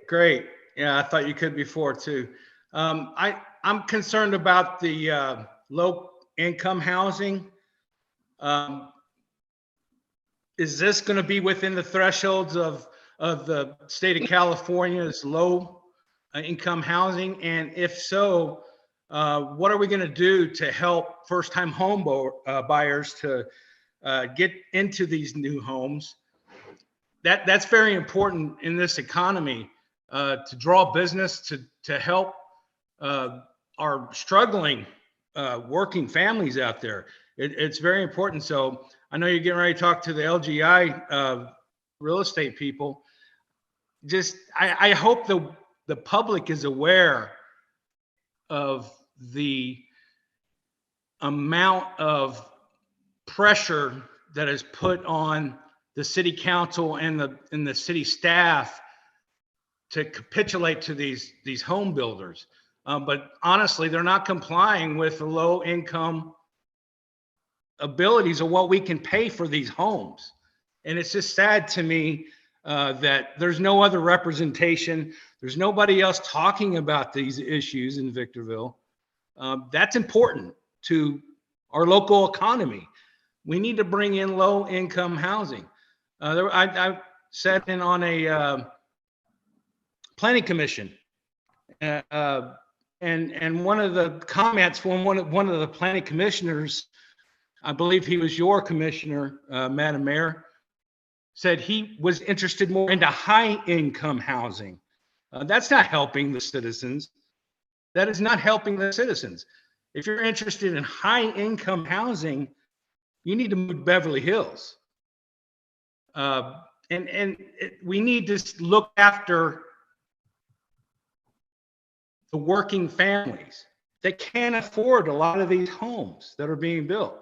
Great. Yeah, I thought you could before too. I'm concerned about the low income housing. Is this going to be within the thresholds of the state of California's low income housing? And if so, what are we going to do to help first-time home buyers to get into these new homes? That's very important in this economy, to draw business, to help our struggling working families out there. It's very important. So I know you're getting ready to talk to the LGI real estate people. I hope the public is aware of the amount of pressure that is put on the city council and the city staff to capitulate to these home builders. But honestly, they're not complying with the low income abilities of what we can pay for these homes. And it's just sad to me that there's no other representation. There's nobody else talking about these issues in Victorville. That's important to our local economy. We need to bring in low income housing. I sat in on a planning commission, and one of the comments from one of the planning commissioners, I believe he was your commissioner, Madam Mayor, said he was interested more into high income housing. That's not helping the citizens. That is not helping the citizens. If you're interested in high income housing, you need to move to Beverly Hills. We need to look after the working families that can't afford a lot of these homes that are being built.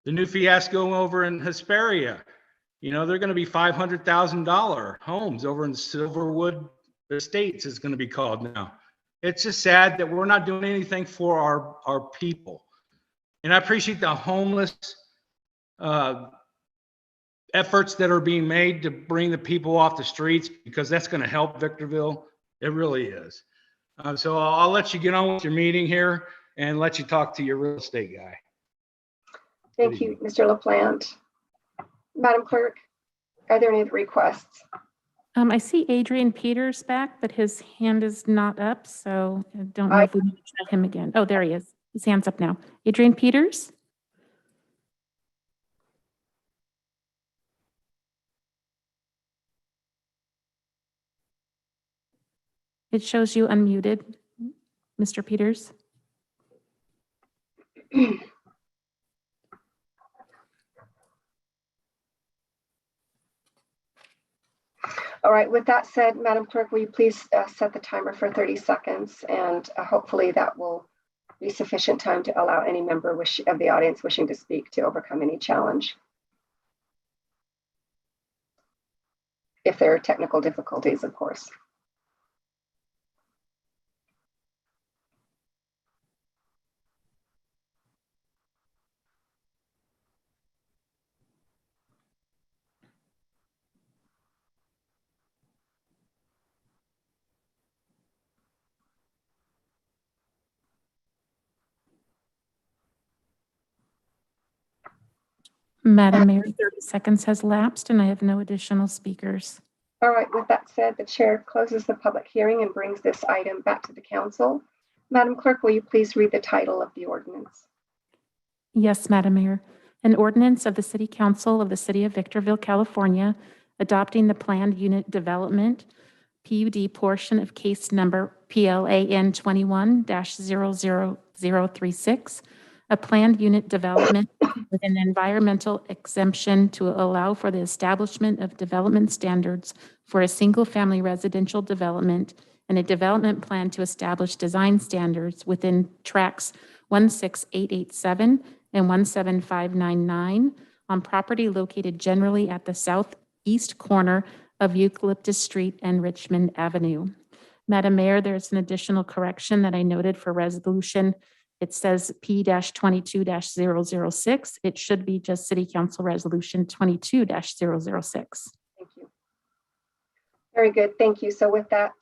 The new fiasco over in Hesperia, they're going to be $500,000 homes over in Silverwood Estates is going to be called now. It's just sad that we're not doing anything for our people. And I appreciate the homeless efforts that are being made to bring the people off the streets, because that's going to help Victorville. It really is. So I'll let you get on with your meeting here and let you talk to your real estate guy. Thank you, Mr. LaPlante. Madam Clerk, are there any requests? I see Adrian Peters back, but his hand is not up, so I don't know if we need to try him again. Oh, there he is. His hand's up now. Adrian Peters? It shows you unmuted, Mr. Peters. All right, with that said, Madam Clerk, will you please set the timer for 30 seconds, and hopefully that will be sufficient time to allow any member of the audience wishing to speak to overcome any challenge, if there are technical difficulties, of course. Madam Mayor, 30 seconds has lapsed and I have no additional speakers. All right, with that said, the chair closes the public hearing and brings this item back to the council. Madam Clerk, will you please read the title of the ordinance? Yes, Madam Mayor. An ordinance of the City Council of the City of Victorville, California, adopting the planned unit development PUD portion of case number PLAN 21-00036, a planned unit development with an environmental exemption to allow for the establishment of development standards for a single-family residential development and a development plan to establish design standards within tracts 16887 and 17599 on property located generally at the southeast corner of Eucalyptus Street and Richmond Avenue. Madam Mayor, there's an additional correction that I noted for resolution. It says P-22-006. It should be just City Council Resolution 22-006. Thank you. Very good, thank you. So with that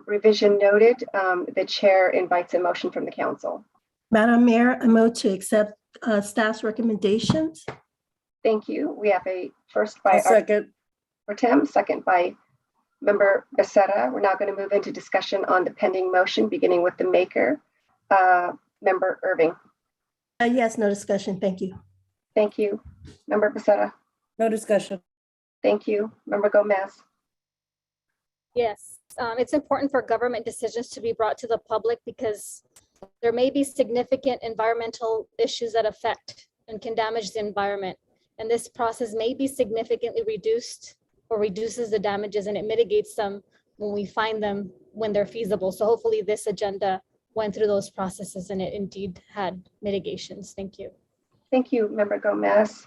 revision noted, the chair invites a motion from the council. Madam Mayor, I move to accept staff's recommendations. Thank you. We have a first by Second. Pro Tem, second by Member Becerra. We're now going to move into discussion on the pending motion, beginning with the maker. Member Irving. Yes, no discussion. Thank you. Thank you. Member Becerra. No discussion. Thank you. Member Gomez. Yes, it's important for government decisions to be brought to the public because there may be significant environmental issues that affect and can damage the environment. And this process may be significantly reduced or reduces the damages, and it mitigates them when we find them when they're feasible. So hopefully this agenda went through those processes and it indeed had mitigations. Thank you. Thank you, Member Gomez.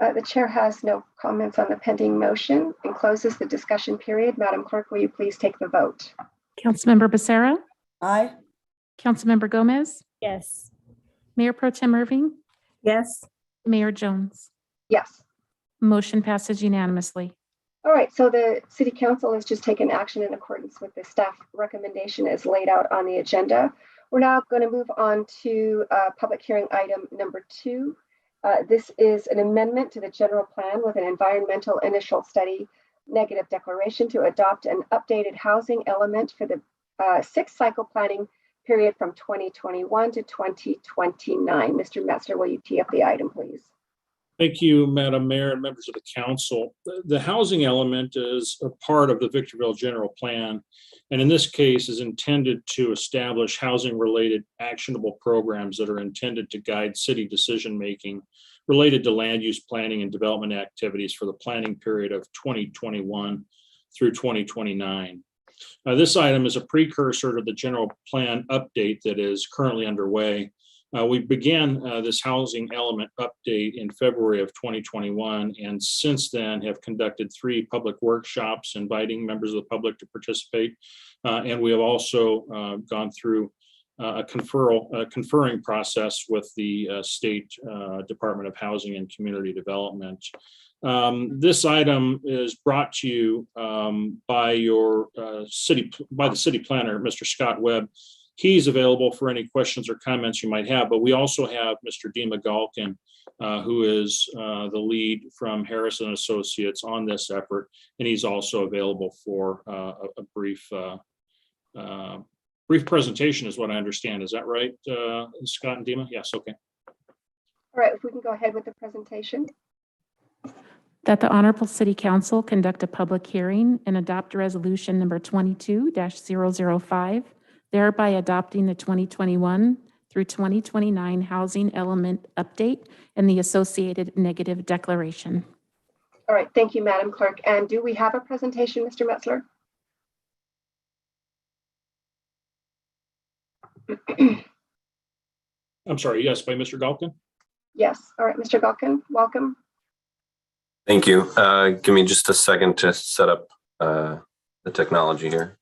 The chair has no comments on the pending motion and closes the discussion period. Madam Clerk, will you please take the vote? Councilmember Becerra? Aye. Councilmember Gomez? Yes. Mayor Pro Tem Irving? Yes. Mayor Jones? Yes. Motion passes unanimously. All right, so the City Council has just taken action in accordance with the staff recommendation as laid out on the agenda. We're now going to move on to public hearing item number 2. This is an amendment to the general plan with an environmental initial study negative declaration to adopt an updated housing element for the 6th cycle planning period from 2021 to 2029. Mr. Metzler, will you tee up the item, please? Thank you, Madam Mayor and members of the council. The housing element is a part of the Victorville General Plan, and in this case is intended to establish housing-related actionable programs that are intended to guide city decision-making related to land use planning and development activities for the planning period of 2021 through 2029. This item is a precursor to the general plan update that is currently underway. We began this housing element update in February of 2021, and since then have conducted 3 public workshops inviting members of the public to participate. And we have also gone through a conferring process with the State Department of Housing and Community Development. This item is brought to you by the city planner, Mr. Scott Webb. He's available for any questions or comments you might have, but we also have Mr. Dima Galkin, who is the lead from Harrison Associates on this effort, and he's also available for a brief presentation, is what I understand. Is that right, Scott and Dima? Yes, okay. All right, if we can go ahead with the presentation. That the Honorable City Council conduct a public hearing and adopt resolution number 22-005, thereby adopting the 2021 through 2029 housing element update and the associated negative declaration. All right, thank you, Madam Clerk. And do we have a presentation, Mr. Metzler? I'm sorry, yes, by Mr. Galkin? Yes. All right, Mr. Galkin, welcome. Thank you. Give me just a second to set up the technology here.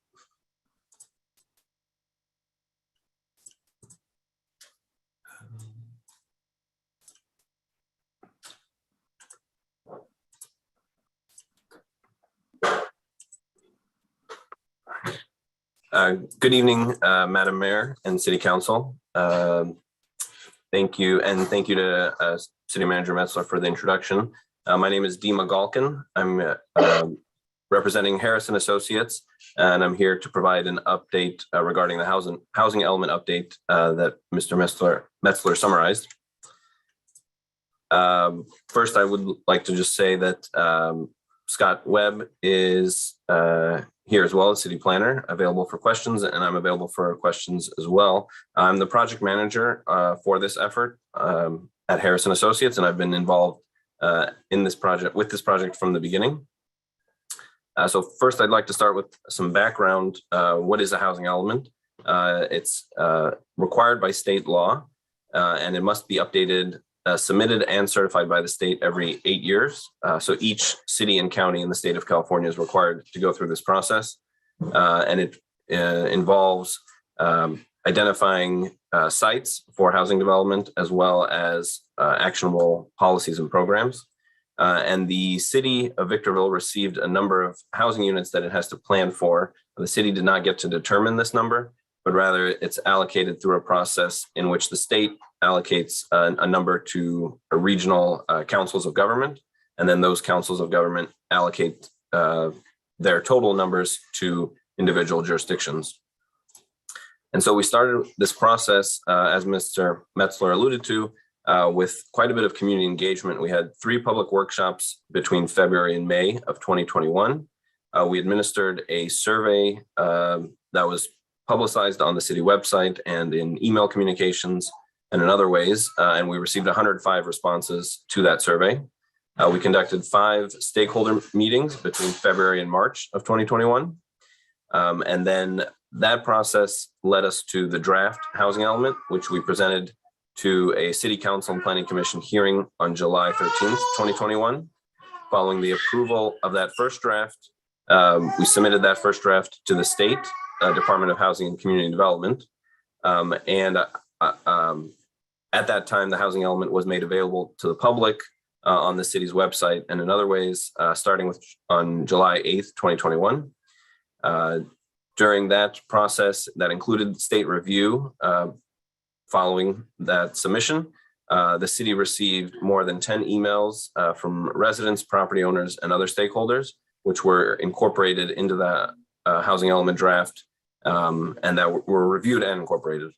Good evening, Madam Mayor and City Council. Thank you, and thank you to City Manager Metzler for the introduction. My name is Dima Galkin. I'm representing Harrison Associates, and I'm here to provide an update regarding the housing element update that Mr. Metzler summarized. First, I would like to just say that Scott Webb is here as well as city planner, available for questions, and I'm available for questions as well. I'm the project manager for this effort at Harrison Associates, and I've been involved in this project from the beginning. So first, I'd like to start with some background. What is a housing element? It's required by state law, and it must be updated, submitted and certified by the state every 8 years. So each city and county in the state of California is required to go through this process. And it involves identifying sites for housing development, as well as actionable policies and programs. And the city of Victorville received a number of housing units that it has to plan for. The city did not get to determine this number, but rather it's allocated through a process in which the state allocates a number to regional councils of government, and then those councils of government allocate their total numbers to individual jurisdictions. And so we started this process, as Mr. Metzler alluded to, with quite a bit of community engagement. We had 3 public workshops between February and May of 2021. We administered a survey that was publicized on the city website and in email communications and in other ways, and we received 105 responses to that survey. We conducted 5 stakeholder meetings between February and March of 2021. And then that process led us to the draft housing element, which we presented to a City Council and Planning Commission hearing on July 13th, 2021. Following the approval of that first draft, we submitted that first draft to the State Department of Housing and Community Development. At that time, the housing element was made available to the public on the city's website and in other ways, starting on July 8th, 2021. During that process, that included state review. Following that submission, the city received more than 10 emails from residents, property owners, and other stakeholders, which were incorporated into the housing element draft and that were reviewed and incorporated.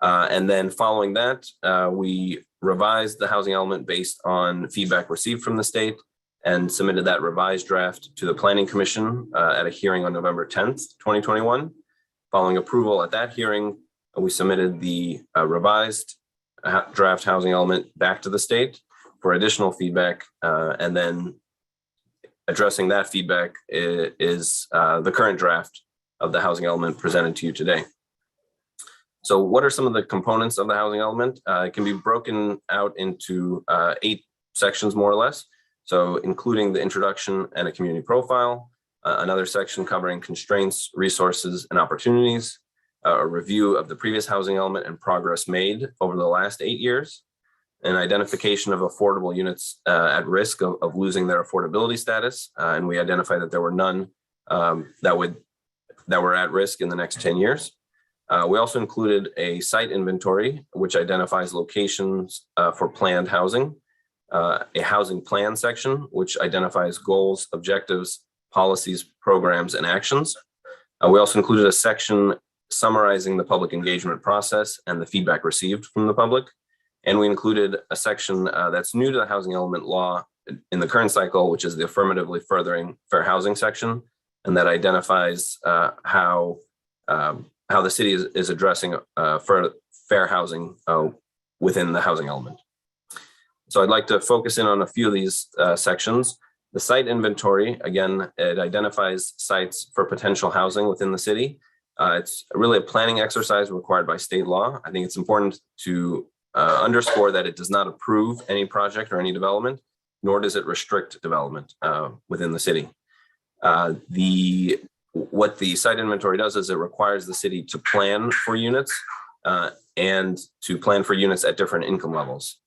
And then following that, we revised the housing element based on feedback received from the state and submitted that revised draft to the Planning Commission at a hearing on November 10th, 2021. Following approval at that hearing, we submitted the revised draft housing element back to the state for additional feedback. And then addressing that feedback is the current draft of the housing element presented to you today. So what are some of the components of the housing element? It can be broken out into 8 sections, more or less. So including the introduction and a community profile, another section covering constraints, resources, and opportunities, a review of the previous housing element and progress made over the last 8 years, an identification of affordable units at risk of losing their affordability status. And we identified that there were none that were at risk in the next 10 years. We also included a site inventory, which identifies locations for planned housing, a housing plan section, which identifies goals, objectives, policies, programs, and actions. We also included a section summarizing the public engagement process and the feedback received from the public. And we included a section that's new to the housing element law in the current cycle, which is the affirmatively furthering fair housing section, and that identifies how the city is addressing fair housing within the housing element. So I'd like to focus in on a few of these sections. The site inventory, again, it identifies sites for potential housing within the city. It's really a planning exercise required by state law. I think it's important to underscore that it does not approve any project or any development, nor does it restrict development within the city. What the site inventory does is it requires the city to plan for units and to plan for units at different income levels.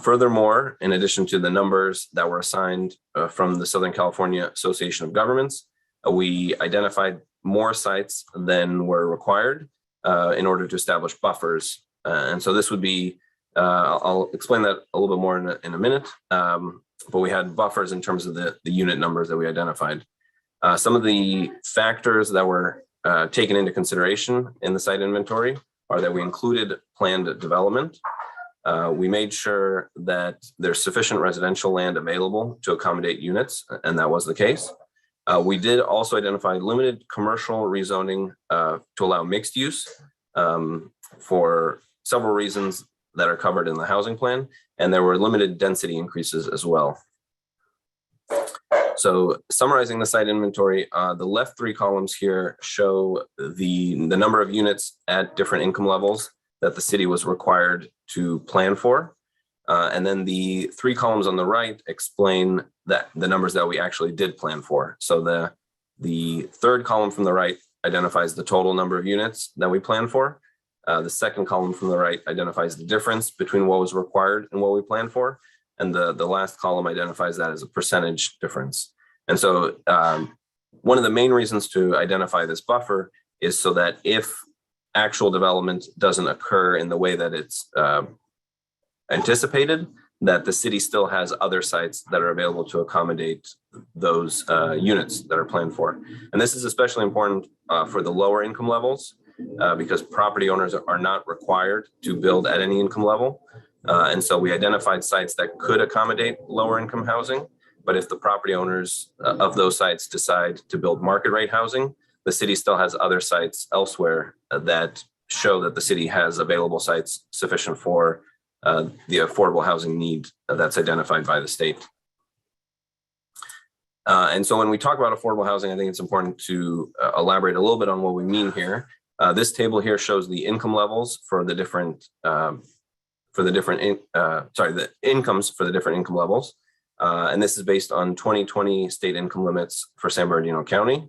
Furthermore, in addition to the numbers that were assigned from the Southern California Association of Governments, we identified more sites than were required in order to establish buffers. And so this would be, I'll explain that a little bit more in a minute, but we had buffers in terms of the unit numbers that we identified. Some of the factors that were taken into consideration in the site inventory are that we included planned development. We made sure that there's sufficient residential land available to accommodate units, and that was the case. We did also identify limited commercial rezoning to allow mixed use for several reasons that are covered in the housing plan, and there were limited density increases as well. So summarizing the site inventory, the left 3 columns here show the number of units at different income levels that the city was required to plan for. And then the 3 columns on the right explain that the numbers that we actually did plan for. So the 3rd column from the right identifies the total number of units that we planned for. The 2nd column from the right identifies the difference between what was required and what we planned for. And the last column identifies that as a percentage difference. And so one of the main reasons to identify this buffer is so that if actual development doesn't occur in the way that it's anticipated, that the city still has other sites that are available to accommodate those units that are planned for. And this is especially important for the lower income levels because property owners are not required to build at any income level. And so we identified sites that could accommodate lower income housing. But if the property owners of those sites decide to build market rate housing, the city still has other sites elsewhere that show that the city has available sites sufficient for the affordable housing need that's identified by the state. And so when we talk about affordable housing, I think it's important to elaborate a little bit on what we mean here. This table here shows the income levels for the different, the incomes for the different income levels. And this is based on 2020 state income limits for San Bernardino County.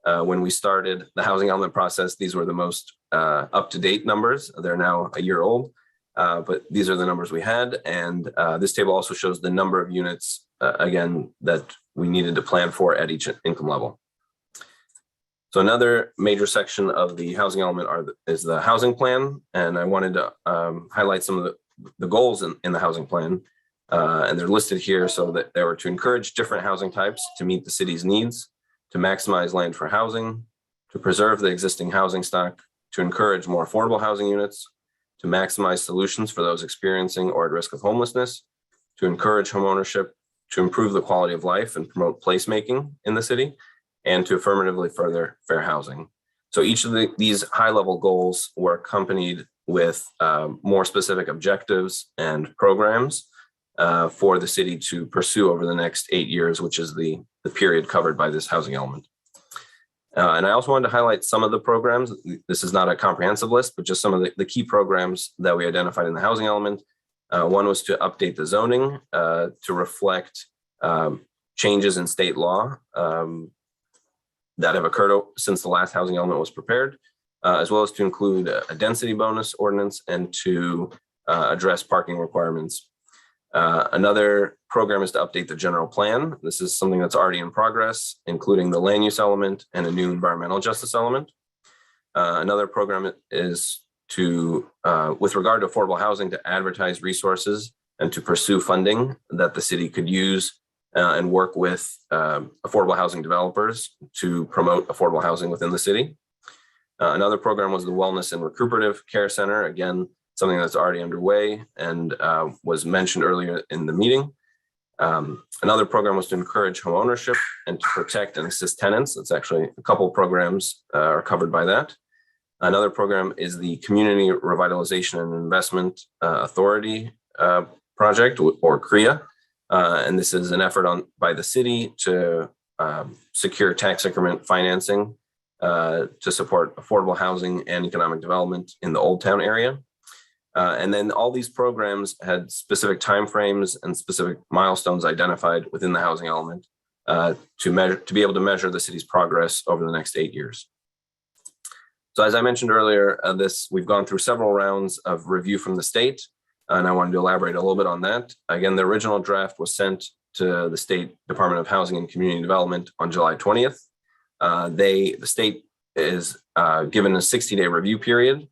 When we started the housing element process, these were the most up-to-date numbers. They're now a year old, but these are the numbers we had. And this table also shows the number of units, again, that we needed to plan for at each income level. So another major section of the housing element is the housing plan. And I wanted to highlight some of the goals in the housing plan. And they're listed here so that they were to encourage different housing types to meet the city's needs, to maximize land for housing, to preserve the existing housing stock, to encourage more affordable housing units, to maximize solutions for those experiencing or at risk of homelessness, to encourage homeownership, to improve the quality of life and promote placemaking in the city, and to affirmatively further fair housing. So each of these high-level goals were accompanied with more specific objectives and programs for the city to pursue over the next 8 years, which is the period covered by this housing element. And I also wanted to highlight some of the programs. This is not a comprehensive list, but just some of the key programs that we identified in the housing element. One was to update the zoning to reflect changes in state law that have occurred since the last housing element was prepared. as well as to include a density bonus ordinance and to address parking requirements. Another program is to update the general plan. This is something that's already in progress, including the land use element and a new environmental justice element. Another program is to, with regard to affordable housing, to advertise resources and to pursue funding that the city could use and work with affordable housing developers to promote affordable housing within the city. Another program was the Wellness and Recuperative Care Center. Again, something that's already underway and was mentioned earlier in the meeting. Another program was to encourage home ownership and to protect and assist tenants. It's actually a couple programs are covered by that. Another program is the Community Revitalization and Investment Authority project, or CREA. And this is an effort by the city to secure tax increment financing to support affordable housing and economic development in the Old Town area. And then all these programs had specific timeframes and specific milestones identified within the housing element to be able to measure the city's progress over the next 8 years. So as I mentioned earlier, we've gone through several rounds of review from the state, and I wanted to elaborate a little bit on that. Again, the original draft was sent to the State Department of Housing and Community Development on July 20th. The state is given a 60-day review period.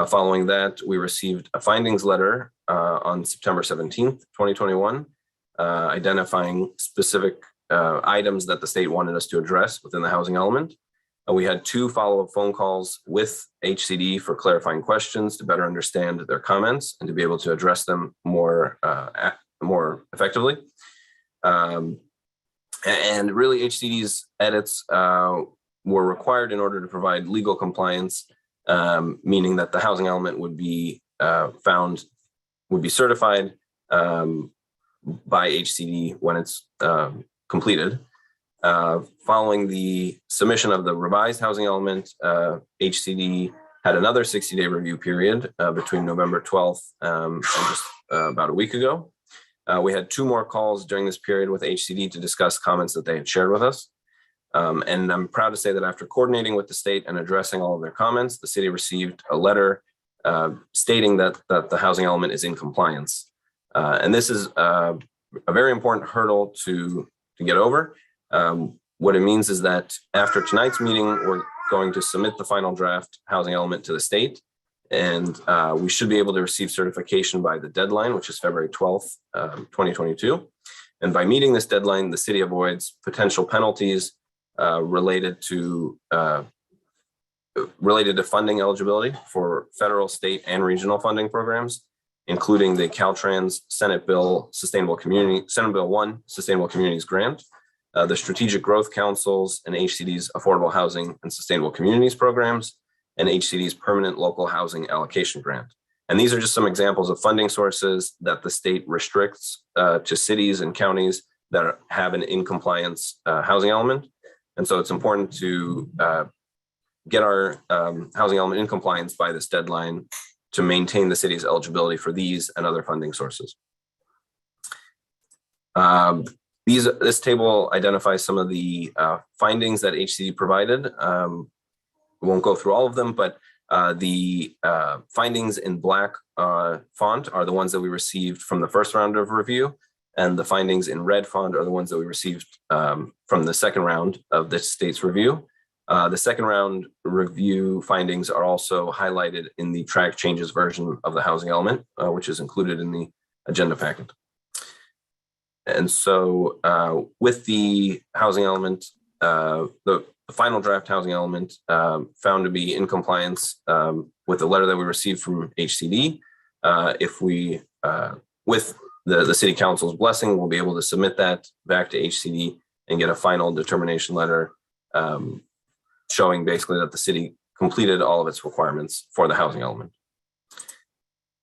Following that, we received a findings letter on September 17th, 2021, identifying specific items that the state wanted us to address within the housing element. We had 2 follow-up phone calls with HCD for clarifying questions to better understand their comments and to be able to address them more effectively. And really, HCD's edits were required in order to provide legal compliance, meaning that the housing element would be certified by HCD when it's completed. Following the submission of the revised housing element, HCD had another 60-day review period between November 12th and just about a week ago. We had 2 more calls during this period with HCD to discuss comments that they had shared with us. And I'm proud to say that after coordinating with the state and addressing all of their comments, the city received a letter stating that the housing element is in compliance. And this is a very important hurdle to get over. What it means is that after tonight's meeting, we're going to submit the final draft housing element to the state, and we should be able to receive certification by the deadline, which is February 12th, 2022. And by meeting this deadline, the city avoids potential penalties related to funding eligibility for federal, state, and regional funding programs, including the Caltrans Senate Bill 1 Sustainable Communities Grant, the Strategic Growth Councils and HCD's Affordable Housing and Sustainable Communities programs, and HCD's Permanent Local Housing Allocation Grant. And these are just some examples of funding sources that the state restricts to cities and counties that have an in compliance housing element. And so it's important to get our housing element in compliance by this deadline to maintain the city's eligibility for these and other funding sources. This table identifies some of the findings that HCD provided. We won't go through all of them, but the findings in black font are the ones that we received from the first round of review, and the findings in red font are the ones that we received from the second round of the state's review. The second round review findings are also highlighted in the track changes version of the housing element, which is included in the agenda packet. And so with the housing element, the final draft housing element found to be in compliance with the letter that we received from HCD. If we, with the city council's blessing, we'll be able to submit that back to HCD and get a final determination letter showing basically that the city completed all of its requirements for the housing element.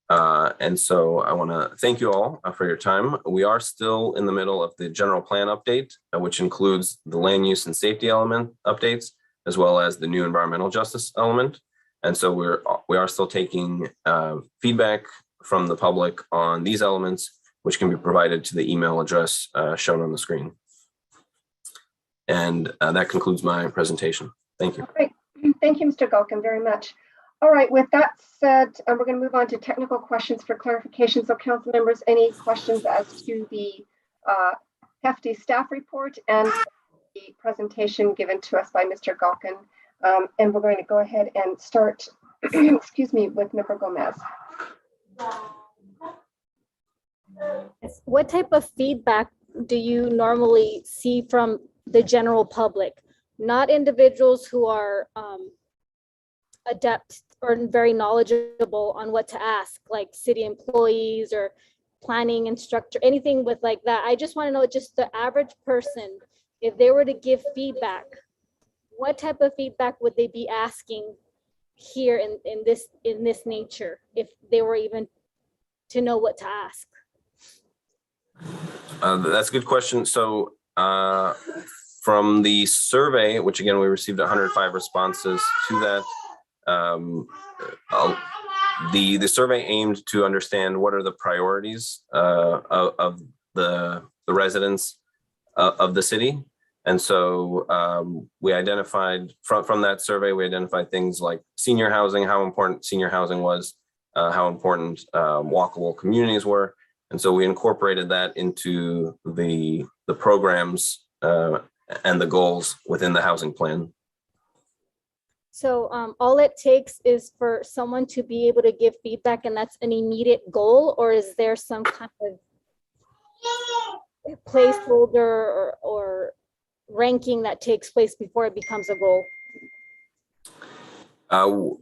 And so I want to thank you all for your time. We are still in the middle of the general plan update, which includes the land use and safety element updates, as well as the new environmental justice element. And so we are still taking feedback from the public on these elements, which can be provided to the email address shown on the screen. And that concludes my presentation. Thank you. Great. Thank you, Mr. Gulkin, very much. All right, with that said, we're going to move on to technical questions for clarification. So council members, any questions as to the hefty staff report and the presentation given to us by Mr. Gulkin? And we're going to go ahead and start, excuse me, with Member Gomez. What type of feedback do you normally see from the general public? Not individuals who are adept or very knowledgeable on what to ask, like city employees or planning instructor, anything with like that. I just want to know, just the average person, if they were to give feedback, what type of feedback would they be asking here in this nature, if they were even to know what to ask? That's a good question. So from the survey, which again, we received 105 responses to that, the survey aimed to understand what are the priorities of the residents of the city. And so we identified from that survey, we identified things like senior housing, how important senior housing was, how important walkable communities were. And so we incorporated that into the programs and the goals within the housing plan. So all it takes is for someone to be able to give feedback, and that's an immediate goal, or is there some kind of placeholder or ranking that takes place before it becomes a goal?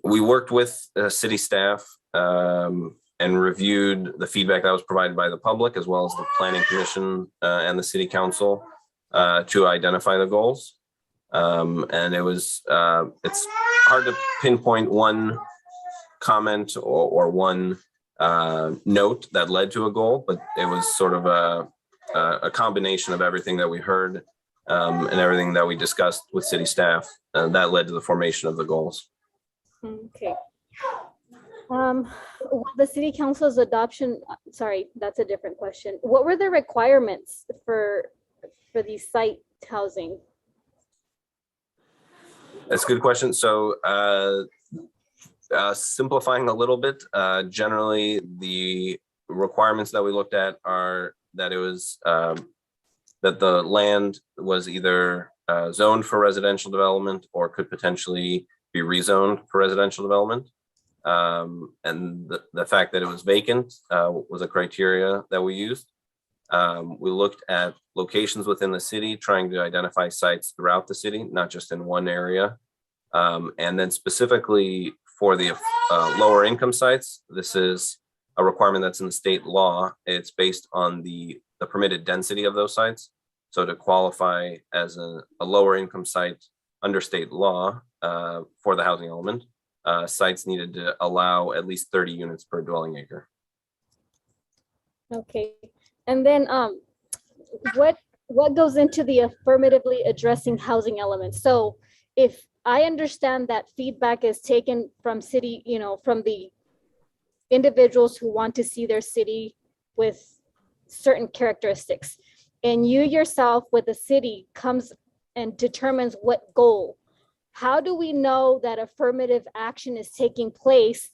We worked with city staff and reviewed the feedback that was provided by the public, as well as the planning commission and the city council to identify the goals. And it's hard to pinpoint one comment or one note that led to a goal, but it was sort of a combination of everything that we heard and everything that we discussed with city staff that led to the formation of the goals. Okay. The city council's adoption, sorry, that's a different question. What were the requirements for the site housing? That's a good question. So simplifying a little bit, generally the requirements that we looked at are that it was that the land was either zoned for residential development or could potentially be rezoned for residential development. And the fact that it was vacant was a criteria that we used. We looked at locations within the city, trying to identify sites throughout the city, not just in one area. And then specifically for the lower income sites, this is a requirement that's in the state law. It's based on the permitted density of those sites. So to qualify as a lower income site under state law for the housing element, sites needed to allow at least 30 units per dwelling acre. Okay. And then what goes into the affirmatively addressing housing elements? So if I understand that feedback is taken from city, from the individuals who want to see their city with certain characteristics, and you yourself with the city comes and determines what goal, how do we know that affirmative action is taking place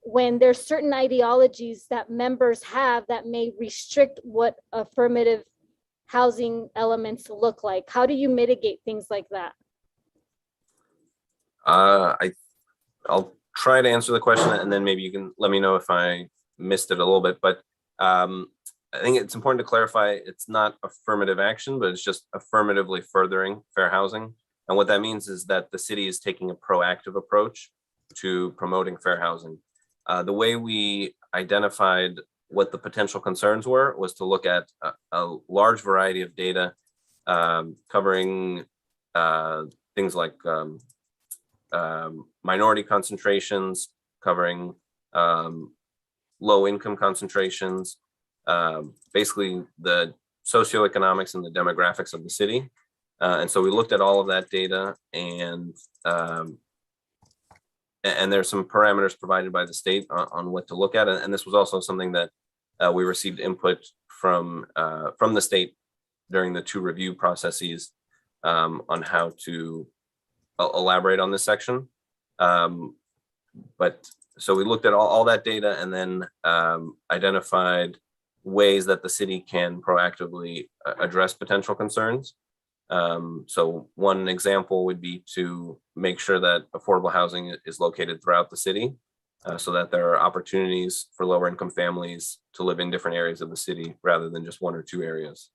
when there's certain ideologies that members have that may restrict what affirmative housing elements look like? How do you mitigate things like that? I'll try to answer the question, and then maybe you can let me know if I missed it a little bit. But I think it's important to clarify, it's not affirmative action, but it's just affirmatively furthering fair housing. And what that means is that the city is taking a proactive approach to promoting fair housing. The way we identified what the potential concerns were was to look at a large variety of data covering things like minority concentrations, covering low income concentrations, basically the socioeconomics and the demographics of the city. And so we looked at all of that data, and there's some parameters provided by the state on what to look at. And this was also something that we received input from the state during the 2 review processes on how to elaborate on this section. But so we looked at all that data and then identified ways that the city can proactively address potential concerns. So one example would be to make sure that affordable housing is located throughout the city, so that there are opportunities for lower income families to live in different areas of the city rather than just one or two areas.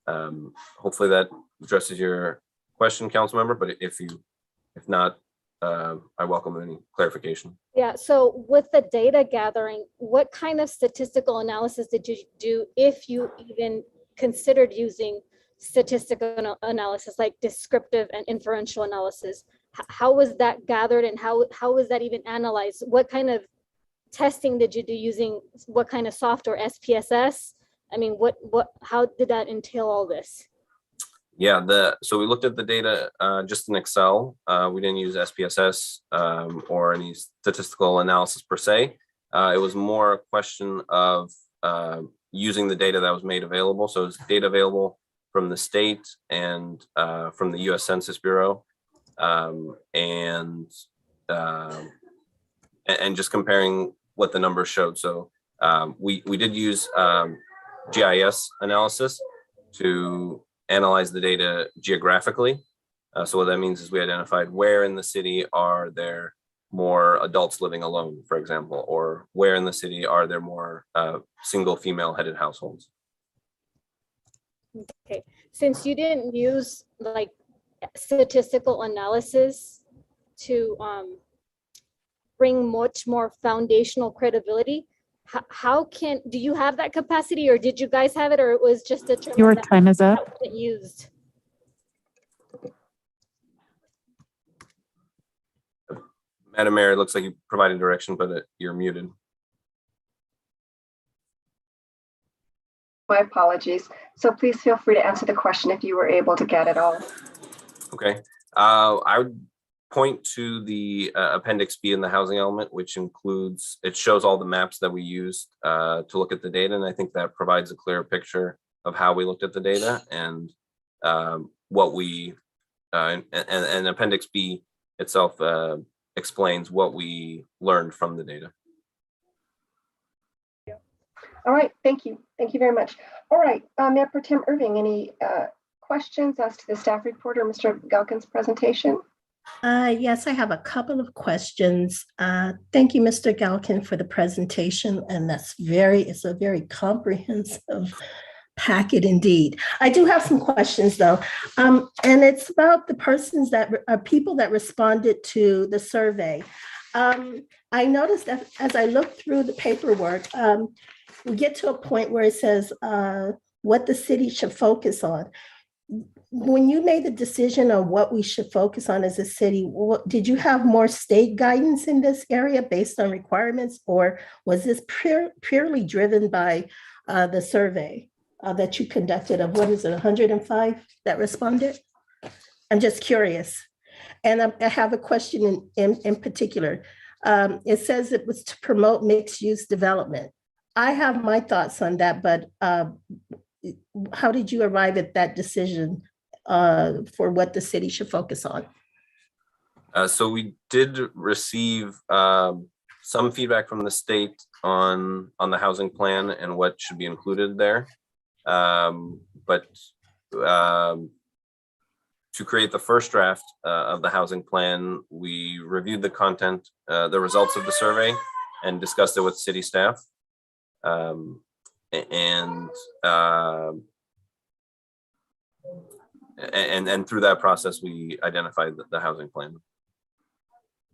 Hopefully that addresses your question, council member, but if not, I welcome any clarification. Yeah, so with the data gathering, what kind of statistical analysis did you do, if you even considered using statistical analysis, like descriptive and inferential analysis? How was that gathered, and how was that even analyzed? What kind of testing did you do using what kind of software, SPSS? I mean, how did that entail all this? Yeah, so we looked at the data just in Excel. We didn't use SPSS or any statistical analysis per se. It was more a question of using the data that was made available. So it's data available from the state and from the US Census Bureau, and just comparing what the numbers showed. So we did use GIS analysis to analyze the data geographically. So what that means is we identified where in the city are there more adults living alone, for example, or where in the city are there more single female headed households. Okay, since you didn't use like statistical analysis to bring much more foundational credibility, do you have that capacity, or did you guys have it, or it was just a term Your that time is up. wasn't used? Madam Mayor, it looks like you provided direction, but you're muted. My apologies. So please feel free to answer the question if you were able to get it all. Okay, I would point to the Appendix B in the housing element, which includes, it shows all the maps that we used to look at the data. And I think that provides a clear picture of how we looked at the data and what we, and Appendix B itself explains what we learned from the data. All right, thank you. Thank you very much. All right, Mayor Pro Tem Irving, any questions as to the staff report or Mr. Galkin's presentation? Yes, I have a couple of questions. Thank you, Mr. Galkin, for the presentation, and it's a very comprehensive packet indeed. I do have some questions though, and it's about the people that responded to the survey. I noticed that as I look through the paperwork, we get to a point where it says what the city should focus on. When you made the decision on what we should focus on as a city, did you have more state guidance in this area based on requirements, or was this purely driven by the survey that you conducted of, what is it, 105 that responded? I'm just curious. And I have a question in particular. It says it was to promote mixed use development. I have my thoughts on that, but how did you arrive at that decision for what the city should focus on? So we did receive some feedback from the state on the housing plan and what should be included there. But to create the first draft of the housing plan, we reviewed the content, the results of the survey, and discussed it with city staff. And through that process, we identified the housing plan.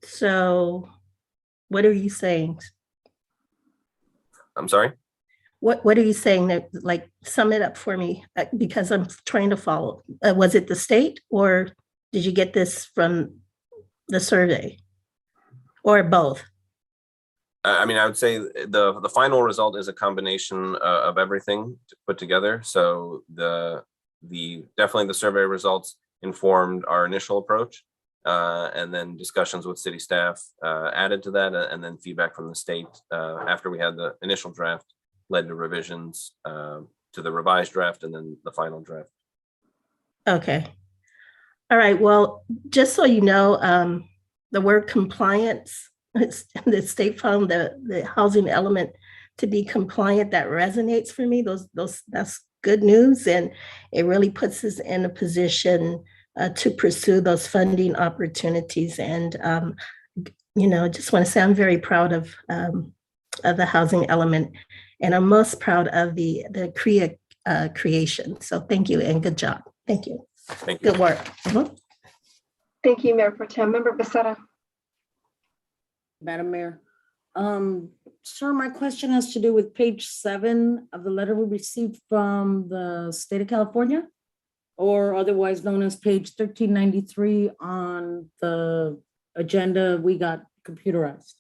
So what are you saying? I'm sorry? What are you saying? That, like, sum it up for me, because I'm trying to follow. Was it the state, or did you get this from the survey, or both? I mean, I would say the final result is a combination of everything put together. So definitely the survey results informed our initial approach, and then discussions with city staff added to that, and then feedback from the state after we had the initial draft led to revisions to the revised draft and then the final draft. Okay. All right. Well, just so you know, the word compliance. The state found the housing element to be compliant. That resonates for me. That's good news, and it really puts us in a position to pursue those funding opportunities. And just want to say I'm very proud of the housing element, and I'm most proud of the CREA creation. So thank you and good job. Thank you. Thank you. Good work. Mhm. Thank you, Mayor Pro Tem. Member Becerra. Madam Mayor. Sir, my question has to do with page 7 of the letter we received from the state of California, or otherwise known as page 1393 on the agenda we got computerized.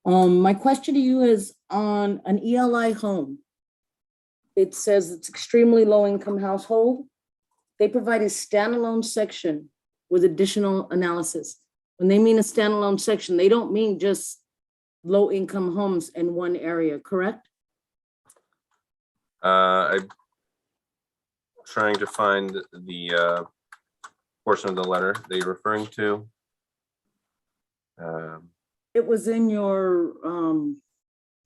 My question to you is on an ELI home. It says it's extremely low income household. They provide a standalone section with additional analysis. When they mean a standalone section, they don't mean just low income homes in one area, correct? I'm trying to find the portion of the letter that you're referring to. It was in your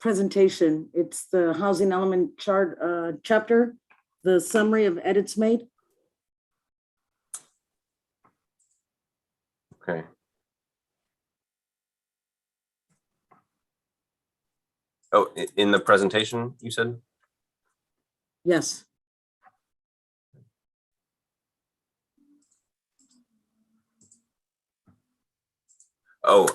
presentation. It's the housing element chart chapter, the summary of edits made. Okay. Oh, in the presentation, you said? Yes. Oh,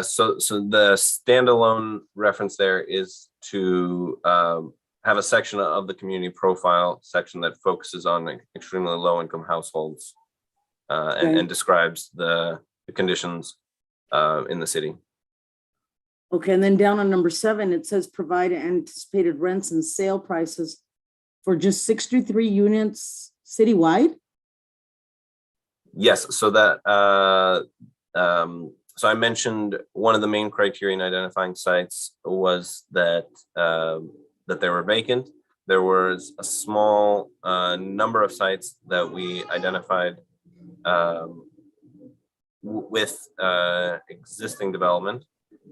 so the standalone reference there is to have a section of the community profile section that focuses on extremely low income households and describes the conditions in the city. Okay, and then down on number 7, it says provide anticipated rents and sale prices for just 63 units citywide. Yes, so that so I mentioned one of the main criteria in identifying sites was that that they were vacant. There was a small number of sites that we identified with existing development.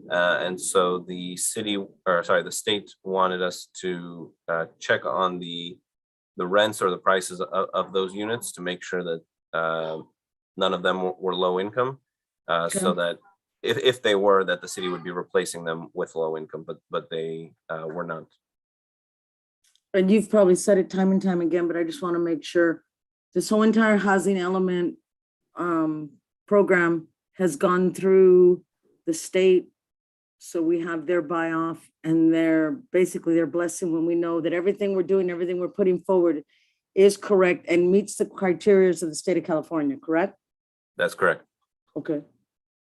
And so the state wanted us to check on the rents or the prices of those units to make sure that none of them were low income, so that if they were, that the city would be replacing them with low income, but they were not. And you've probably said it time and time again, but I just want to make sure this whole entire housing element program has gone through the state. So we have their buy off and their blessing when we know that everything we're doing, everything we're putting forward is correct and meets the criteria of the state of California, correct? That's correct. Okay.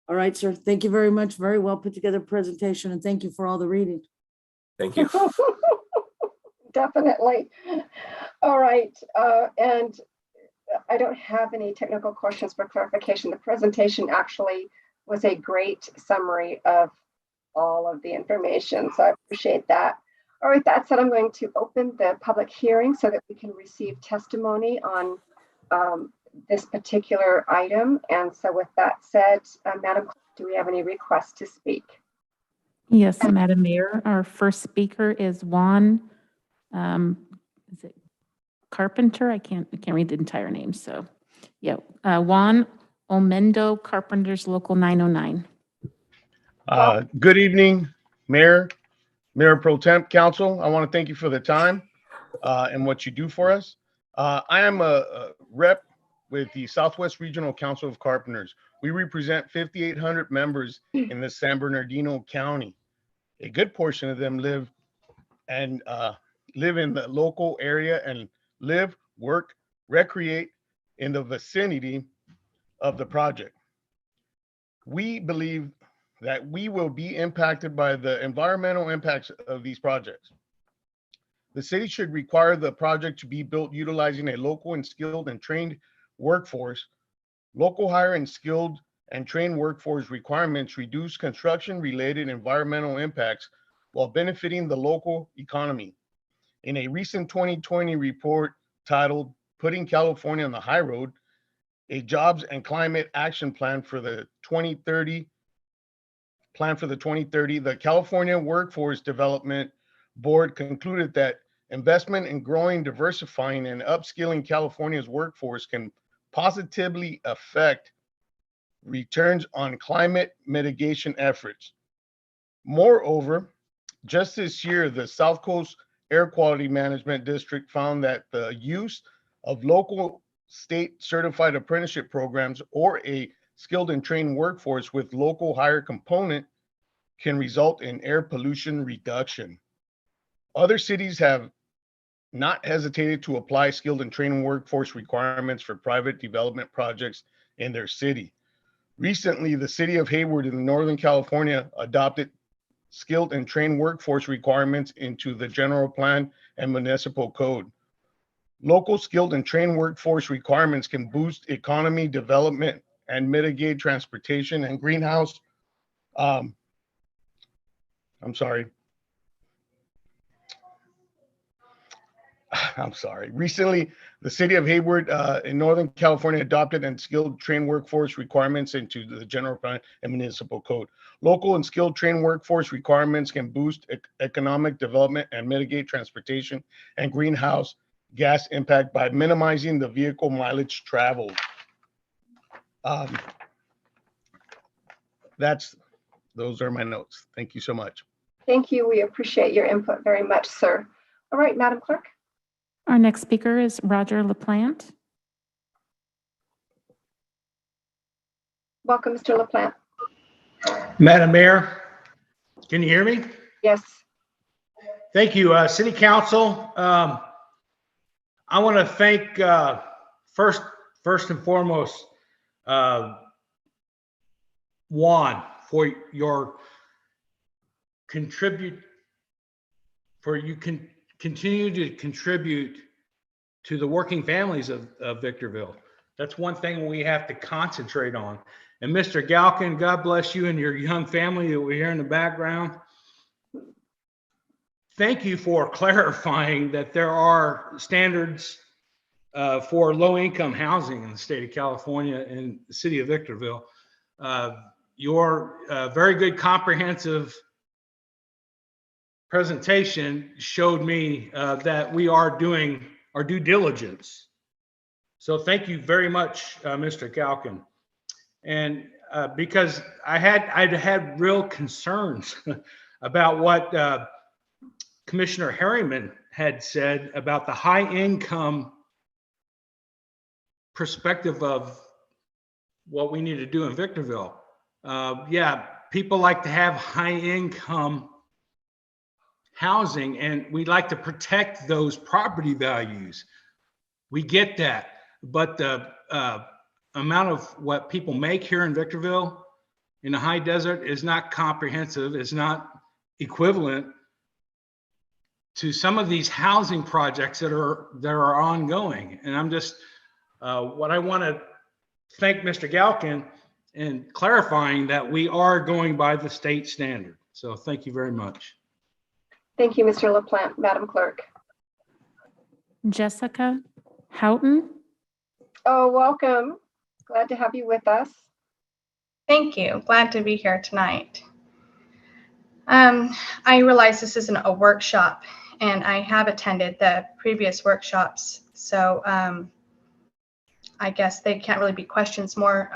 All right, sir. Thank you very much. Very well put together presentation, and thank you for all the reading. Thank you. Definitely. All right. And I don't have any technical questions for clarification. The presentation actually was a great summary of all of the information, so I appreciate that. All right, that said, I'm going to open the public hearing so that we can receive testimony on this particular item. And so with that said, Madam Clerk, do we have any requests to speak? Yes, Madam Mayor, our first speaker is Juan, is it Carpenter? I can't read the entire name, so yeah. Juan Omendo, Carpenters Local 909. Good evening, Mayor Pro Temp, Council. I want to thank you for the time and what you do for us. I am a rep with the Southwest Regional Council of Carpenters. We represent 5,800 members in the San Bernardino County. A good portion of them live in the local area and live, work, recreate in the vicinity of the project. We believe that we will be impacted by the environmental impacts of these projects. The city should require the project to be built utilizing a local and skilled and trained workforce. Local hire and skilled and trained workforce requirements reduce construction-related environmental impacts while benefiting the local economy. In a recent 2020 report titled "Putting California on the High Road," a jobs and climate action plan for the 2030. The California Workforce Development Board concluded that investment in growing, diversifying, and upskilling California's workforce can positively affect returns on climate mitigation efforts. Moreover, just this year, the South Coast Air Quality Management District found that the use of local state certified apprenticeship programs or a skilled and trained workforce with local hire component can result in air pollution reduction. Other cities have not hesitated to apply skilled and trained workforce requirements for private development projects in their city. Recently, the city of Hayward in Northern California adopted skilled and trained workforce requirements into the general plan and municipal code. Local skilled and trained workforce requirements can boost economy development and mitigate transportation and greenhouse. Recently, the city of Hayward in Northern California adopted and skilled trained workforce requirements into the general plan and municipal code. Local and skilled trained workforce requirements can boost economic development and mitigate transportation and greenhouse gas impact by minimizing the vehicle mileage traveled. Those are my notes. Thank you so much. Thank you. We appreciate your input very much, sir. All right, Madam Clerk. Our next speaker is Roger LaPlante. Welcome, Mr. LaPlante. Madam Mayor, can you hear me? Yes. Thank you, City Council. I want to thank first and foremost Juan for your continue to contribute to the working families of Victorville. That's one thing we have to concentrate on. And Mr. Galkin, God bless you and your young family that we hear in the background. Thank you for clarifying that there are standards for low-income housing in the state of California and the city of Victorville. Your very good comprehensive presentation showed me that we are doing our due diligence. So thank you very much, Mr. Galkin. And because I'd had real concerns about what Commissioner Harriman had said about the high income perspective of what we need to do in Victorville. Yeah, people like to have high income housing and we like to protect those property values. We get that, but the amount of what people make here in Victorville in the high desert is not comprehensive, is not equivalent to some of these housing projects that are ongoing. And I'm just, what I want to thank Mr. Galkin in clarifying that we are going by the state standard. So thank you very much. Thank you, Mr. LaPlante. Madam Clerk. Jessica Houghton. Oh, welcome. Glad to have you with us. Thank you. Glad to be here tonight. I realize this isn't a workshop, and I have attended the previous workshops, so I guess they can't really be questions, more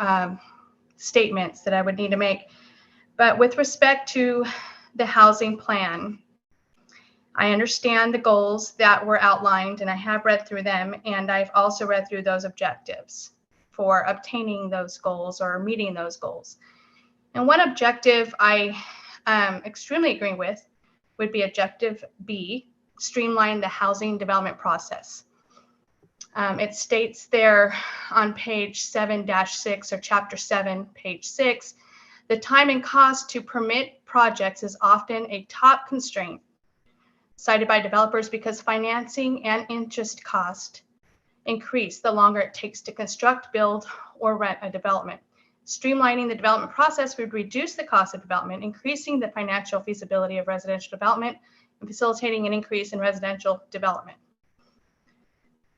statements that I would need to make. But with respect to the housing plan, I understand the goals that were outlined, and I have read through them, and I've also read through those objectives for obtaining those goals or meeting those goals. And one objective I extremely agree with would be objective B, streamline the housing development process. It states there on page 7-6 or chapter 7, page 6, the time and cost to permit projects is often a top constraint cited by developers because financing and interest cost increase the longer it takes to construct, build, or rent a development. Streamlining the development process would reduce the cost of development, increasing the financial feasibility of residential development, and facilitating an increase in residential development.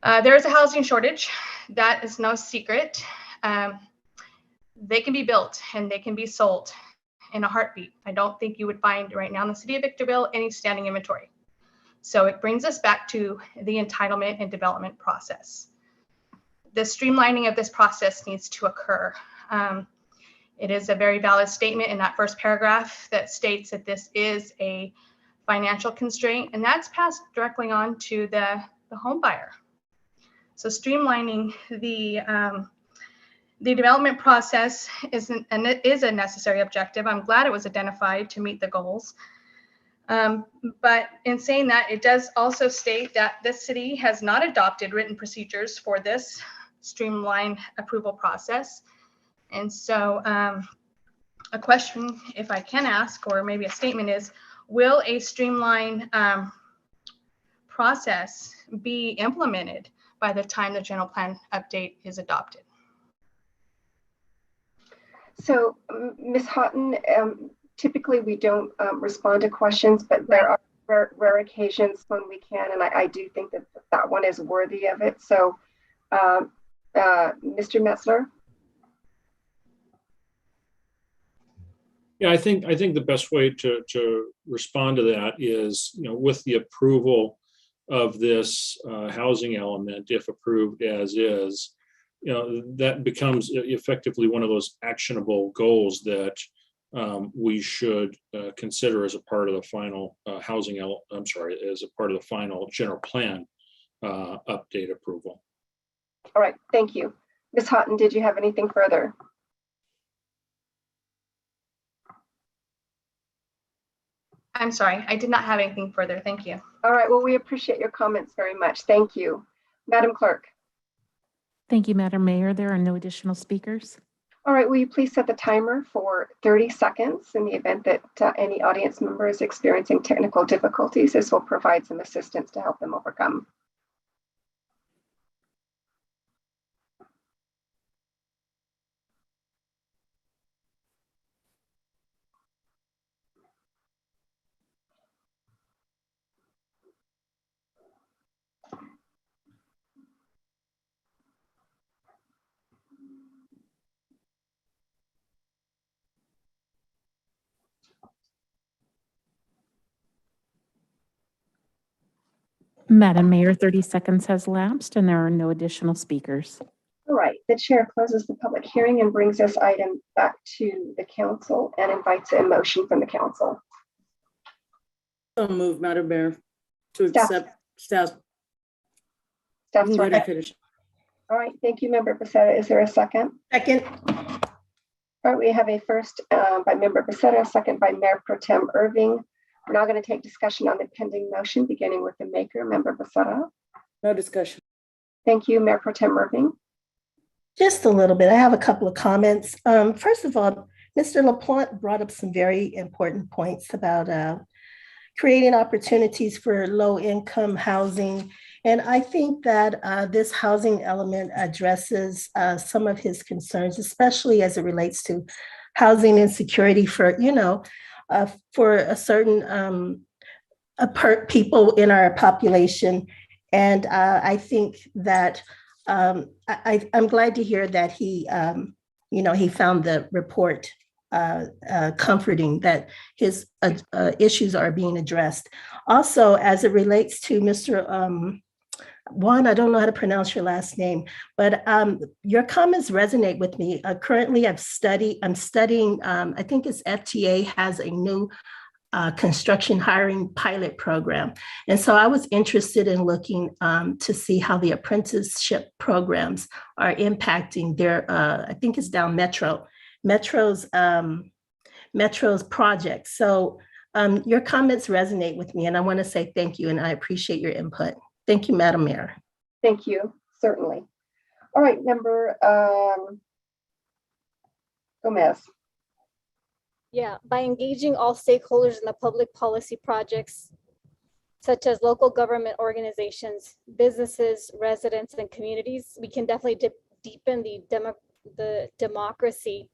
There is a housing shortage. That is no secret. they can be built and they can be sold in a heartbeat. I don't think you would find right now in the city of Victorville any standing inventory. So it brings us back to the entitlement and development process. The streamlining of this process needs to occur. It is a very valid statement in that first paragraph that states that this is a financial constraint, and that's passed directly on to the home buyer. So streamlining the development process is a necessary objective. I'm glad it was identified to meet the goals. But in saying that, it does also state that the city has not adopted written procedures for this streamlined approval process. And so a question, if I can ask, or maybe a statement is, will a streamlined process be implemented by the time the general plan update is adopted? So, Ms. Houghton, typically we don't respond to questions, but there are rare occasions when we can, and I do think that that one is worthy of it. So, Mr. Metzler? Yeah, I think the best way to respond to that is, with the approval of this housing element, if approved as is, that becomes effectively one of those actionable goals that we should consider as a part of the final as a part of the final general plan update approval. All right, thank you. Ms. Houghton, did you have anything further? I'm sorry, I did not have anything further. Thank you. All right, well, we appreciate your comments very much. Thank you. Madam Clerk. Thank you, Madam Mayor. There are no additional speakers. All right, will you please set the timer for 30 seconds in the event that any audience member is experiencing technical difficulties? This will provide some assistance to help them overcome. Madam Mayor, 30 seconds has lapsed and there are no additional speakers. All right, the chair closes the public hearing and brings this item back to the council and invites a motion from the council. So move, Madam Mayor, to Staff. accept staff's. Staff's Go ahead and recommendation. finish. All right, thank you, Member Becerra. Is there a second? Second. All right, we have a first by Member Becerra, a second by Mayor Pro Tem Irving. We're now going to take discussion on the pending motion, beginning with the maker, Member Becerra. No discussion. Thank you, Mayor Pro Tem Irving. Just a little bit. I have a couple of comments. First of all, Mr. LaPointe brought up some very important points about creating opportunities for low-income housing. And I think that this housing element addresses some of his concerns, especially as it relates to housing insecurity for, for a certain people in our population. And I think that I'm glad to hear that he found the report comforting, that his issues are being addressed. Also, as it relates to Mr. Juan, I don't know how to pronounce your last name, but your comments resonate with me. Currently, I'm studying, I think it's FTA has a new construction hiring pilot program. And so I was interested in looking to see how the apprenticeship programs are impacting their, I think it's down Metro's project. So your comments resonate with me, and I want to say thank you, and I appreciate your input. Thank you, Madam Mayor. Thank you, certainly. All right, Member Gomez. Yeah, by engaging all stakeholders in the public policy projects, such as local government organizations, businesses, residents, and communities, we can definitely deepen the democracy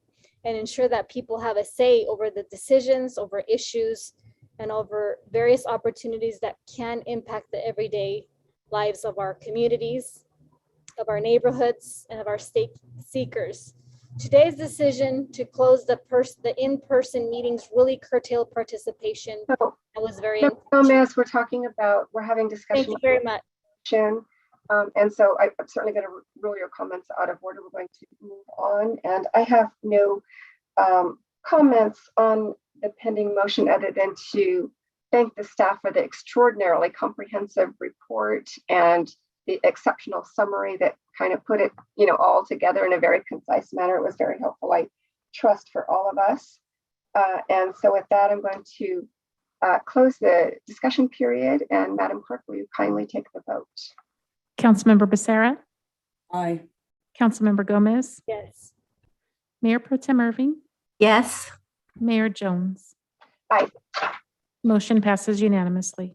and ensure that people have a say over the decisions, over issues, and over various opportunities that can impact the everyday lives of our communities. of our neighborhoods and of our state seekers. Today's decision to close the in-person meetings really curtailed participation. So, That was very Member Gomez, we're having discussion. Thank you very much. And so I'm certainly going to rule your comments out of order. We're going to move on. And I have no comments on the pending motion other than to thank the staff for the extraordinarily comprehensive report and the exceptional summary that kind of put it, all together in a very concise manner. It was very helpful, I trust, for all of us. And so with that, I'm going to close the discussion period. And Madam Clerk, will you kindly take the vote? Councilmember Becerra, Aye. Councilmember Gomez, Yes. Mayor Pro Tem Irving, Yes. Mayor Jones. Aye. Motion passes unanimously.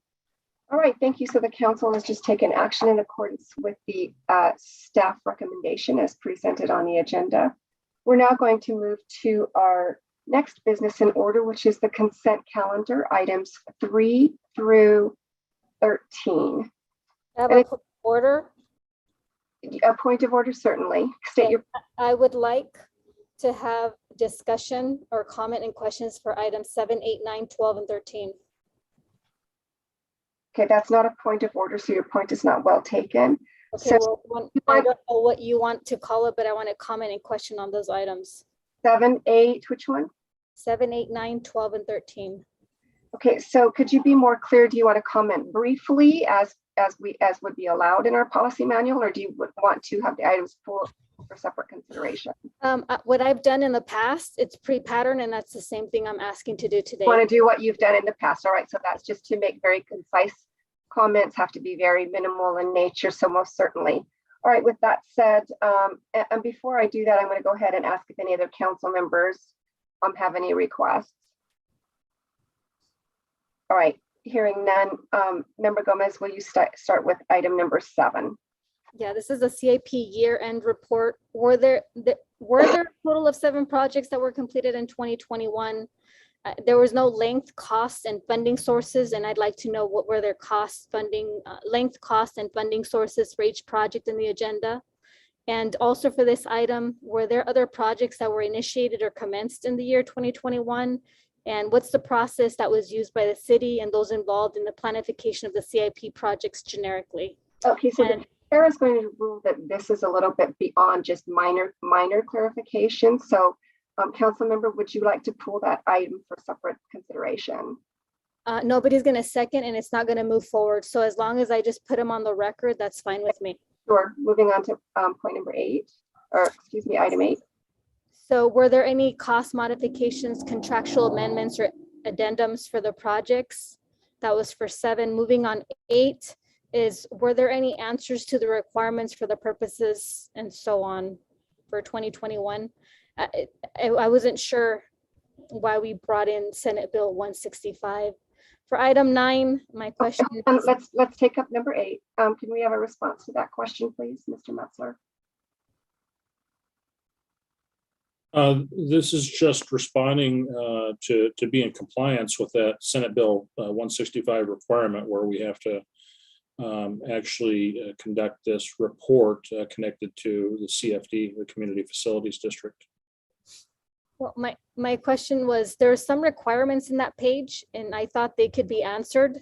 All right, thank you. So the council has just taken action in accordance with the staff recommendation as presented on the agenda. We're now going to move to our next business in order, which is the consent calendar, items 3 through 13. I have a point of order. A point of order, certainly. State your. I would like to have discussion or comment and questions for items 7, 8, 9, 12, and 13. Okay, that's not a point of order, so your point is not well taken. Okay, So well, I don't know what you want to call it, but I want to comment and question on those items. 7, 8, which one? 7, 8, 9, 12, and 13. Okay, so could you be more clear? Do you want to comment briefly as would be allowed in our policy manual, or do you want to have the items pulled for separate consideration? What I've done in the past, it's pre-pattern, and that's the same thing I'm asking to do today. Want to do what you've done in the past. All right, so that's just to make very concise comments, have to be very minimal in nature, so most certainly. All right, with that said, and before I do that, I'm going to go ahead and ask if any other council members have any requests. All right, hearing none. Member Gomez, will you start with item number 7? Yeah, this is a CIP year-end report. Were there a total of 7 projects that were completed in 2021? There was no length, cost, and funding sources, and I'd like to know what were their cost, funding, length, cost, and funding sources for each project in the agenda. And also for this item, were there other projects that were initiated or commenced in the year 2021? And what's the process that was used by the city and those involved in the planification of the CIP projects generically? Okay, so the chair is going to rule that this is a little bit beyond just minor clarification. So, council member, would you like to pull that item for separate consideration? Nobody's going to second, and it's not going to move forward. So as long as I just put them on the record, that's fine with me. Sure. Moving on to point number 8, or excuse me, item 8. So were there any cost modifications, contractual amendments, or addendums for the projects? That was for 7. Moving on 8 is, were there any answers to the requirements for the purposes and so on for 2021? I wasn't sure why we brought in Senate Bill 165. For item 9, my question is, let's take up number 8. Can we have a response to that question, please, Mr. Metzler? This is just responding to be in compliance with that Senate Bill 165 requirement, where we have to actually conduct this report connected to the CFD, the Community Facilities District. well, my question was, there are some requirements in that page, and I thought they could be answered.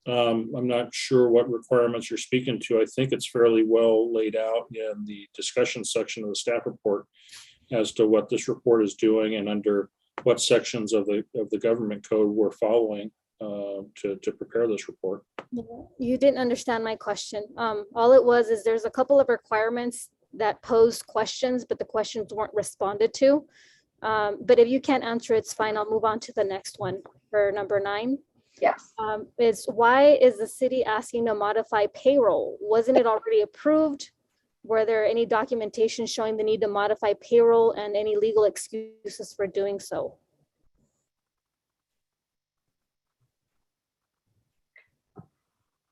I'm not sure what requirements you're speaking to. I think it's fairly well laid out in the discussion section of the staff report as to what this report is doing and under what sections of the government code we're following to prepare this report. You didn't understand my question. All it was is there's a couple of requirements that pose questions, but the questions weren't responded to. But if you can't answer, it's fine. I'll move on to the next one for number 9. Yes. Is why is the city asking to modify payroll? Wasn't it already approved? Were there any documentation showing the need to modify payroll and any legal excuses for doing so?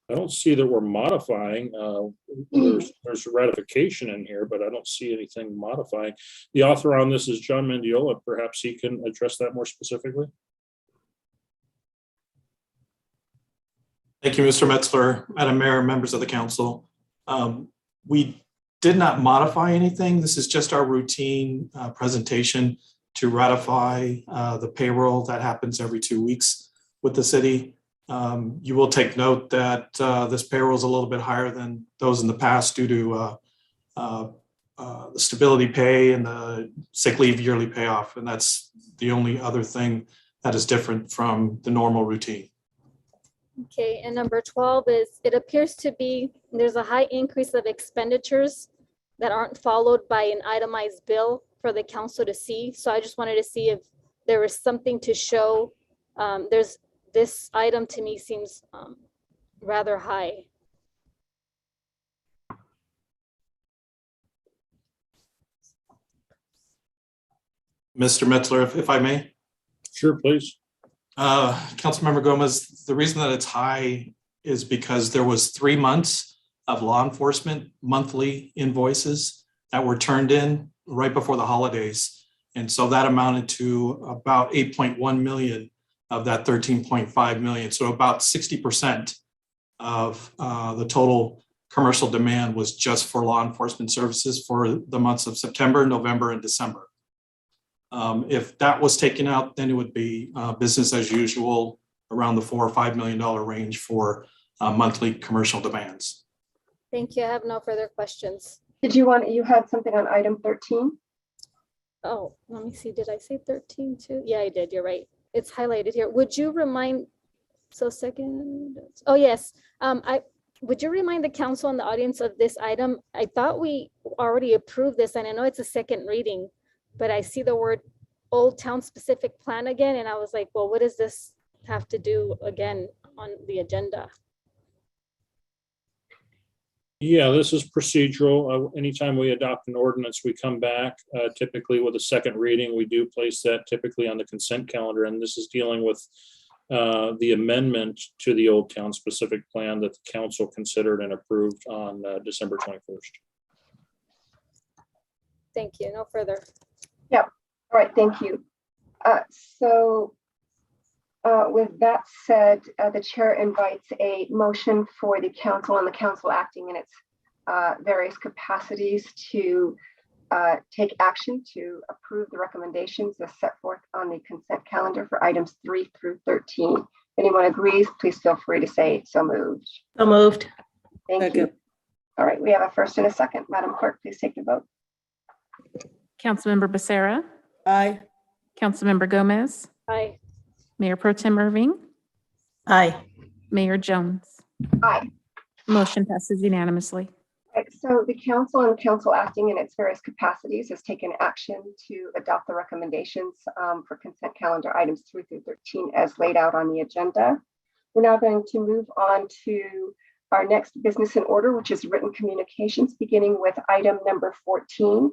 I don't see that we're modifying. There's ratification in here, but I don't see anything modifying. The author on this is John Mendiola. Perhaps he can address that more specifically. Thank you, Mr. Metzler, Madam Mayor, members of the council. We did not modify anything. This is just our routine presentation to ratify the payroll that happens every 2 weeks with the city. You will take note that this payroll is a little bit higher than those in the past due to the stability pay and the sick leave yearly payoff. And that's the only other thing that is different from the normal routine. Okay, and number 12 is, it appears to be, there's a high increase of expenditures that aren't followed by an itemized bill for the council to see. So I just wanted to see if there was something to show. This item to me seems rather high. Mr. Metzler, if I may. Sure, please. Councilmember Gomez, the reason that it's high is because there was 3 months of law enforcement monthly invoices that were turned in right before the holidays. And so that amounted to about 8.1 million of that 13.5 million. So about 60% of the total commercial demand was just for law enforcement services for the months of September, November, and December. If that was taken out, then it would be business as usual around the $4 or $5 million range for monthly commercial demands. Thank you. I have no further questions. You had something on item 13? Oh, let me see. Did I say 13 too? Yeah, I did. You're right. It's highlighted here. Would you remind, oh yes. Would you remind the council and the audience of this item? I thought we already approved this, and I know it's a second reading, but I see the word Old Town Specific Plan again, and I was like, well, what does this have to do again on the agenda? Yeah, this is procedural. Anytime we adopt an ordinance, we come back typically with a second reading. We do place that typically on the consent calendar, and this is dealing with the amendment to the Old Town Specific Plan that the council considered and approved on December 21st. Thank you. No further. Yep. All right. Thank you. With that said, the chair invites a motion for the council and the council acting in its various capacities to take action to approve the recommendations as set forth on the consent calendar for items 3 through 13. If anyone agrees, please feel free to say so moved. So moved. Thank you. All right, we have a first and a second. Madam Clerk, please take the vote. Councilmember Becerra. Aye. Councilmember Gomez. Aye. Mayor Pro Tem Irving. Aye. Mayor Jones. Aye. Motion passes unanimously. Right, so the council and council acting in its various capacities has taken action to adopt the recommendations for consent calendar items 3 through 13 as laid out on the agenda. We're now going to move on to our next business in order, which is written communications, beginning with item number 14.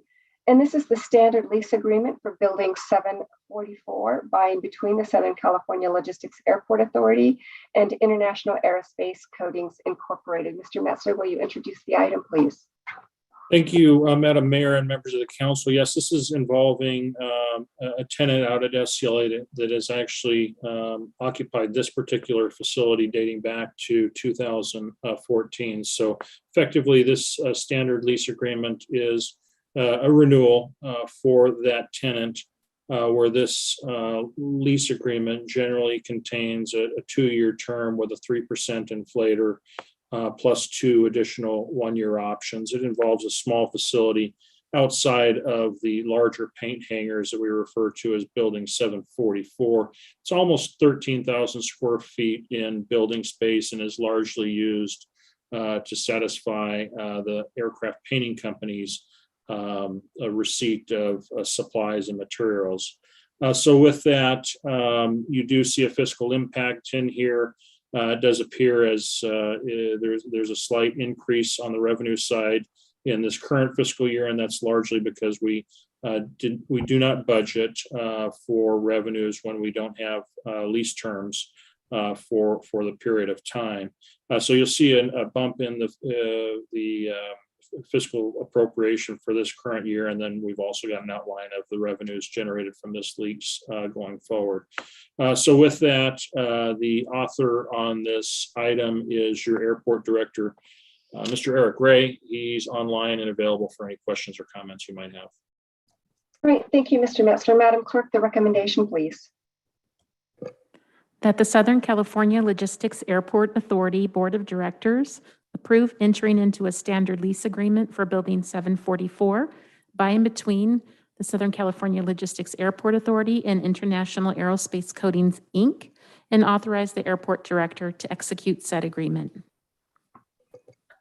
And this is the standard lease agreement for Building 744 by and between the Southern California Logistics Airport Authority and International Aerospace Coatings Incorporated. Mr. Metzler, will you introduce the item, please? Thank you, Madam Mayor and members of the council. Yes, this is involving a tenant out at SCLA that has actually occupied this particular facility dating back to 2014. So effectively, this standard lease agreement is a renewal for that tenant, where this lease agreement generally contains a 2-year term with a 3% inflator plus 2 additional 1-year options. It involves a small facility outside of the larger paint hangars that we refer to as Building 744. It's almost 13,000 square feet in building space and is largely used to satisfy the aircraft painting companies' a receipt of supplies and materials. So with that, you do see a fiscal impact in here. It does appear as there's a slight increase on the revenue side in this current fiscal year, and that's largely because we do not budget for revenues when we don't have lease terms for the period of time. So you'll see a bump in the fiscal appropriation for this current year. And then we've also got an outline of the revenues generated from this lease going forward. So with that, the author on this item is your airport director, Mr. Eric Ray. He's online and available for any questions or comments you might have. Great, thank you, Mr. Metzler. Madam Clerk, the recommendation, please. That the Southern California Logistics Airport Authority Board of Directors approve entering into a standard lease agreement for Building 744 by and between the Southern California Logistics Airport Authority and International Aerospace Coatings, Inc., and authorize the airport director to execute said agreement.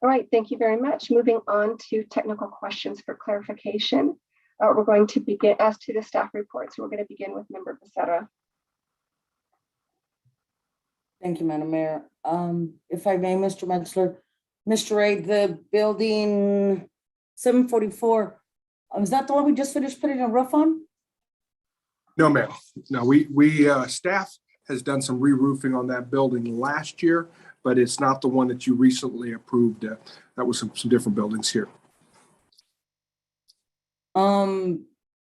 All right, thank you very much. Moving on to technical questions for clarification. We're going to begin as to the staff reports. We're going to begin with Member Becerra. Thank you, Madam Mayor. If I may, Mr. Metzler, Mr. Ray, the building 744, is that the one we just finished putting a roof on? No, ma'am. No, we staff has done some re-roofing on that building last year, but it's not the one that you recently approved. That was some different buildings here.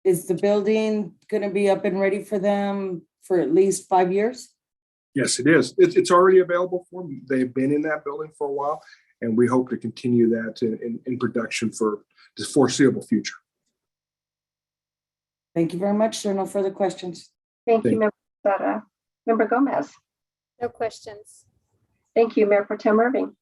Is the building going to be up and ready for them for at least 5 years? Yes, it is. It's already available for them. They've been in that building for a while, and we hope to continue that in production for the foreseeable future. Thank you very much, sir. No further questions. Thank you, Member Becerra. Member Gomez. No questions. Thank you, Mayor Pro Tem Irving.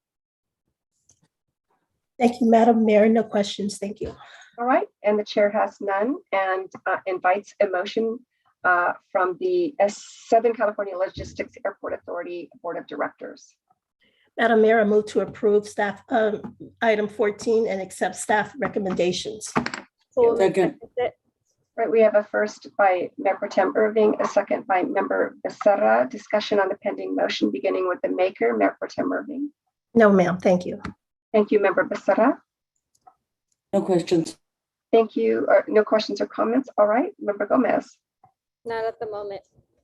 Thank you, Madam Mayor. No questions. Thank you. All right, and the chair has none and invites a motion from the Southern California Logistics Airport Authority Board of Directors. Madam Mayor, I move to approve staff item 14 and accept staff recommendations. Second. Right, we have a first by Mayor Pro Tem Irving, a second by Member Becerra. Discussion on the pending motion, beginning with the maker, Mayor Pro Tem Irving. No, ma'am. Thank you. Thank you, Member Becerra. No questions. Thank you. No questions or comments. All right, Member Gomez. Not at the moment.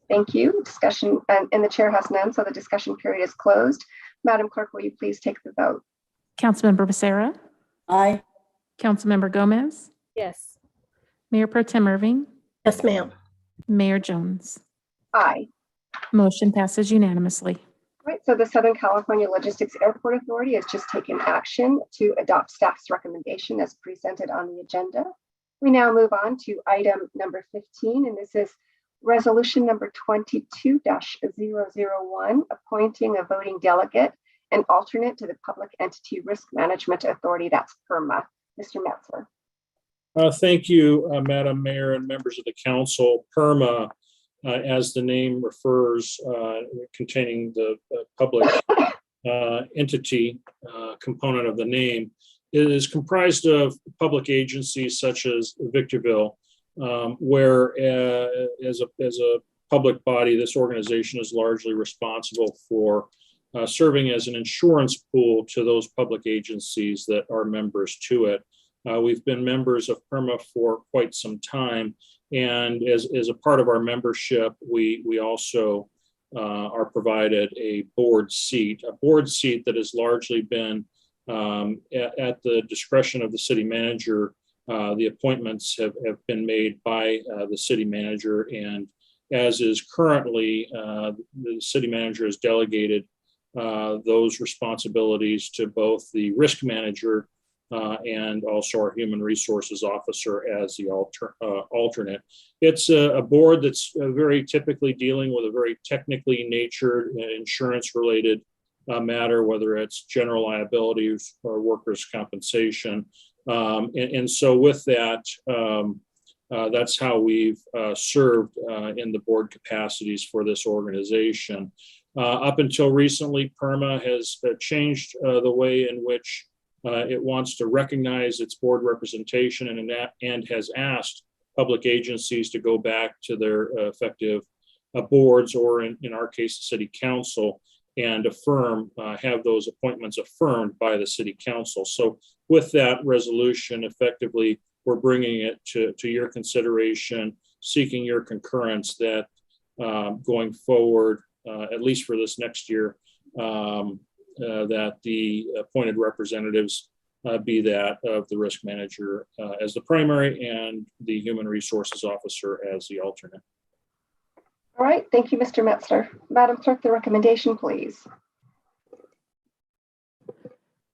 Thank you. Discussion, and the chair has none, so the discussion period is closed. Madam Clerk, will you please take the vote? Councilmember Becerra. Aye. Councilmember Gomez. Yes. Mayor Pro Tem Irving. Yes, ma'am. Mayor Jones. Aye. Motion passes unanimously. Right, so the Southern California Logistics Airport Authority has just taken action to adopt staff's recommendation as presented on the agenda. We now move on to item number 15, and this is resolution number 22-001, appointing a voting delegate and alternate to the Public Entity Risk Management Authority, that's PIRMA. Mr. Metzler. Thank you, Madam Mayor and members of the council. PIRMA, as the name refers, containing the public entity component of the name, is comprised of public agencies such as Victorville, where as a public body, this organization is largely responsible for serving as an insurance pool to those public agencies that are members to it. We've been members of PIRMA for quite some time, and as a part of our membership, we also are provided a board seat that has largely been at the discretion of the city manager. The appointments have been made by the city manager, and as is currently, the city manager has delegated those responsibilities to both the risk manager and also our human resources officer as the alternate. It's a board that's very typically dealing with a very technically natured insurance related matter, whether it's general liability or workers' compensation. And so with that, that's how we've served in the board capacities for this organization. Up until recently, PIRMA has changed the way in which it wants to recognize its board representation and has asked public agencies to go back to their effective boards, or in our case, the city council, and have those appointments affirmed by the city council. So with that resolution, effectively, we're bringing it to your consideration, seeking your concurrence that going forward, at least for this next year, that the appointed representatives be that of the risk manager as the primary and the human resources officer as the alternate. All right, thank you, Mr. Metzler. Madam Clerk, the recommendation, please.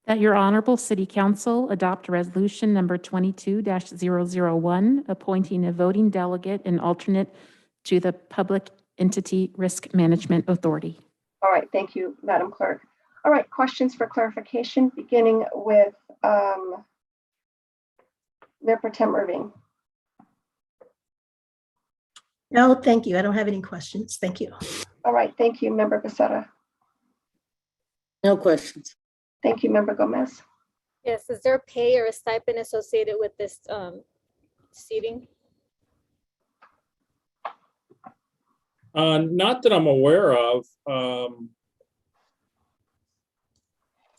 That your honorable city council adopt resolution number 22-001, appointing a voting delegate and alternate to the Public Entity Risk Management Authority. All right, thank you, Madam Clerk. All right, questions for clarification, beginning with Mayor Pro Tem Irving. No, thank you. I don't have any questions. Thank you. All right, thank you, Member Becerra. No questions. Thank you, Member Gomez. Yes, is there pay or a stipend associated with this seating? Not that I'm aware of.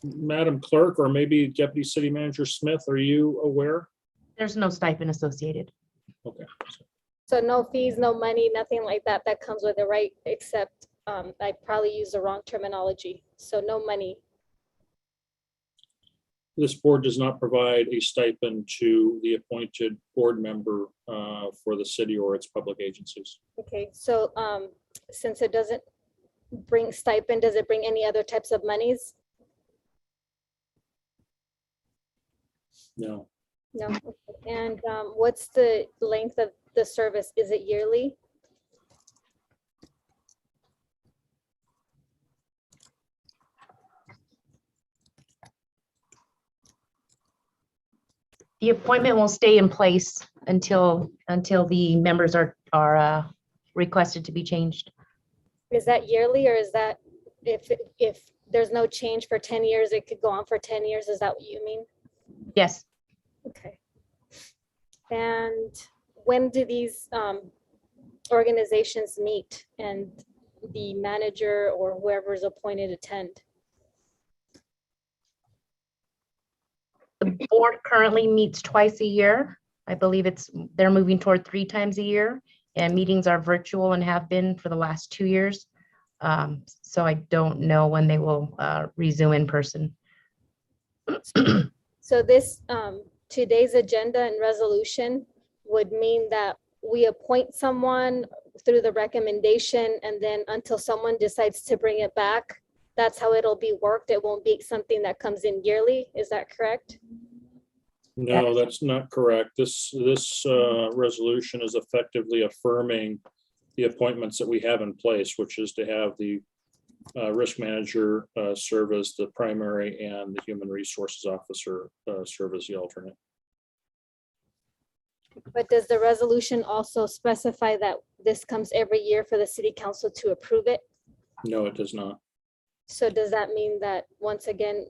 Madam Clerk, or maybe Deputy City Manager Smith, are you aware? There's no stipend associated. Okay. So no fees, no money, nothing like that that comes with it, right? Except I probably used the wrong terminology. So no money. This board does not provide a stipend to the appointed board member for the city or its public agencies. Okay, so since it doesn't bring stipend, does it bring any other types of monies? No. No. Okay. And what's the length of the service? Is it yearly? The appointment will stay in place until the members are requested to be changed. Is that yearly, or is that if there's no change for 10 years, it could go on for 10 years? Is that what you mean? Yes. Okay. And when do these organizations meet and the manager or whoever is appointed attend? The board currently meets twice a year. I believe they're moving toward 3 times a year, and meetings are virtual and have been for the last 2 years. So I don't know when they will resume in person. So this today's agenda and resolution would mean that we appoint someone through the recommendation, and then until someone decides to bring it back, that's how it'll be worked. It won't be something that comes in yearly. Is that correct? No, that's not correct. This resolution is effectively affirming the appointments that we have in place, which is to have the risk manager serve as the primary and the human resources officer serve as the alternate. But does the resolution also specify that this comes every year for the city council to approve it? No, it does not. So does that mean that once again,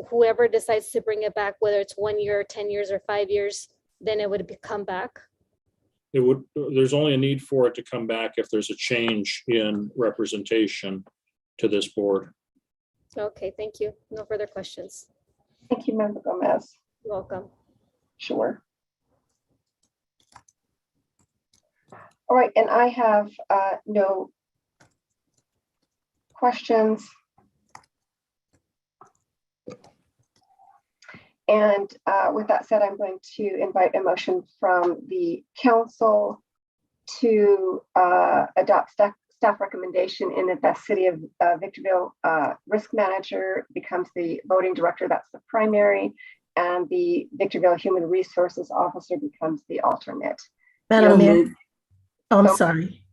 whoever decides to bring it back, whether it's 1 year, 10 years, or 5 years, then it would come back? It would. There's only a need for it to come back if there's a change in representation to this board. Okay, thank you. No further questions. Thank you, Member Gomez. You're welcome. Sure. All right, and I have no questions. And with that said, I'm going to invite a motion from the council to adopt staff recommendation in that the city of Victorville risk manager becomes the voting director, that's the primary, and the Victorville human resources officer becomes the alternate. Madam Mayor. Oh, I'm sorry.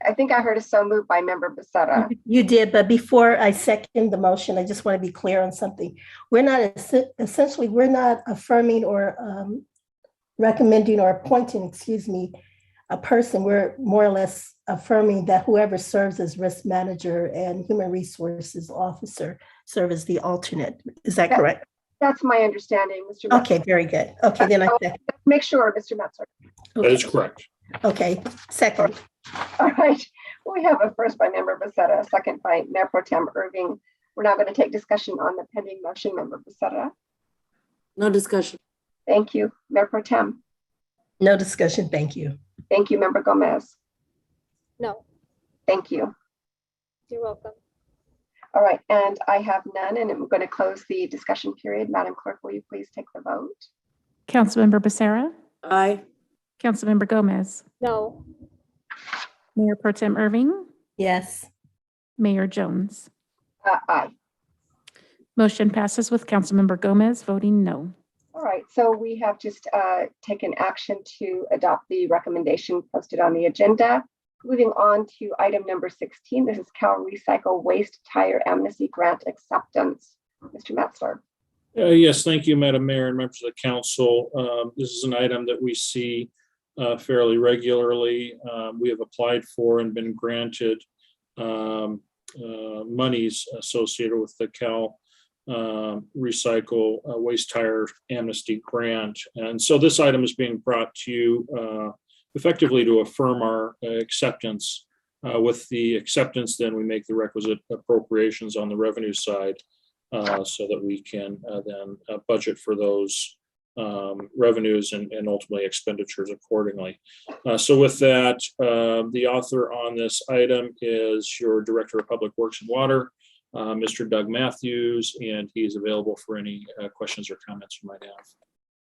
I think I heard a so moved by Member Becerra. You did, but before I second the motion, I just want to be clear on something. We're not essentially, we're not affirming or recommending or appointing, excuse me, a person. We're more or less affirming that whoever serves as risk manager and human resources officer serve as the alternate. Is that correct? That's my understanding, Mr. Metzler. Okay, very good. Okay, then I make sure, Mr. Metzler. That is correct. Okay, second. All right, we have a first by Member Becerra, a second by Mayor Pro Tem Irving. We're now going to take discussion on the pending motion, Member Becerra. No discussion. Thank you, Mayor Pro Tem. No discussion, thank you. Thank you, Member Gomez. No. Thank you. You're welcome. All right, and I have none, and I'm going to close the discussion period. Madam Clerk, will you please take the vote? Councilmember Becerra, Aye. Councilmember Gomez, No. Mayor Pro Tem Irving, Yes. Mayor Jones. Aye. Motion passes with Councilmember Gomez voting no. All right, so we have just taken action to adopt the recommendation posted on the agenda. Moving on to item number 16, this is Cal Recycle Waste Tire Amnesty Grant Acceptance. Mr. Metzler. Yes, thank you, Madam Mayor and members of the council. This is an item that we see fairly regularly. We have applied for and been granted monies associated with the Cal Recycle Waste Tire Amnesty Grant. And so this item is being brought to you effectively to affirm our acceptance. With the acceptance, then we make the requisite appropriations on the revenue side so that we can then budget for those revenues and ultimately expenditures accordingly. So with that, the author on this item is your Director of Public Works and Water, Mr. Doug Matthews, and he's available for any questions or comments you might have.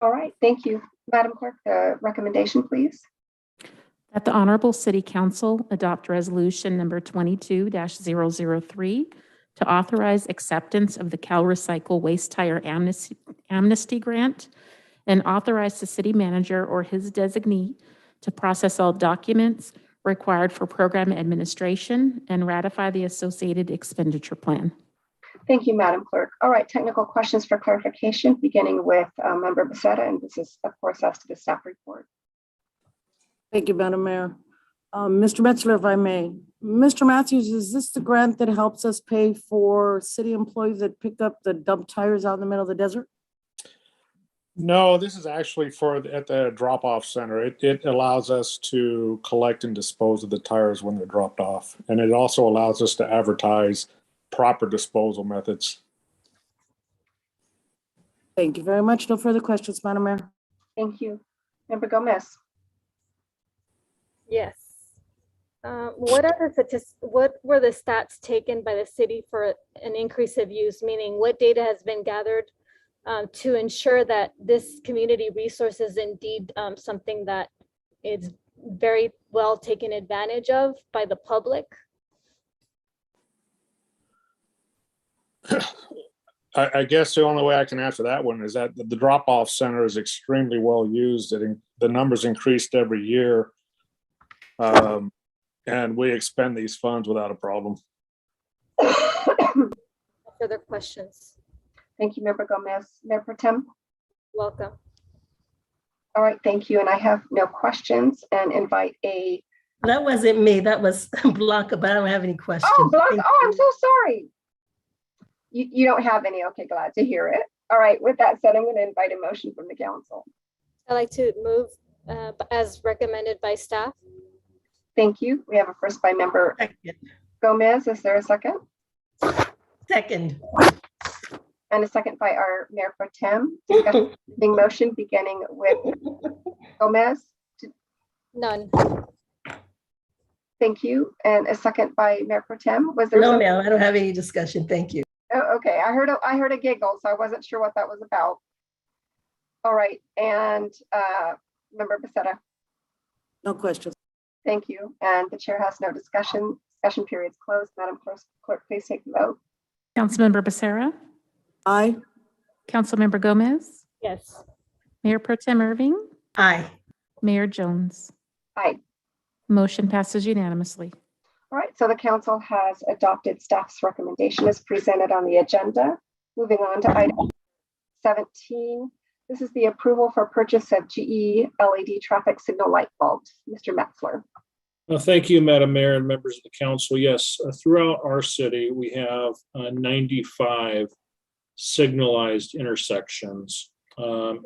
All right, thank you. Madam Clerk, the recommendation, please. That the Honorable City Council adopt resolution number 22-003 to authorize acceptance of the Cal Recycle Waste Tire Amnesty Grant and authorize the city manager or his designee to process all documents required for program administration and ratify the associated expenditure plan. Thank you, Madam Clerk. All right, technical questions for clarification, beginning with Member Becerra, and this is, of course, as to the staff report. Thank you, Madam Mayor. Mr. Metzler, if I may. Mr. Matthews, is this the grant that helps us pay for city employees that pick up the dump tires out in the middle of the desert? No, this is actually at the drop-off center. It allows us to collect and dispose of the tires when they're dropped off. And it also allows us to advertise proper disposal methods. Thank you very much. No further questions, Madam Mayor. Thank you. Member Gomez. Yes. What were the stats taken by the city for an increase of use? Meaning, what data has been gathered to ensure that this community resource is indeed something that is very well taken advantage of by the public? I guess the only way I can answer that one is that the drop-off center is extremely well used. The numbers increased every year. And we expend these funds without a problem. Further questions? Thank you, Member Gomez. Mayor Pro Tem. Welcome. All right, thank you. And I have no questions and invite a. That wasn't me. That was Blanca, but I don't have any questions. Oh, Blanca. Oh, I'm so sorry. You don't have any. Okay, glad to hear it. All right, with that said, I'm going to invite a motion from the council. I'd like to move as recommended by staff. Thank you. We have a first by Member Gomez. Is there a second? Second. And a second by our Mayor Pro Tem. Discussing motion beginning with Gomez. None. Thank you. And a second by Mayor Pro Tem. Was there? No, ma'am, I don't have any discussion. Thank you. Oh, okay. I heard a giggle, so I wasn't sure what that was about. All right. And Member Becerra. No questions. Thank you. And the chair has no discussion. Discussion period's closed. Madam Clerk, please take the vote. Councilmember Becerra. Aye. Councilmember Gomez. Yes. Mayor Pro Tem Irving. Aye. Mayor Jones. Aye. Motion passes unanimously. All right, so the council has adopted staff's recommendation as presented on the agenda. Moving on to item 17. This is the approval for purchase of GE LED traffic signal light bulbs. Mr. Metzler. Thank you, Madam Mayor and members of the council. Yes, throughout our city, we have 95 signalized intersections. At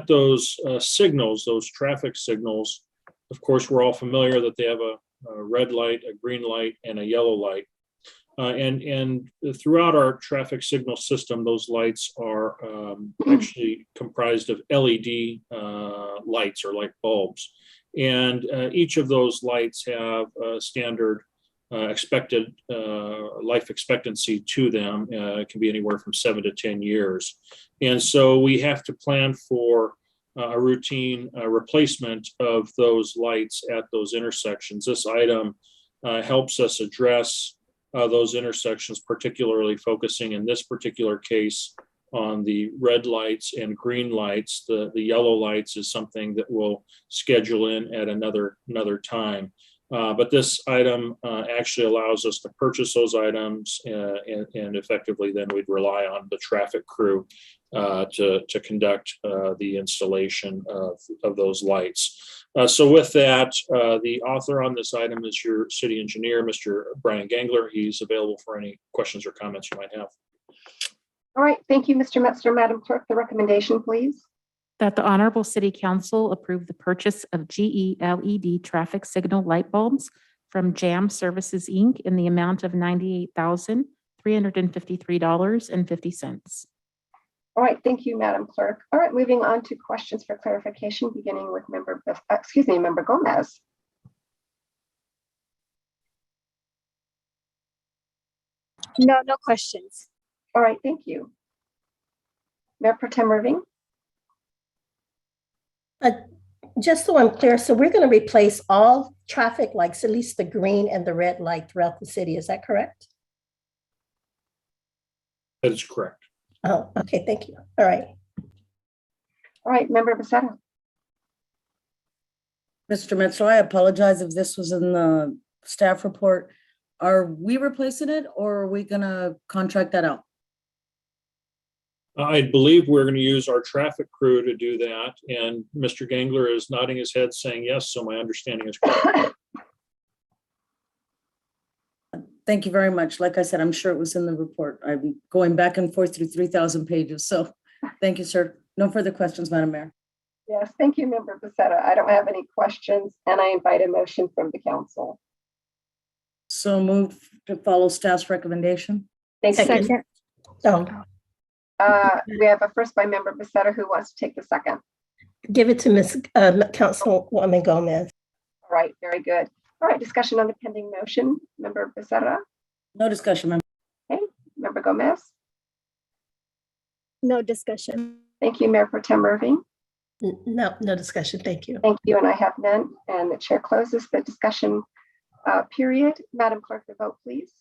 those signals, those traffic signals, of course, we're all familiar that they have a red light, a green light, and a yellow light. And throughout our traffic signal system, those lights are actually comprised of LED lights or light bulbs. And each of those lights have standard expected life expectancy to them. It can be anywhere from 7 to 10 years. And so we have to plan for a routine replacement of those lights at those intersections. This item helps us address those intersections, particularly focusing in this particular case on the red lights and green lights. The yellow lights is something that we'll schedule in at another time. But this item actually allows us to purchase those items and effectively then we'd rely on the traffic crew to conduct the installation of those lights. So with that, the author on this item is your city engineer, Mr. Brian Gangler. He's available for any questions or comments you might have. All right, thank you, Mr. Metzger. Madam Clerk, the recommendation, please. That the Honorable City Council approve the purchase of GE LED traffic signal light bulbs from JAM Services, Inc. in the amount of $98,353.50. All right, thank you, Madam Clerk. All right, moving on to questions for clarification, beginning with Member Gomez. No, no questions. All right, thank you. Mayor Pro Tem Irving. Just so I'm clear, so we're going to replace all traffic lights, at least the green and the red light throughout the city. Is that correct? That is correct. Oh, okay, thank you. All right. All right, Member Becerra. Mr. Metzger, I apologize if this was in the staff report. Are we replacing it or are we gonna contract that out? I believe we're going to use our traffic crew to do that. And Mr. Gangler is nodding his head saying yes, so my understanding is correct. Thank you very much. Like I said, I'm sure it was in the report. I'm going back and forth through 3,000 pages. So thank you, sir. No further questions, Madam Mayor. Yes, thank you, Member Becerra. I don't have any questions and I invite a motion from the council. So moved to follow staff's recommendation. Thank you. Second. So We have a first by Member Becerra who wants to take the second. give it to Ms. Councilwoman Gomez. All right, very good. All right, discussion on the pending motion. Member Becerra. No discussion, Member. Okay, Member Gomez. No discussion. Thank you, Mayor Pro Tem Irving. No discussion. Thank you. Thank you, and I have none. And the chair closes the discussion period. Madam Clerk, the vote, please.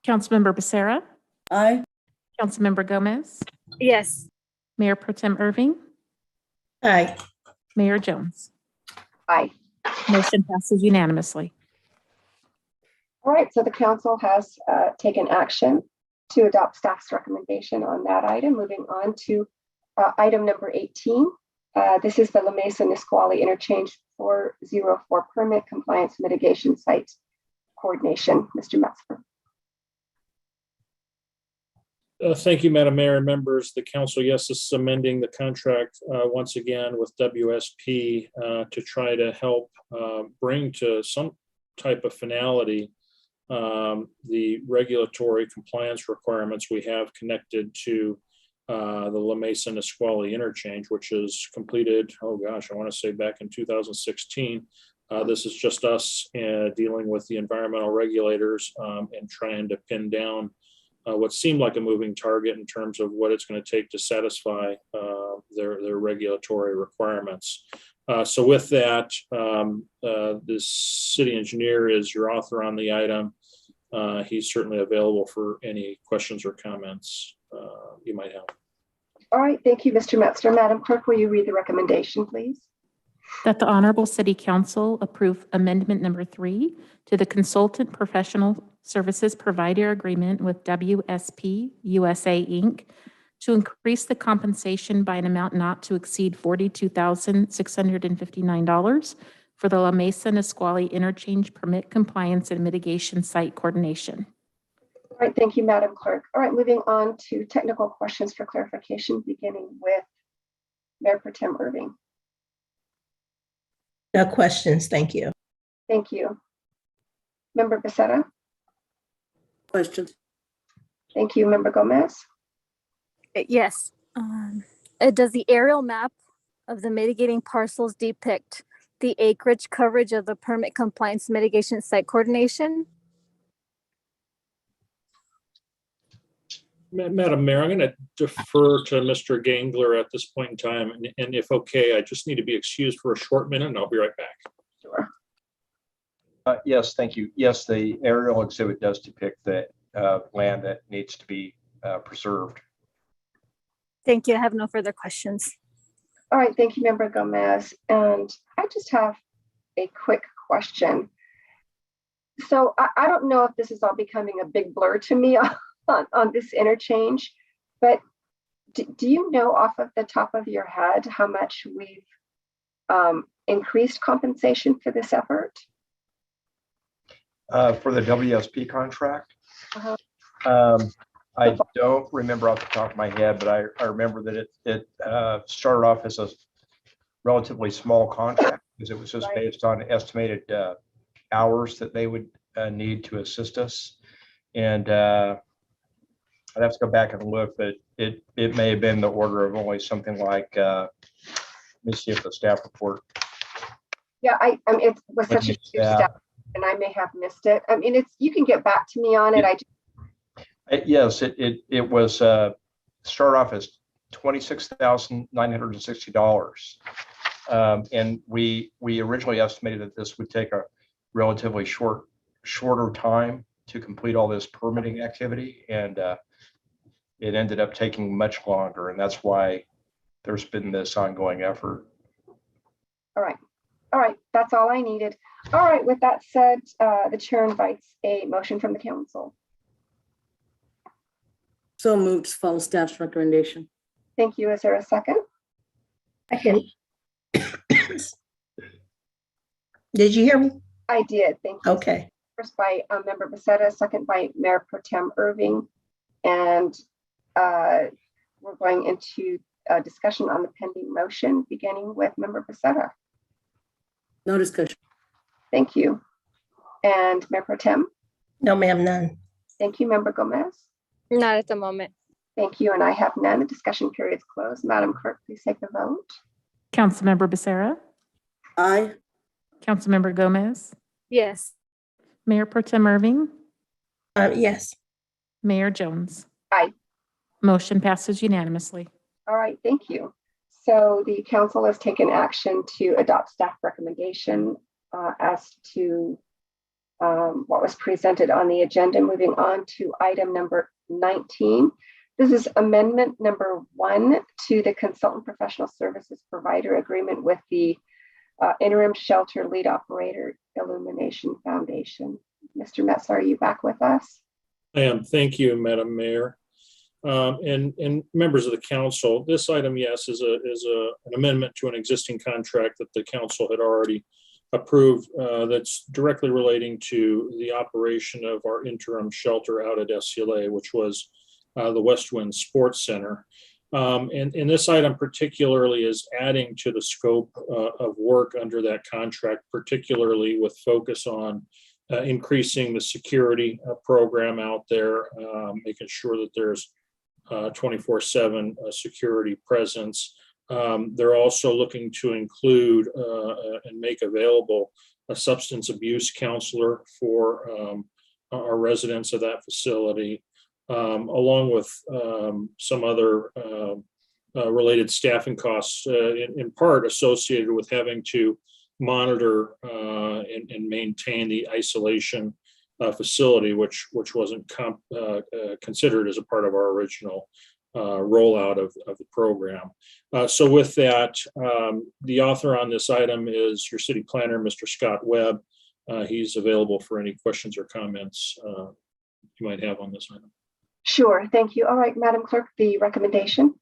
Councilmember Becerra, Aye. Councilmember Gomez, Yes. Mayor Pro Tem Irving, Aye. Mayor Jones. Aye. Motion passes unanimously. All right, so the council has taken action to adopt staff's recommendation on that item. Moving on to item number 18. This is the La Mesa Nisqually Interchange 404 permit compliance mitigation site coordination. Mr. Metzger. Thank you, Madam Mayor and members. The council, yes, this is amending the contract once again with WSP to try to help bring to some type of finality the regulatory compliance requirements we have connected to the La Mesa Nisqually interchange, which is completed, oh gosh, I want to say back in 2016. This is just us dealing with the environmental regulators and trying to pin down what seemed like a moving target in terms of what it's going to take to satisfy their regulatory requirements. So with that, this city engineer is your author on the item. He's certainly available for any questions or comments you might have. All right, thank you, Mr. Metzger. Madam Clerk, will you read the recommendation, please? That the Honorable City Council approve amendment number 3 to the Consultant Professional Services Provider Agreement with WSP USA, Inc. to increase the compensation by an amount not to exceed $42,659 for the La Mesa Nisqually Interchange Permit Compliance and Mitigation Site Coordination. All right, thank you, Madam Clerk. All right, moving on to technical questions for clarification, beginning with Mayor Pro Tem Irving. No questions. Thank you. Thank you. Member Becerra. Questions? Thank you, Member Gomez. Yes. Does the aerial map of the mitigating parcels depict the acreage coverage of the permit compliance mitigation site coordination? Madam Mayor, I'm going to defer to Mr. Gangler at this point in time. And if okay, I just need to be excused for a short minute and I'll be right back. Sure. Yes, thank you. Yes, the aerial exhibit does depict the land that needs to be preserved. Thank you. I have no further questions. All right, thank you, Member Gomez. And I just have a quick question. So I don't know if this is all becoming a big blur to me on this interchange, but do you know off of the top of your head how much we've increased compensation for this effort? For the WSP contract? Uh-huh. I don't remember off the top of my head, but I remember that it started off as a relatively small contract because it was just based on estimated hours that they would need to assist us. And I'd have to go back and look, but it may have been the order of only something like, let me see if the staff report. Yeah, I mean, it was such a huge step and I may have missed it. I mean, you can get back to me on it. Yes, it was started off as $26,960. And we originally estimated that this would take a relatively shorter time to complete all this permitting activity. And it ended up taking much longer. And that's why there's been this ongoing effort. All right. All right. That's all I needed. All right. With that said, the chair invites a motion from the council. So moved to follow staff's recommendation. Thank you. Is there a second? Second. Did you hear me? I did. Thank you. Okay. First by Member Becerra, second by Mayor Pro Tem Irving. And we're going into a discussion on the pending motion, beginning with Member Becerra. No discussion. Thank you. And Mayor Pro Tem? No, ma'am, none. Thank you, Member Gomez. Not at the moment. Thank you. And I have none. The discussion period is closed. Madam Clerk, please take the vote. Councilmember Becerra, Aye. Councilmember Gomez, Yes. Mayor Pro Tem Irving, Yes. Mayor Jones. Aye. Motion passes unanimously. All right, thank you. So the council has taken action to adopt staff recommendation as to what was presented on the agenda. Moving on to item number 19. This is amendment number 1 to the consultant professional services provider agreement with the interim shelter lead operator Illumination Foundation. Mr. Metz, are you back with us? I am. Thank you, Madam Mayor. And members of the council, this item, yes, is an amendment to an existing contract that the council had already approved that's directly relating to the operation of our interim shelter out at SCLA, which was the West Wind Sports Center. And this item particularly is adding to the scope of work under that contract, particularly with focus on increasing the security program out there, making sure that there's 24/7 security presence. They're also looking to include and make available a substance abuse counselor for our residents of that facility, along with some other related staffing costs, in part associated with having to monitor and maintain the isolation facility, which wasn't considered as a part of our original rollout of the program. So with that, the author on this item is your city planner, Mr. Scott Webb. He's available for any questions or comments you might have on this item. Sure, thank you. All right, Madam Clerk, the recommendation.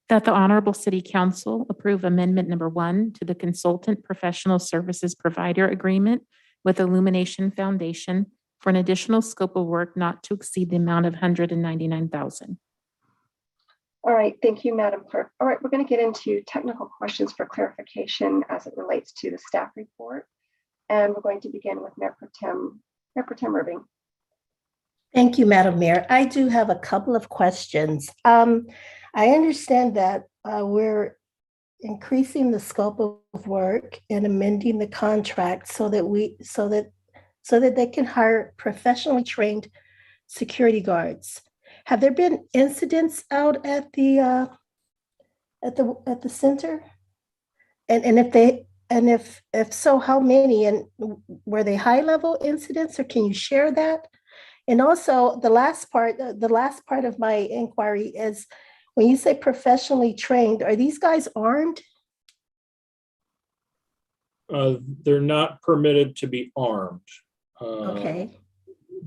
That the Honorable City Council approve amendment number 1 to the consultant professional services provider agreement with Illumination Foundation for an additional scope of work not to exceed the amount of $199,000. All right, thank you, Madam Clerk. All right, we're going to get into technical questions for clarification as it relates to the staff report. And we're going to begin with Mayor Pro Tem Irving. Thank you, Madam Mayor. I do have a couple of questions. I understand that we're increasing the scope of work and amending the contract so that they can hire professionally trained security guards. have there been incidents out at the center? And if so, how many? And were they high level incidents, or can you share that? And also the last part of my inquiry is when you say professionally trained, are these guys armed? They're not permitted to be armed. Okay.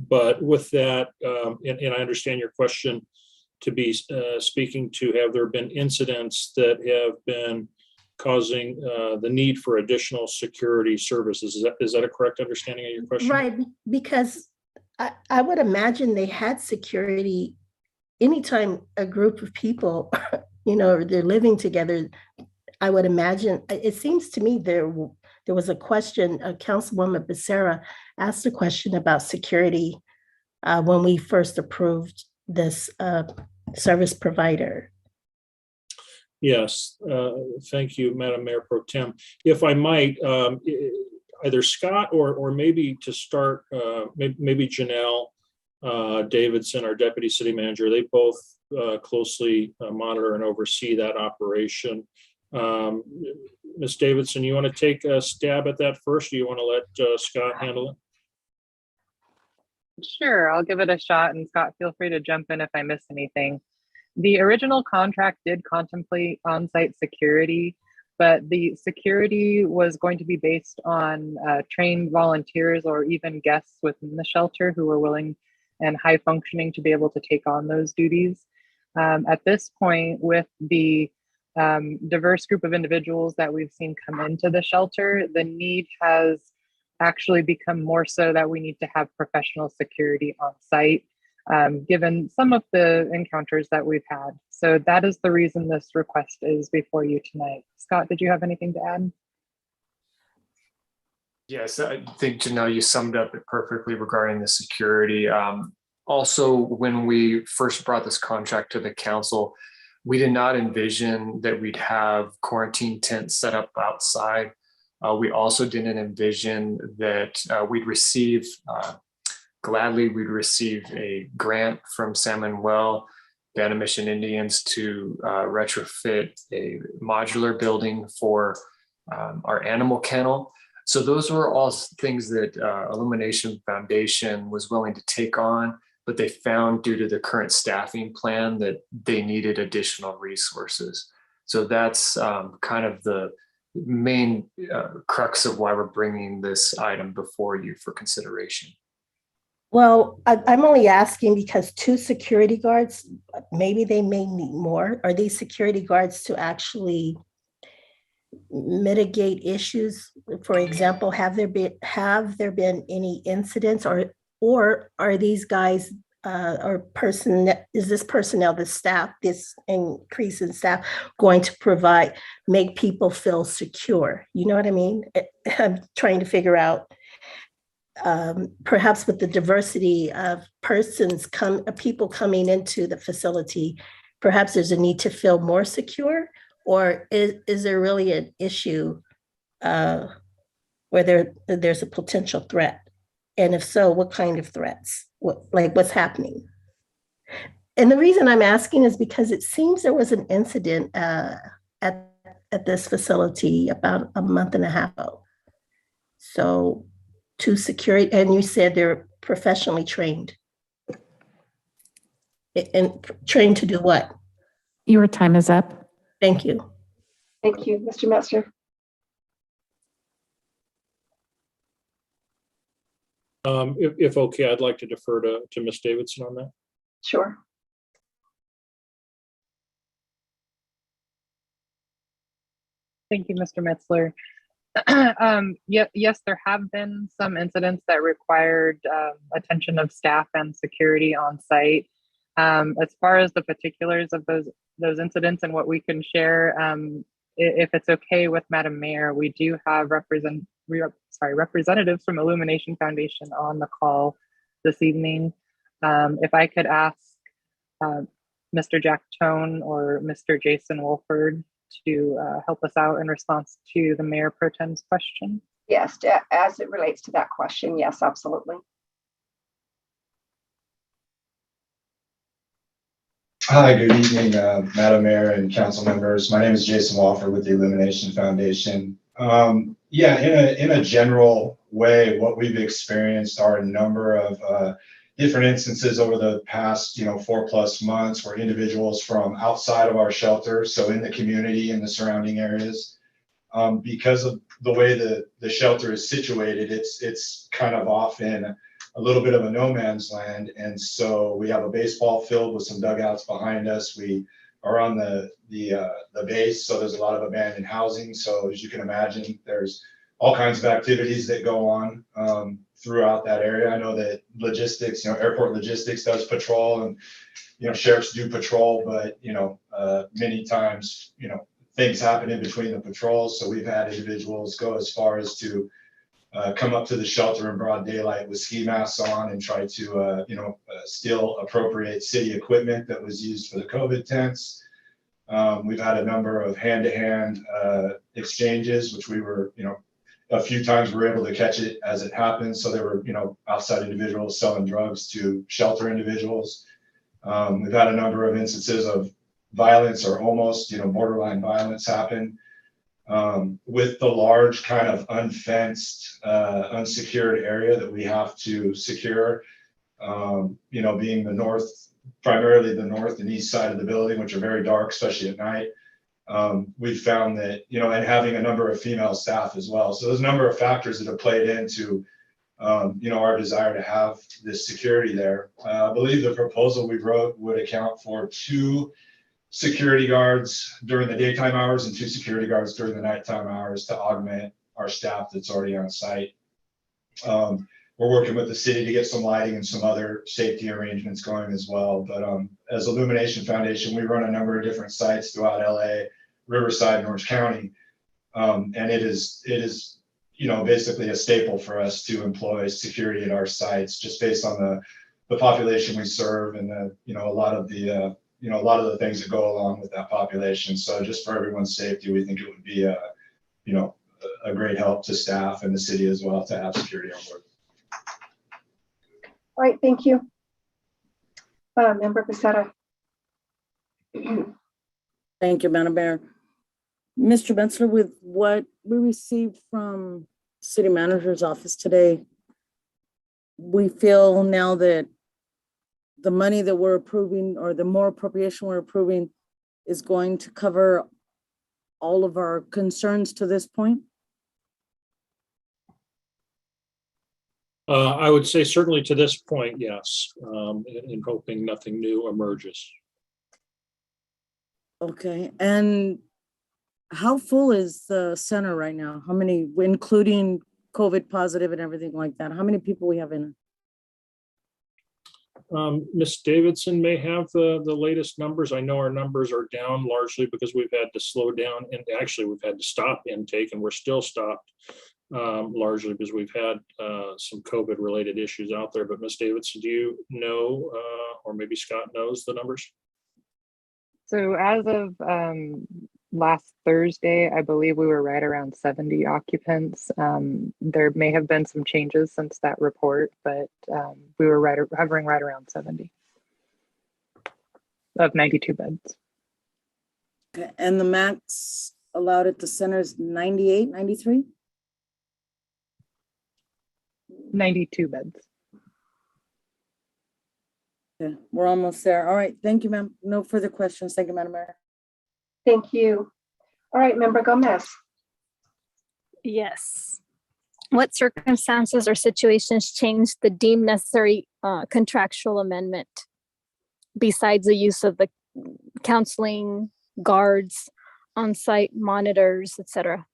But with that, and I understand your question to be speaking to, have there been incidents that have been causing the need for additional security services? Is that a correct understanding of your question? Right, because I would imagine they had security anytime a group of people, they're living together. I would imagine, it seems to me there was a question, Councilwoman Becerra asked a question about security when we first approved this service provider. Yes, thank you, Madam Mayor Pro Tem. If I might, either Scott or maybe to start, maybe Janelle Davidson, our Deputy City Manager, they both closely monitor and oversee that operation. Ms. Davidson, you want to take a stab at that first? Or you want to let Scott handle it? Sure, I'll give it a shot, and Scott, feel free to jump in if I miss anything. The original contract did contemplate on-site security, but the security was going to be based on trained volunteers or even guests within the shelter who were willing and high functioning to be able to take on those duties. At this point, with the diverse group of individuals that we've seen come into the shelter, the need has actually become more so that we need to have professional security on site, given some of the encounters that we've had. So that is the reason this request is before you tonight. Scott, did you have anything to add? Yes, I think, Janelle, you summed up it perfectly regarding the security. Also, when we first brought this contract to the council, we did not envision that we'd have quarantine tents set up outside. We also didn't envision that we'd receive a grant from San Manuel Band of Mission Indians to retrofit a modular building for our animal kennel. So those were all things that Illumination Foundation was willing to take on, but they found due to the current staffing plan that they needed additional resources. So that's kind of the main crux of why we're bringing this item before you for consideration. Well, I'm only asking because 2 security guards, maybe they may need more. Are these security guards to actually mitigate issues? For example, have there been any incidents, or are these guys is this personnel, the staff, this increase in staff going to make people feel secure? You know what I mean? I'm trying to figure out, perhaps with the diversity of people coming into the facility, perhaps there's a need to feel more secure, or is there really an issue where there's a potential threat? And if so, what kind of threats? What's happening? And the reason I'm asking is because it seems there was an incident at this facility about a month and a half ago. So 2 security, and you said they're professionally trained. And trained to do what? Your time is up. Thank you. Thank you, Mr. Metzger. If okay, I'd like to defer to Ms. Davidson on that. Sure. Thank you, Mr. Metzler. Yes, there have been some incidents that required attention of staff and security on site. As far as the particulars of those incidents and what we can share, if it's okay with Madam Mayor, we do have representatives from Illumination Foundation on the call this evening. If I could ask Mr. Jack Tone or Mr. Jason Wolford to help us out in response to the Mayor Pro Tem's question. Yes, as it relates to that question, yes, absolutely. Hi, good evening, Madam Mayor and council members. My name is Jason Walford with the Illumination Foundation. Yeah, in a general way, what we've experienced are a number of different instances over the past, 4+ months where individuals from outside of our shelter, so in the community and the surrounding areas, because of the way the shelter is situated, it's kind of off in a little bit of a no man's land. And so we have a baseball field with some dugouts behind us. We are on the base, so there's a lot of abandoned housing. So as you can imagine, there's all kinds of activities that go on throughout that area. I know that logistics, airport logistics does patrol, and sheriffs do patrol, but many times things happen in between the patrols. So we've had individuals go as far as to come up to the shelter in broad daylight with ski masks on and try to, still appropriate city equipment that was used for the COVID tents. We've had a number of hand-to-hand exchanges, which we were, a few times we were able to catch it as it happened. So there were, outside individuals selling drugs to shelter individuals. We've had a number of instances of violence or almost, borderline violence happen. With the large kind of unfenced, unsecured area that we have to secure, being the north, primarily the north and east side of the building, which are very dark, especially at night. We've found that, and having a number of female staff as well. So there's a number of factors that have played into, our desire to have this security there. I believe the proposal we wrote would account for 2 security guards during the daytime hours and 2 security guards during the nighttime hours to augment our staff that's already on site. We're working with the city to get some lighting and some other safety arrangements going as well. But as Illumination Foundation, we run a number of different sites throughout LA, Riverside, and Orange County. And it is, basically a staple for us to employ security at our sites just based on the population we serve and a lot of the things that go along with that population. So just for everyone's safety, we think it would be a great help to staff and the city as well to have security on board. All right, thank you. Member Becerra. Thank you, Madam Mayor. Mr. Bensler, with what we received from City Manager's office today, we feel now that the money that we're approving or the more appropriation we're approving is going to cover all of our concerns to this point? I would say certainly to this point, yes, and hoping nothing new emerges. Okay, and how full is the center right now? How many, including COVID positive and everything like that? How many people we have in it? Ms. Davidson may have the latest numbers. I know our numbers are down largely because we've had to slow down, and actually we've had to stop intake, and we're still stopped largely because we've had some COVID related issues out there. But Ms. Davidson, do you know, or maybe Scott knows the numbers? So as of last Thursday, I believe we were right around 70 occupants. There may have been some changes since that report, but we were hovering right around 70 of 92 beds. Okay, and the max allowed at the center is 98, 93? 92 beds. Okay, we're almost there. All right, thank you, ma'am. No further questions. Thank you, Madam Mayor. Thank you. All right, Member Gomez. Yes. What circumstances or situations changed the deemed necessary contractual amendment besides the use of the counseling, guards, on-site monitors, etc.?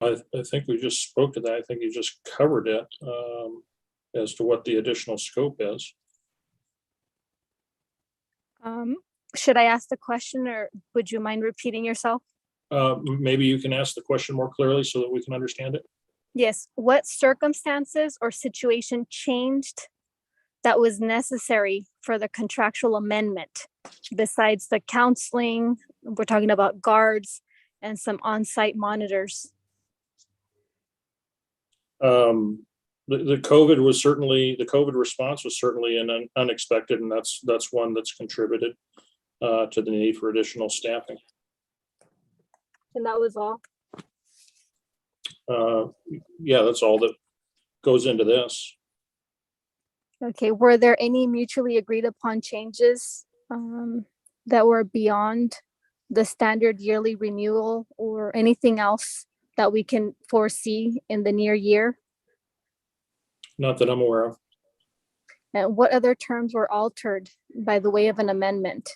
I think we just spoke to that. I think you just covered it as to what the additional scope is. Should I ask the question, or would you mind repeating yourself? Maybe you can ask the question more clearly so that we can understand it. Yes. What circumstances or situation changed that was necessary for the contractual amendment besides the counseling? We're talking about guards and some on-site monitors. The COVID response was certainly unexpected, and that's one that's contributed to the need for additional staffing. And that was all. Yeah, that's all that goes into this. Okay, were there any mutually agreed upon changes that were beyond the standard yearly renewal or anything else that we can foresee in the near year? Not that I'm aware of. And what other terms were altered by the way of an amendment?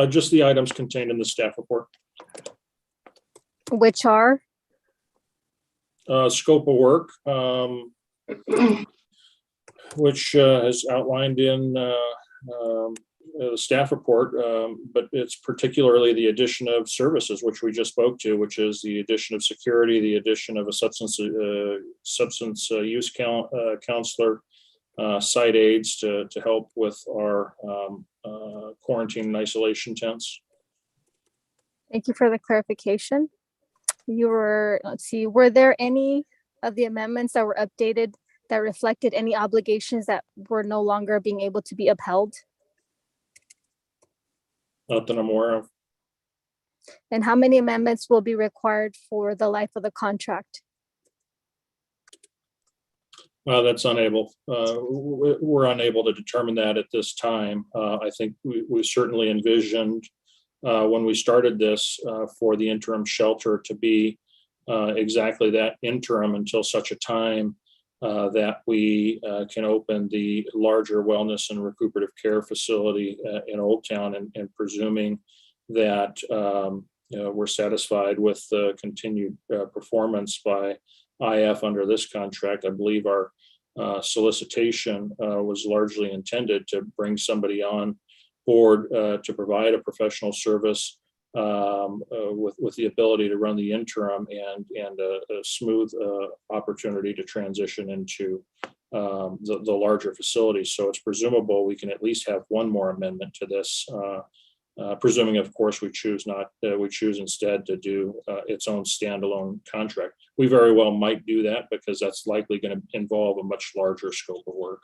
Just the items contained in the staff report. Which are? Scope of work, which is outlined in the staff report, but it's particularly the addition of services, which we just spoke to, which is the addition of security, the addition of a substance use counselor, site aides to help with our quarantine and isolation tents. Thank you for the clarification. Let's see, were there any of the amendments that were updated that reflected any obligations that were no longer being able to be upheld? Not that I'm aware of. And how many amendments will be required for the life of the contract? That's unable. We're unable to determine that at this time. I think we certainly envisioned when we started this for the interim shelter to be exactly that, interim, until such a time that we can open the larger wellness and recuperative care facility in Old Town, and presuming that we're satisfied with the continued performance by IF under this contract. I believe our solicitation was largely intended to bring somebody on board to provide a professional service with the ability to run the interim and a smooth opportunity to transition into the larger facility. So it's presumable we can at least have one more amendment to this, presuming, of course, we choose instead to do its own standalone contract. We very well might do that because that's likely going to involve a much larger scope of work.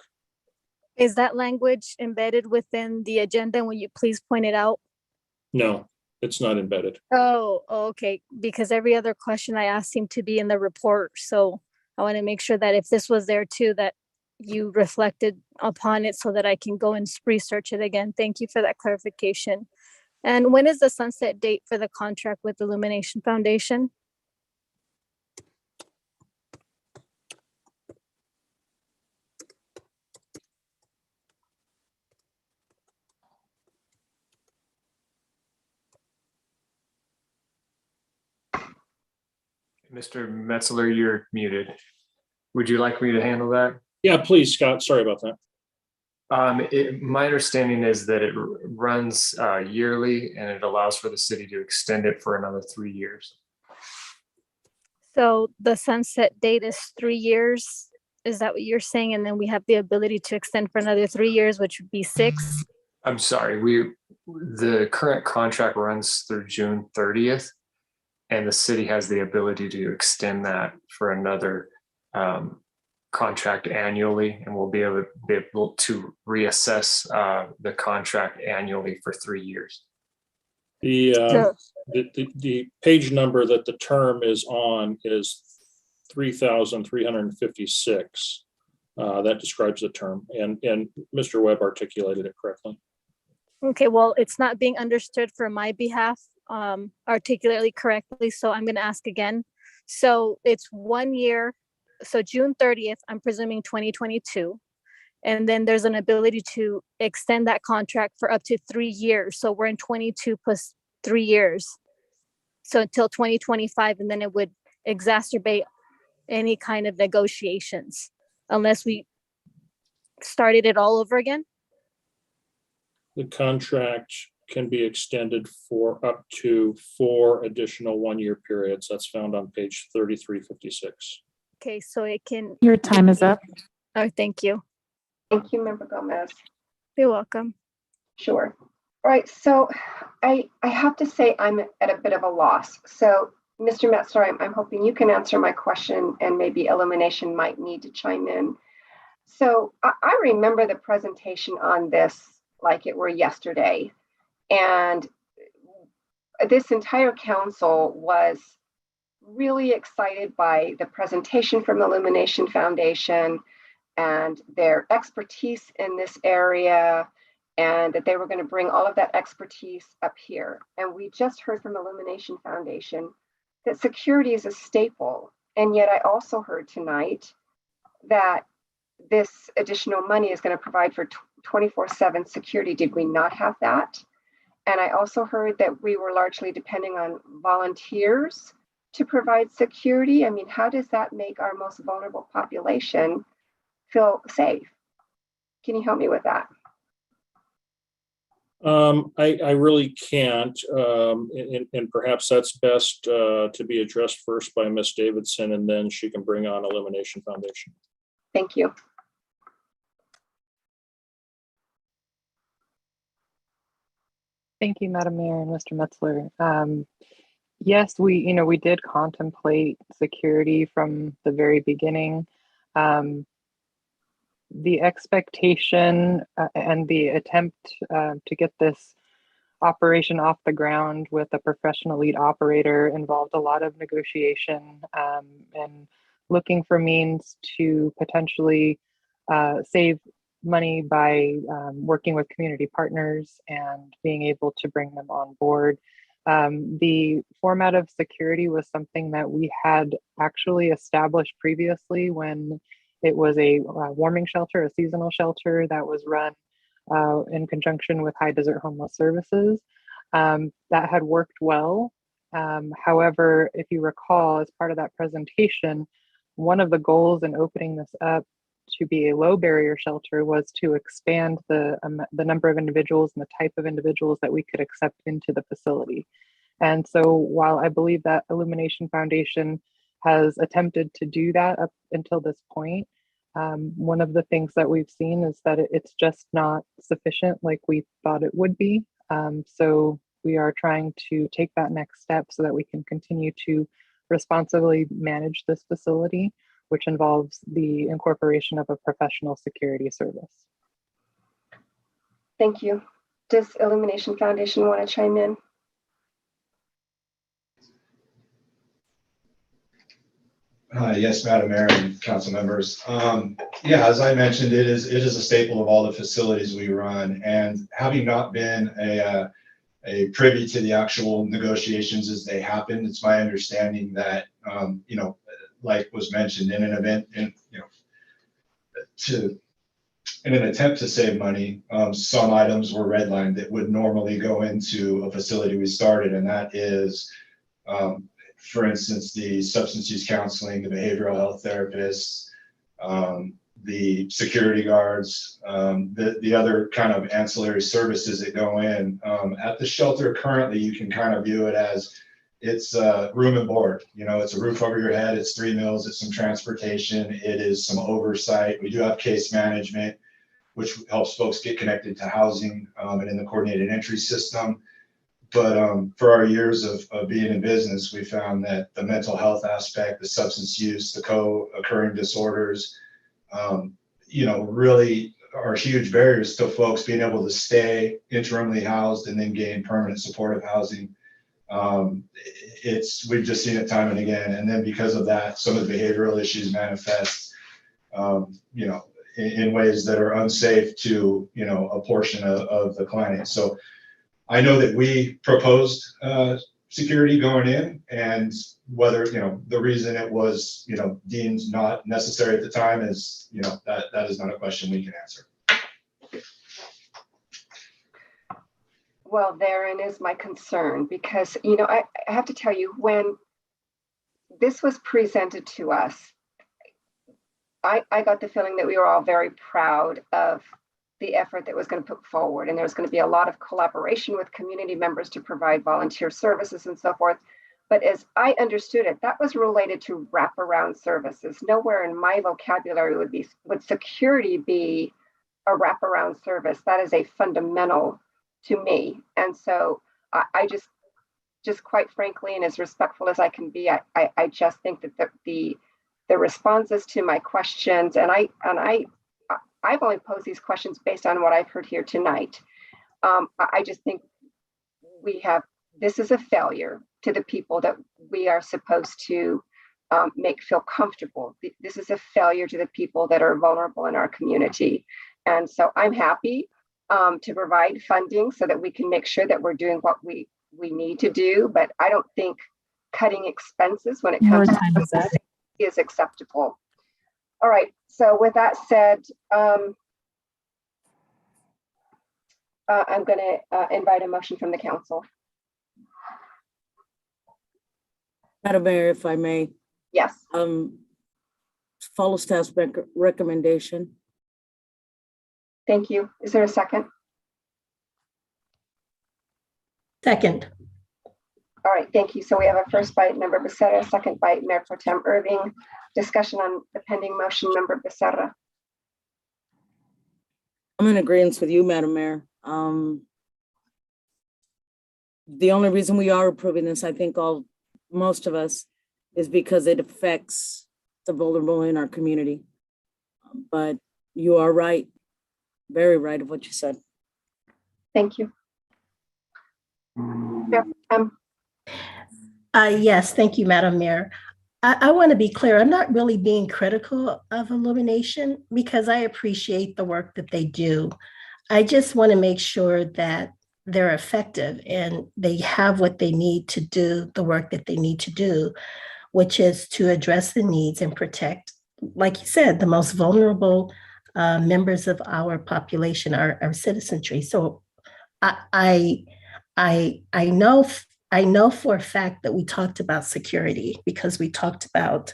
Is that language embedded within the agenda? Will you please point it out? No, it's not embedded. Oh, okay, because every other question I asked seemed to be in the report. So I want to make sure that if this was there too, that you reflected upon it so that I can go and research it again. Thank you for that clarification. And when is the sunset date for the contract with Illumination Foundation? Mr. Metzler, you're muted. Would you like me to handle that? Yeah, please, Scott. Sorry about that. My understanding is that it runs yearly, and it allows for the city to extend it for another 3 years. So the sunset date is 3 years. Is that what you're saying? And then we have the ability to extend for another 3 years, which would be 6. I'm sorry, the current contract runs through June 30th, and the city has the ability to extend that for another contract annually, and we'll be able to reassess the contract annually for 3 years. The page number that the term is on is 3,356. That describes the term, and Mr. Webb articulated it correctly. Okay, well, it's not being understood for my behalf articulately correctly, so I'm going to ask again. So it's 1 year. So June 30th, I'm presuming 2022. And then there's an ability to extend that contract for up to 3 years. So we're in 22 plus 3 years. So until 2025, and then it would exacerbate any kind of negotiations unless we started it all over again. The contract can be extended for up to 4 additional 1-year periods. That's found on page 3356. Okay, so it can. Your time is up. Oh, thank you. Thank you, Member Gomez. You're welcome. Sure. All right, so I have to say I'm at a bit of a loss. So Mr. Metzler, I'm hoping you can answer my question, and maybe Illumination might need to chime in. So I remember the presentation on this like it were yesterday. And this entire council was really excited by the presentation from Illumination Foundation and their expertise in this area, and that they were going to bring all of that expertise up here. And we just heard from Illumination Foundation that security is a staple. And yet I also heard tonight that this additional money is going to provide for 24/7 security. Did we not have that? And I also heard that we were largely depending on volunteers to provide security. I mean, how does that make our most vulnerable population feel safe? Can you help me with that? I really can't, and perhaps that's best to be addressed first by Ms. Davidson, and then she can bring on Illumination Foundation. Thank you. Thank you, Madam Mayor and Mr. Metzler. Yes, we did contemplate security from the very beginning. The expectation and the attempt to get this operation off the ground with a professional lead operator involved a lot of negotiation and looking for means to potentially save money by working with community partners and being able to bring them on board. The format of security was something that we had actually established previously when it was a warming shelter, a seasonal shelter that was run in conjunction with High Desert Homeless Services. That had worked well. However, if you recall, as part of that presentation, one of the goals in opening this up to be a low barrier shelter was to expand the number of individuals and the type of individuals that we could accept into the facility. And so while I believe that Illumination Foundation has attempted to do that up until this point, one of the things that we've seen is that it's just not sufficient like we thought it would be. So we are trying to take that next step so that we can continue to responsibly manage this facility, which involves the incorporation of a professional security service. Thank you. Does Illumination Foundation want to chime in? Yes, Madam Mayor and council members. Yeah, as I mentioned, it is a staple of all the facilities we run, and having not been a privy to the actual negotiations as they happened, it's my understanding that like was mentioned, in an event, in an attempt to save money, some items were redlined that would normally go into a facility we started, and that is, for instance, the substance use counseling, the behavioral health therapists, the security guards, the other kind of ancillary services that go in. At the shelter currently, you can kind of view it as it's room and board. It's a roof over your head, it's 3 meals, it's some transportation, it is some oversight. We do have case management, which helps folks get connected to housing and in the coordinated entry system. But for our years of being in business, we found that the mental health aspect, the substance use, the co-occurring disorders, really are huge barriers to folks being able to stay interimly housed and then gain permanent supportive housing. We've just seen it time and again. And then because of that, some of the behavioral issues manifest, in ways that are unsafe to, a portion of the client. So I know that we proposed security going in, and whether, the reason it was, deemed not necessary at the time is, that is not a question we can answer. Well, therein is my concern, because, I have to tell you, when this was presented to us, I got the feeling that we were all very proud of the effort that was going to put forward, and there was going to be a lot of collaboration with community members to provide volunteer services and so forth. But as I understood it, that was related to wraparound services. Nowhere in my vocabulary would security be a wraparound service. That is a fundamental to me. And so just quite frankly, and as respectful as I can be, I just think that the responses to my questions, and I've only posed these questions based on what I've heard here tonight. I just think this is a failure to the people that we are supposed to make feel comfortable. This is a failure to the people that are vulnerable in our community. And so I'm happy to provide funding so that we can make sure that we're doing what we need to do. But I don't think cutting expenses when it comes to is acceptable. All right. So with that said, I'm going to invite a motion from the council. Madam Mayor, if I may. Yes. Follow staff's recommendation. Thank you. Is there a second? Second. All right, thank you. So we have a first by Member Becerra, a second by Mayor Pro Tem Irving. Discussion on the pending motion, Member Becerra. I'm in agreement with you, Madam Mayor. The only reason we are approving this, I think most of us, is because it affects the vulnerable in our community. But you are right, very right of what you said. Thank you. Yes, thank you, Madam Mayor. I want to be clear. I'm not really being critical of Illumination because I appreciate the work that they do. I just want to make sure that they're effective and they have what they need to do the work that they need to do, which is to address the needs and protect, like you said, the most vulnerable members of our population, our citizenry. So I know for a fact that we talked about security because we talked about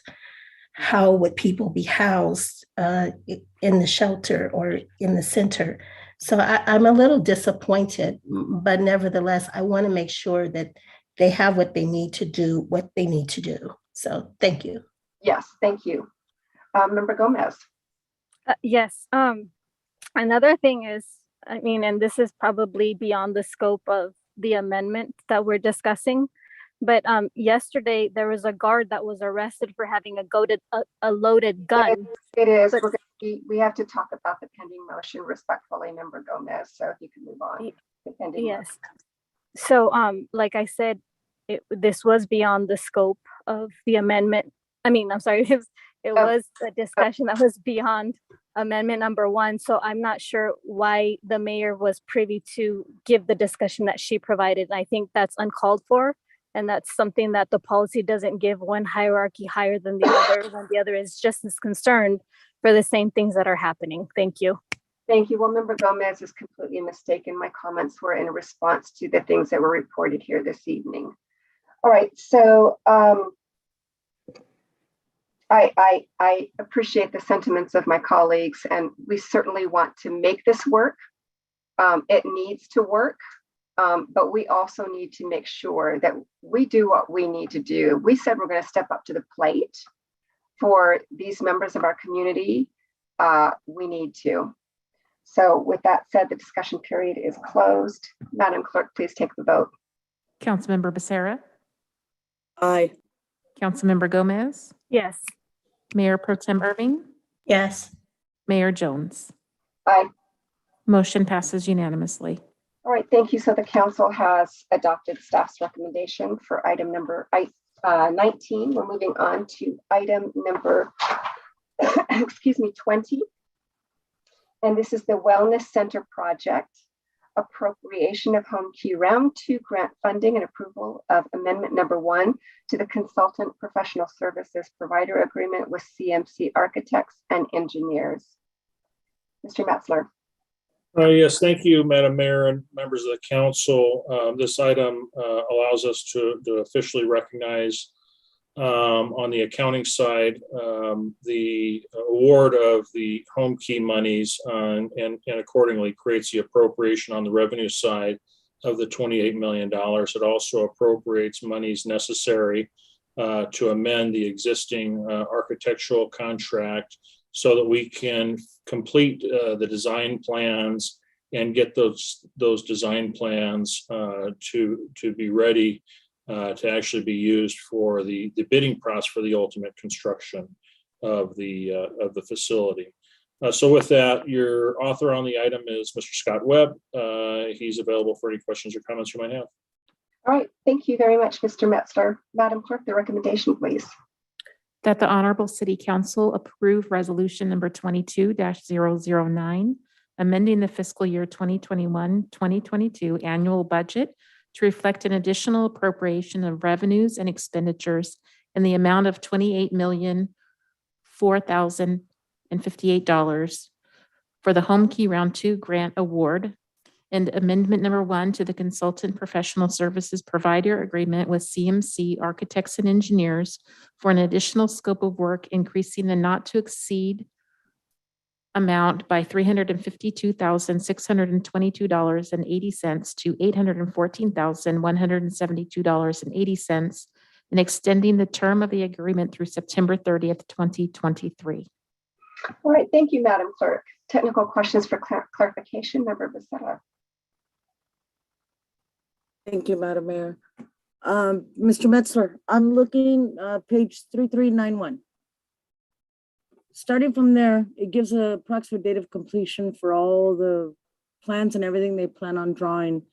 how would people be housed in the shelter or in the center. So I'm a little disappointed, but nevertheless, I want to make sure that they have what they need to do, what they need to do. So thank you. Yes, thank you. Member Gomez. Yes. Another thing is, I mean, and this is probably beyond the scope of the amendment that we're discussing, but yesterday there was a guard that was arrested for having a loaded gun. It is. We have to talk about the pending motion respectfully, Member Gomez. So if you can move on. The pending Yes. motion. So like I said, this was beyond the scope of the amendment. I mean, I'm sorry, it was a discussion that was beyond amendment number 1. So I'm not sure why the mayor was privy to give the discussion that she provided. I think that's uncalled for. And that's something that the policy doesn't give one hierarchy higher than the other when the other is just as concerned for the same things that are happening. Thank you. Thank you. Well, Member Gomez is completely mistaken. My comments were in response to the things that were reported here this evening. All right, so I appreciate the sentiments of my colleagues, and we certainly want to make this work. It needs to work, but we also need to make sure that we do what we need to do. We said we're going to step up to the plate for these members of our community. We need to. So with that said, the discussion period is closed. Madam Clerk, please take the vote. Councilmember Becerra. Aye. Councilmember Gomez. Yes. Mayor Pro Tem Irving. Yes. Mayor Jones. Aye. Motion passes unanimously. All right, thank you. So the council has adopted staff's recommendation for item number 19. We're moving on to item number, 20. And this is the Wellness Center project, appropriation of Home Key Round 2 grant funding and approval of amendment number 1 to the consultant professional services provider agreement with CMC Architects and Engineers. Mr. Metzler. Yes, thank you, Madam Mayor and members of the council. This item allows us to officially recognize on the accounting side the award of the home key monies and accordingly creates the appropriation on the revenue side of the $28 million. It also appropriates monies necessary to amend the existing architectural contract so that we can complete the design plans and get those design plans to be ready to actually be used for the bidding process for the ultimate construction of the facility. So with that, your author on the item is Mr. Scott Webb. He's available for any questions or comments you might have. All right, thank you very much, Mr. Metzler. Madam Clerk, the recommendation, please. That the Honorable City Council approve Resolution number 22-009, amending the fiscal year 2021-2022 annual budget to reflect an additional appropriation of revenues and expenditures in the amount of $28,004,058 for the Home Key Round 2 Grant Award, and amendment number 1 to the consultant professional services provider agreement with CMC Architects and Engineers for an additional scope of work, increasing the not to exceed amount by $352,622.80 to $814,172.80, and extending the term of the agreement through September 30th, 2023. All right, thank you, Madam Clerk. Technical questions for clarification, Member Becerra. Thank you, Madam Mayor. Mr. Metzler, I'm looking page 3391. Starting from there, it gives a approximate date of completion for all the plans and everything they plan on drawing,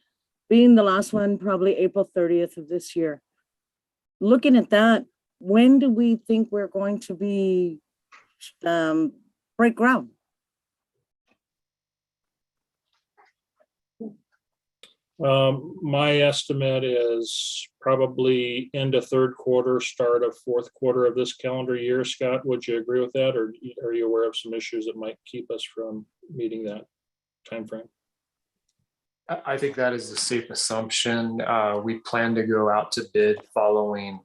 being the last one probably April 30th of this year. Looking at that, when do we think we're going to be break ground? My estimate is probably end of third quarter, start of fourth quarter of this calendar year. Scott, would you agree with that, or are you aware of some issues that might keep us from meeting that timeframe? I think that is a safe assumption. We plan to go out to bid following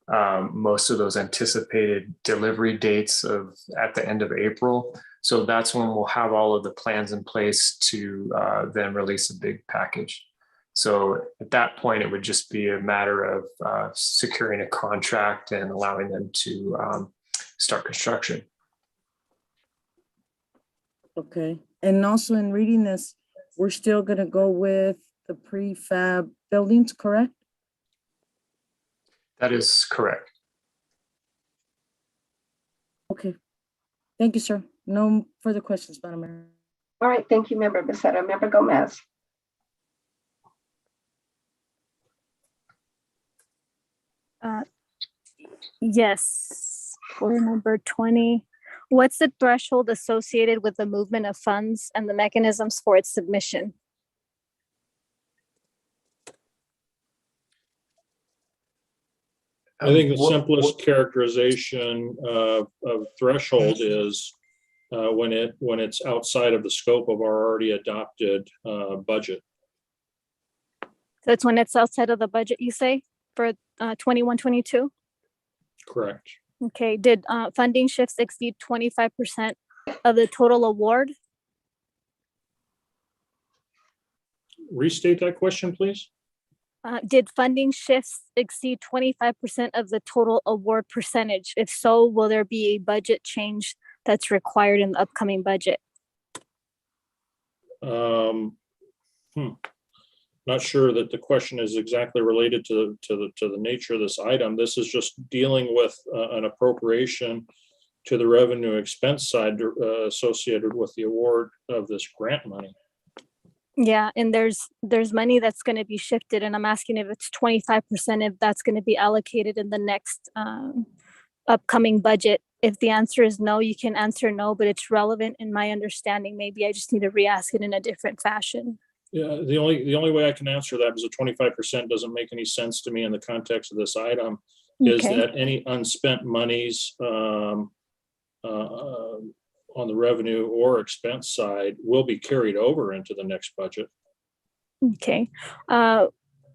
most of those anticipated delivery dates at the end of April. So that's when we'll have all of the plans in place to then release a big package. So at that point, it would just be a matter of securing a contract and allowing them to start construction. Okay, and also in reading this, we're still gonna go with the prefab buildings, correct? That is correct. Okay, thank you, sir. No further questions, Madam Mayor. All right, thank you, Member Becerra. Member Gomez. Yes, for number 20. What's the threshold associated with the movement of funds and the mechanisms for its submission? I think the simplest characterization of threshold is when it's outside of the scope of our already adopted budget. So it's when it's outside of the budget, you say, for 21-22? Correct. Okay, did funding shifts exceed 25% of the total award? Restate that question, please. Did funding shifts exceed 25% of the total award percentage? If so, will there be a budget change that's required in the upcoming budget? Not sure that the question is exactly related to the nature of this item. This is just dealing with an appropriation to the revenue expense side associated with the award of this grant money. Yeah, and there's money that's going to be shifted, and I'm asking if it's 25%, if that's going to be allocated in the next upcoming budget. If the answer is no, you can answer no, but it's relevant in my understanding. Maybe I just need to re-ask it in a different fashion. Yeah, the only way I can answer that is a 25% doesn't make any sense to me in the context of this item. Is Okay. that any unspent monies on the revenue or expense side will be carried over into the next budget. Okay.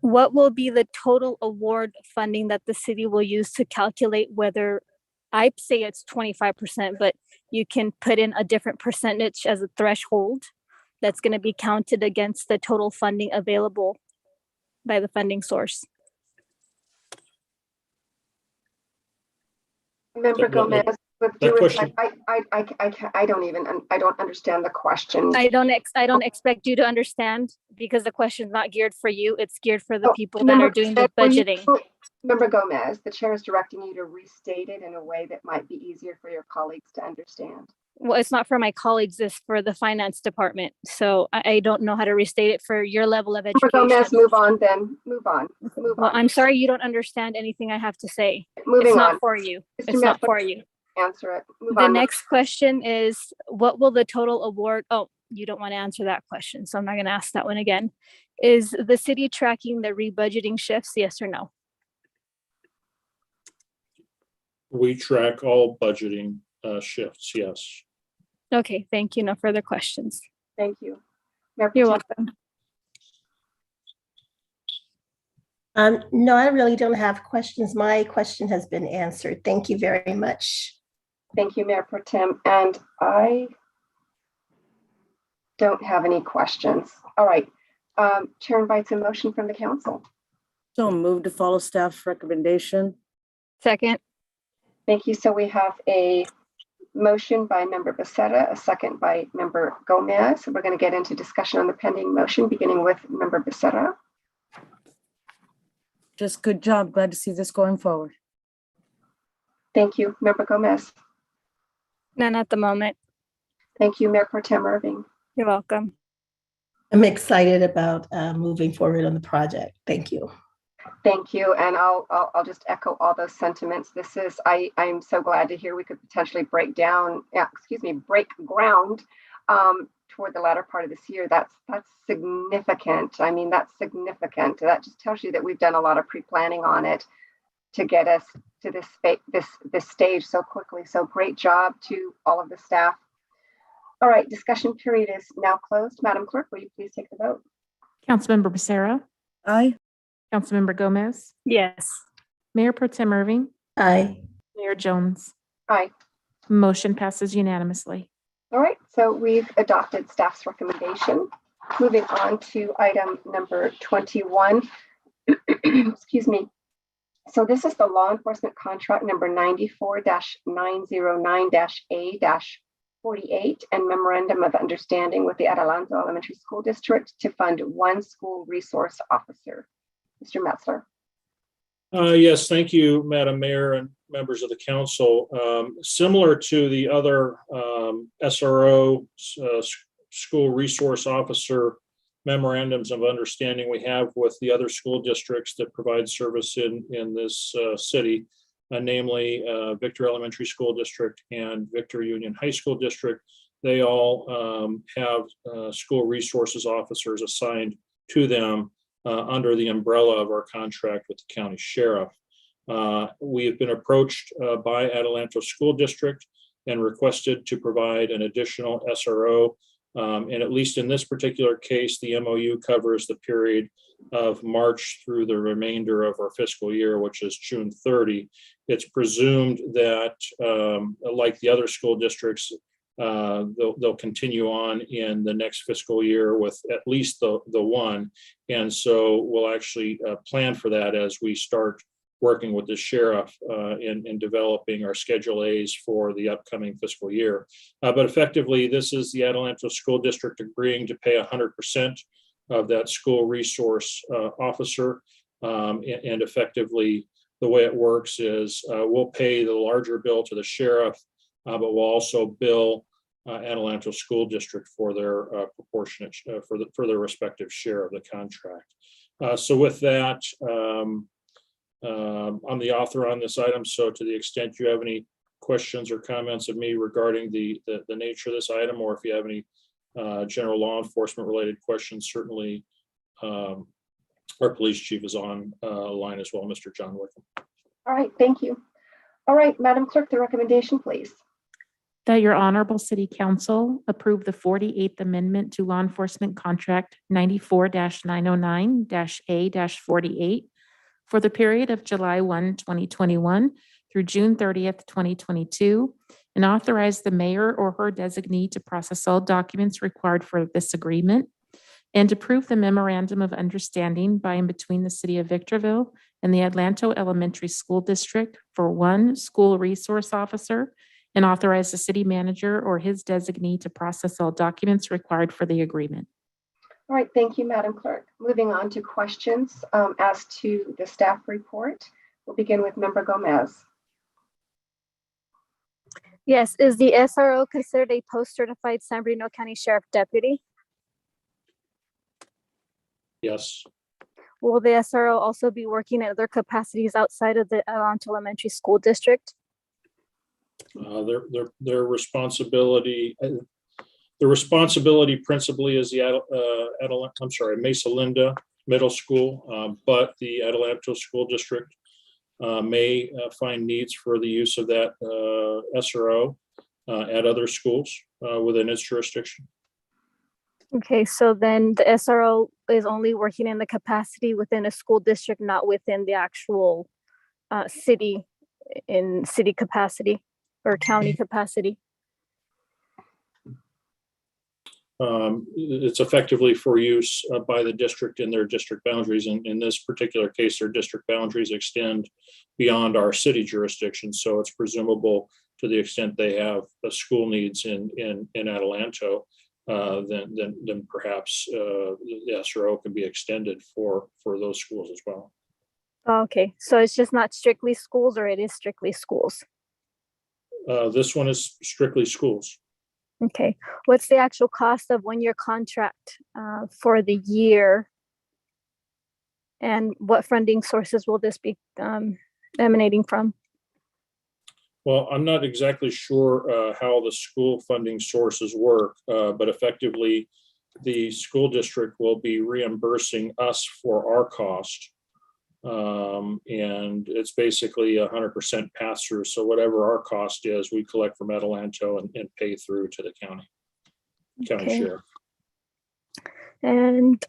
What will be the total award funding that the city will use to calculate whether, I say it's 25%, but you can put in a different percentage as a threshold that's going to be counted against the total funding available by the funding source? Member Gomez, With That due respect, question- I don't understand the question. I don't expect you to understand because the question's not geared for you. It's geared for the Oh, people that are doing the will you- budgeting. Member Gomez, the chair is directing you to restate it in a way that might be easier for your colleagues to understand. Well, it's not for my colleagues, it's for the finance department. So I don't know how to restate it for your level of Member education. Gomez, move on then. Move on. Move Well, on. I'm sorry you don't understand anything I have to say. Moving It's not on. for you. Mr. It's not Metzler, for you. Answer it. Move The on. next question is, what will the total award? Oh, you don't want to answer that question, so I'm not going to ask that one again. Is the city tracking the rebudgeting shifts? Yes or no? We track all budgeting shifts, yes. Okay, thank you. No further questions. Thank you. Mayor You're Patel. welcome. No, I really don't have questions. My question has been answered. Thank you very much. Thank you, Mayor Pro Tem. And I don't have any questions. All right. Chair invites a motion from the council. So move to follow staff's recommendation. Second. Thank you. So we have a motion by Member Becerra, a second by Member Gomez. We're going to get into discussion on the pending motion, beginning with Member Becerra. Just good job. Glad to see this going forward. Thank you, Member Gomez. None at the moment. Thank you, Mayor Pro Tem Irving. You're welcome. I'm excited about moving forward on the project. Thank you. Thank you, and I'll just echo all those sentiments. This is I'm so glad to hear we could potentially break ground toward the latter part of this year. That's significant. I mean, that's significant. That just tells you that we've done a lot of pre-planning on it to get us to this stage so quickly. So great job to all of the staff. All right, discussion period is now closed. Madam Clerk, will you please take the vote? Councilmember Becerra. Aye. Councilmember Gomez. Yes. Mayor Pro Tem Irving. Aye. Mayor Jones. Aye. Motion passes unanimously. All right, so we've adopted staff's recommendation. Moving on to item number 21. Excuse me. So this is the law enforcement contract number 94-909-A-48 and memorandum of understanding with the Adelanto Elementary School District to fund one school resource officer. Mr. Metzler. Yes, thank you, Madam Mayor and members of the council. Similar to the other SRO, school resource officer memorandums of understanding we have with the other school districts that provide service in this city, namely Victor Elementary School District and Victor Union High School District. They all have school resources officers assigned to them under the umbrella of our contract with the county sheriff. We have been approached by Adelanto School District and requested to provide an additional SRO. And at least in this particular case, the MOU covers the period of March through the remainder of our fiscal year, which is June 30. It's presumed that, like the other school districts, they'll continue on in the next fiscal year with at least the one. And so we'll actually plan for that as we start working with the sheriff in developing our Schedule A's for the upcoming fiscal year. But effectively, this is the Adelanto School District agreeing to pay 100% of that school resource officer. And effectively, the way it works is we'll pay the larger bill to the sheriff, but we'll also bill Adelanto School District for their proportionate for their respective share of the contract. So with that, I'm the author on this item. So to the extent you have any questions or comments of me regarding the nature of this item, or if you have any general law enforcement related questions, certainly our police chief is on line as well, Mr. John Wickham. All right, thank you. All right, Madam Clerk, the recommendation, please. That your honorable city council approve the 48th amendment to law enforcement contract 94-909-A-48 for the period of July 1, 2021 through June 30th, 2022, and authorize the mayor or her designee to process all documents required for this agreement, and approve the memorandum of understanding by and between the city of Victorville and the Adelanto Elementary School District for one school resource officer and authorize the city manager or his designee to process all documents required for the agreement. All right, thank you, Madam Clerk. Moving on to questions as to the staff report. We'll begin with Member Gomez. Yes, is the SRO considered a post-certified San Bernardino County Sheriff Deputy? Yes. Will the SRO also be working in other capacities outside of the Adelanto Elementary School District? Their responsibility, the responsibility principally is the Mesa Linda Middle School, but the Adelanto School District may find needs for the use of that SRO at other schools within its jurisdiction. Okay, so then the SRO is only working in the capacity within a school district, not within the actual city capacity or county capacity. It's effectively for use by the district in their district boundaries. And in this particular case, their district boundaries extend beyond our city jurisdiction. So it's presumable, to the extent they have school needs in Adelanto, then perhaps the SRO can be extended for those schools as well. Okay, so it's just not strictly schools, or it is strictly schools? This one is strictly schools. Okay, what's the actual cost of one-year contract for the year? And what funding sources will this be emanating from? Well, I'm not exactly sure how the school funding sources work, but effectively, the school district will be reimbursing us for our cost. And it's basically 100% pass through. So whatever our cost is, we collect from Adelanto and pay through to the county share. And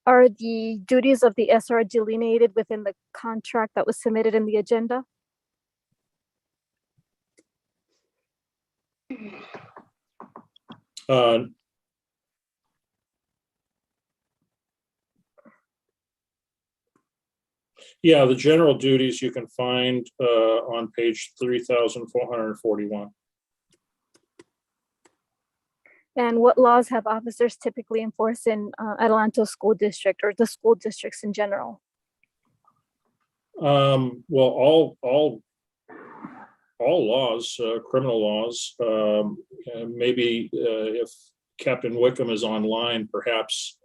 are the duties of the SRO delineated within the contract that was submitted in the agenda? Yeah, the general duties you can find on page 3,441. And what laws have officers typically enforced in Adelanto School District, or the school districts in general? Well, all laws, criminal laws. And maybe if Captain Wickham is online, perhaps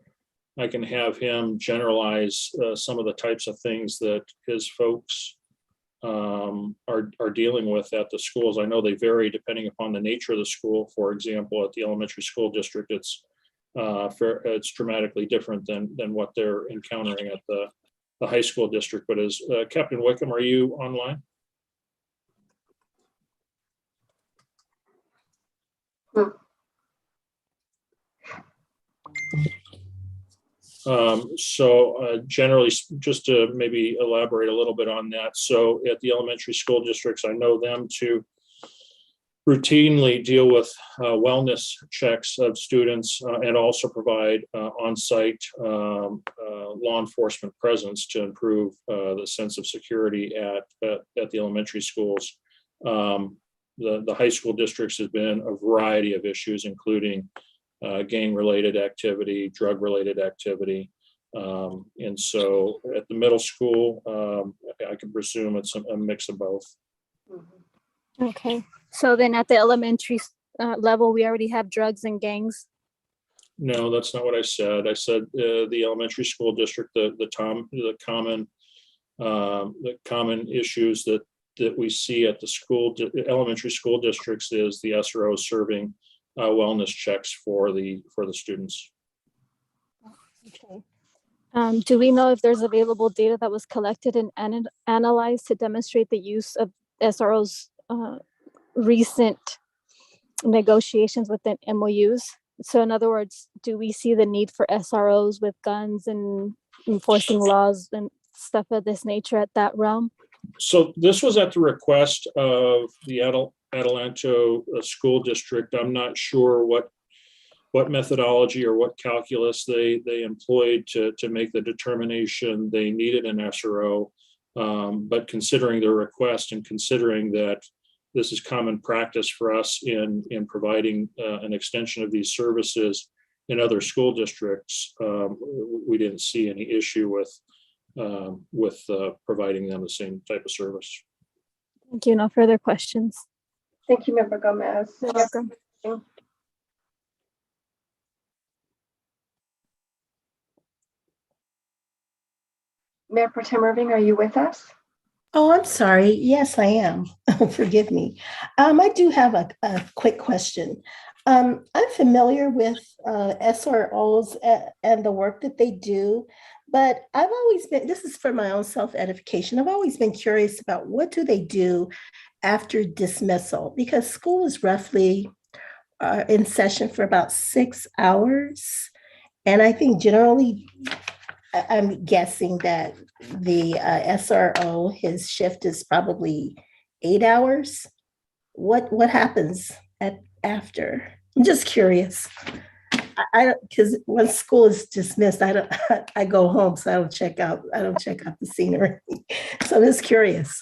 I can have him generalize some of the types of things that his folks are dealing with at the schools. I know they vary depending upon the nature of the school. For example, at the elementary school district, it's dramatically different than what they're encountering at the high school district. But as Captain Wickham, are you online? Generally, just to maybe elaborate a little bit on that. So at the elementary school districts, I know them to routinely deal with wellness checks of students and also provide on-site law enforcement presence to improve the sense of security at the elementary schools. The high school districts has been a variety of issues, including gang-related activity, drug-related activity. And so at the middle school, I can presume it's a mix of both. Okay, so then at the elementary level, we already have drugs and gangs? No, that's not what I said. I said the elementary school district, the common issues that we see at the elementary school districts is the SRO serving wellness checks for the students. Okay. Do we know if there's available data that was collected and analyzed to demonstrate the use of SRO's recent negotiations within MOUs? So in other words, do we see the need for SROs with guns and enforcing laws and stuff of this nature at that realm? So this was at the request of the Adelanto School District. I'm not sure what methodology or what calculus they employed to make the determination they needed an SRO. But considering their request and considering that this is common practice for us in providing an extension of these services in other school districts. We didn't see any issue with providing them the same type of service. Thank you. No further questions. Thank you, Member Gomez. You're welcome. Mayor Pro Tem Irving, are you with us? Oh, I'm sorry. Yes, I am. Forgive me. I do have a quick question. I'm familiar with SROs and the work that they do, but I've always been, this is for my own self-edification, I've always been curious about what do they do after dismissal? Because school is roughly in session for about 6 hours. And I think generally, I'm guessing that the SRO, his shift is probably 8 hours. What happens after? I'm just curious. Because when school is dismissed, I go home, so I don't check out the scenery. So I'm just curious.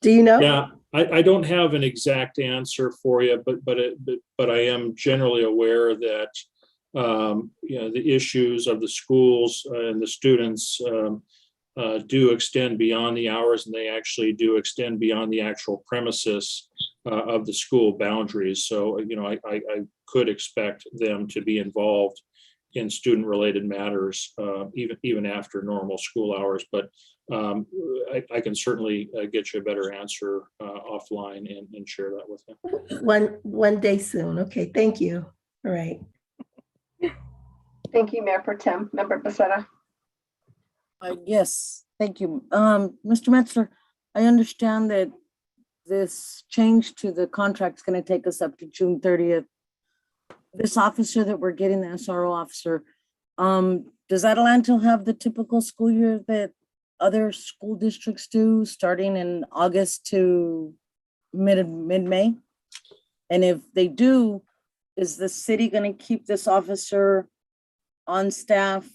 Do you know? Yeah, I don't have an exact answer for you, but I am generally aware that the issues of the schools and the students do extend beyond the hours, and they actually do extend beyond the actual premises of the school boundaries. So, I could expect them to be involved in student-related matters, even after normal school hours. But I can certainly get you a better answer offline and share that with you. One day soon. Okay, thank you. All right. Thank you, Mayor Pro Tem. Member Becerra. Yes, thank you. Mr. Metzler, I understand that this change to the contract is going to take us up to June 30th. This officer that we're getting, the SRO officer, does Adelanto have the typical school year that other school districts do, starting in August to mid-May? And if they do, is the city going to keep this officer on staff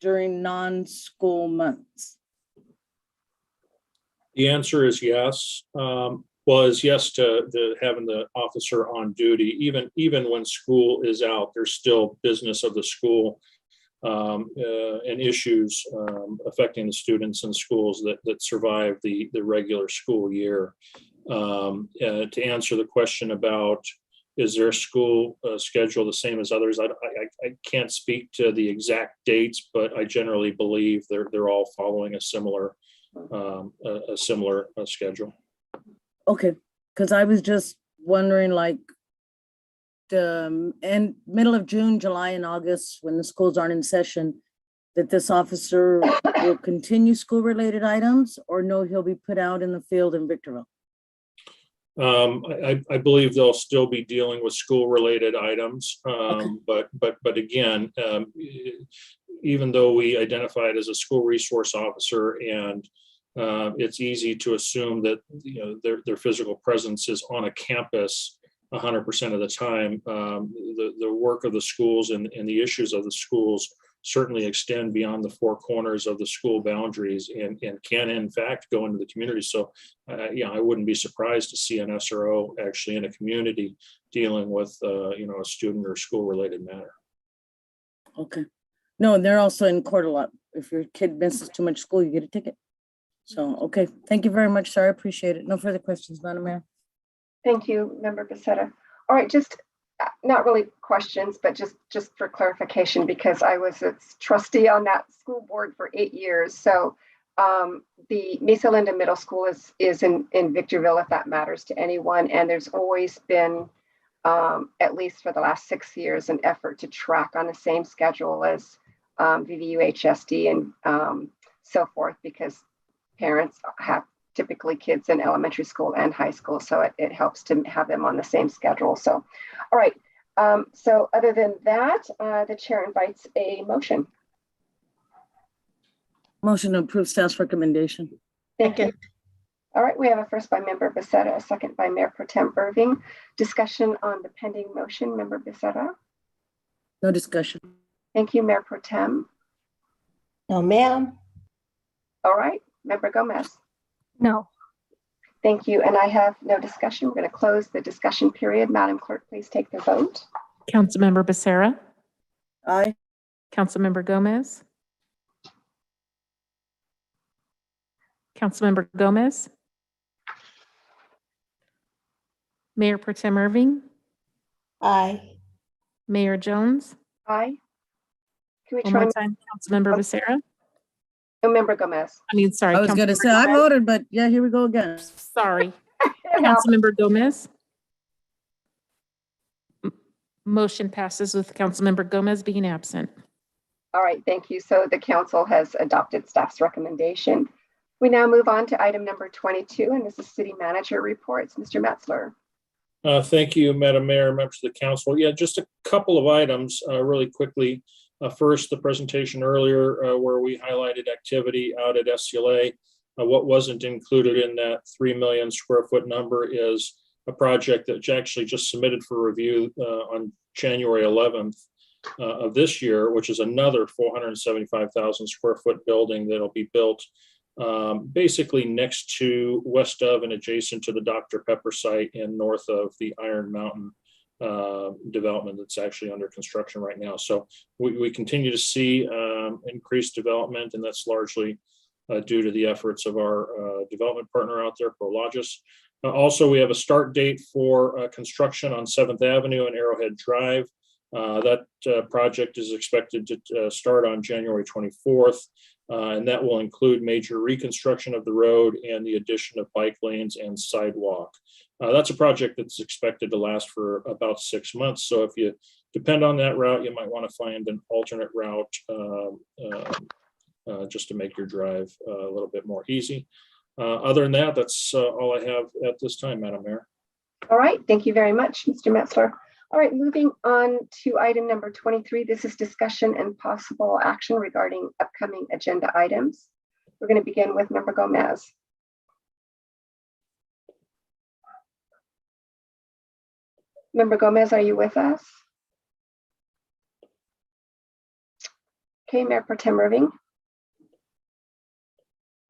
during non-school months? The answer is yes. Was yes to having the officer on duty. Even when school is out, there's still business of the school and issues affecting the students in schools that survive the regular school year. To answer the question about is their school schedule the same as others, I can't speak to the exact dates, but I generally believe they're all following a similar schedule. Okay, because I was just wondering, like, the middle of June, July, and August, when the schools aren't in session, that this officer will continue school-related items, or no, he'll be put out in the field in Victorville? I believe they'll still be dealing with school-related items, but again, even though we identify it as a school resource officer, and it's easy to assume that their physical presence is on a campus 100% of the time. The work of the schools and the issues of the schools certainly extend beyond the four corners of the school boundaries and can in fact go into the community. So I wouldn't be surprised to see an SRO actually in a community dealing with a student or school related matter. Okay. No, and they're also in court a lot. If your kid misses too much school, you get a ticket. So, okay, thank you very much, sir. I appreciate it. No further questions, Madam Mayor. Thank you, Member Becerra. All right, just not really questions, but just for clarification, because I was a trustee on that school board for 8 years. So the Mesa Linda Middle School is in Victorville, if that matters to anyone. And there's always been, at least for the last 6 years, an effort to track on the same schedule as VVU HSD and so forth, because parents have typically kids in elementary school and high school. So it helps to have them on the same schedule. So, all right. So other than that, the chair invites a motion. Motion to approve staff's recommendation. Thank you. All right, we have a first by Member Becerra, a second by Mayor Pro Tem Irving. Discussion on the pending motion, Member Becerra. No discussion. Thank you, Mayor Pro Tem. No, ma'am. All right, Member Gomez. No. Thank you. And I have no discussion. We're going to close the discussion period. Madam Clerk, please take the vote. Councilmember Becerra, Aye. Councilmember Gomez, Councilmember Gomez, Mayor Pro Tem Irving, Aye. Mayor Jones. Aye. Can we One try? more time, Councilmember Becerra. Member Gomez. Sorry. I was gonna say, I voted, but yeah, here we go again. Sorry. Councilmember Gomez. Motion passes with Councilmember Gomez being absent. All right, thank you. So the council has adopted staff's recommendation. We now move on to item number 22, and this is city manager reports. Mr. Metzler. Thank you, Madam Mayor, members of the council. Yeah, just a couple of items really quickly. First, the presentation earlier where we highlighted activity out at SCLA. What wasn't included in that 3 million square foot number is a project that actually just submitted for review on January 11th of this year, which is another 475,000 square foot building that'll be built basically next to, west of, and adjacent to the Dr. Pepper site and north of the Iron Mountain development that's actually under construction right now. So we continue to see increased development, and that's largely due to the efforts of our development partner out there, Prologis. Also, we have a start date for construction on 7th Avenue and Arrowhead Drive. That project is expected to start on January 24th, and that will include major reconstruction of the road and the addition of bike lanes and sidewalk. That's a project that's expected to last for about 6 months. So if you depend on that route, you might want to find an alternate route just to make your drive a little bit more easy. Other than that, that's all I have at this time, Madam Mayor. All right, thank you very much, Mr. Metzler. All right, moving on to item number 23. This is discussion and possible action regarding upcoming agenda items. We're going to begin with Member Gomez. Member Gomez, are you with us? Okay, Mayor Pro Tem Irving.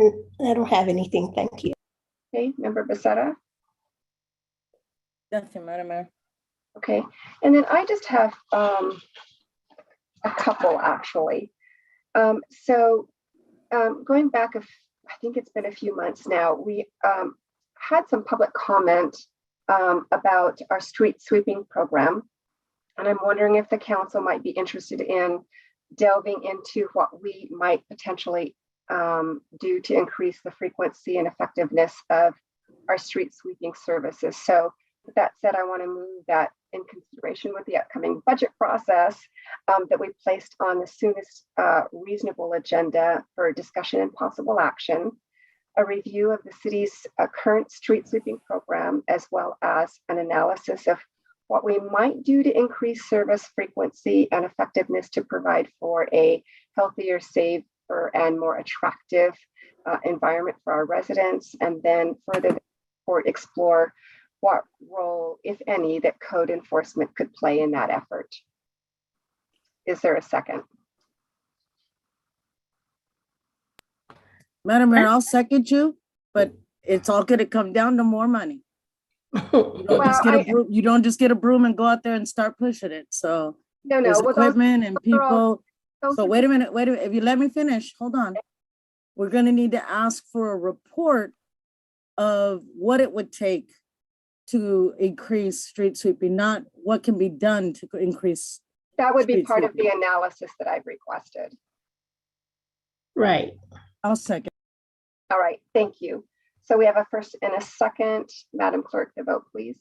I don't have anything, thank you. Okay, Member Becerra. Nothing, Madam Mayor. Okay, and then I just have a couple actually. Going back, I think it's been a few months now, we had some public comment about our street sweeping program. And I'm wondering if the council might be interested in delving into what we might potentially do to increase the frequency and effectiveness of our street sweeping services. So with that said, I want to move that in consideration with the upcoming budget process that we placed on the soonest reasonable agenda for discussion and possible action, a review of the city's current street sweeping program, as well as an analysis of what we might do to increase service frequency and effectiveness to provide for a healthier, safer, and more attractive environment for our residents, and then further explore what role, if any, that code enforcement could play in that effort. Is there a second? Madam Mayor, I'll second you, but it's all gonna come down to more money. You don't just get a broom and go out there and start pushing it. So there's equipment and people. So wait a minute, if you let me finish, hold on. We're gonna need to ask for a report of what it would take to increase street sweeping, not what can be done to increase. That would be part of the analysis that I've requested. Right. I'll second. All right, thank you. So we have a first and a second. Madam Clerk, the vote, please.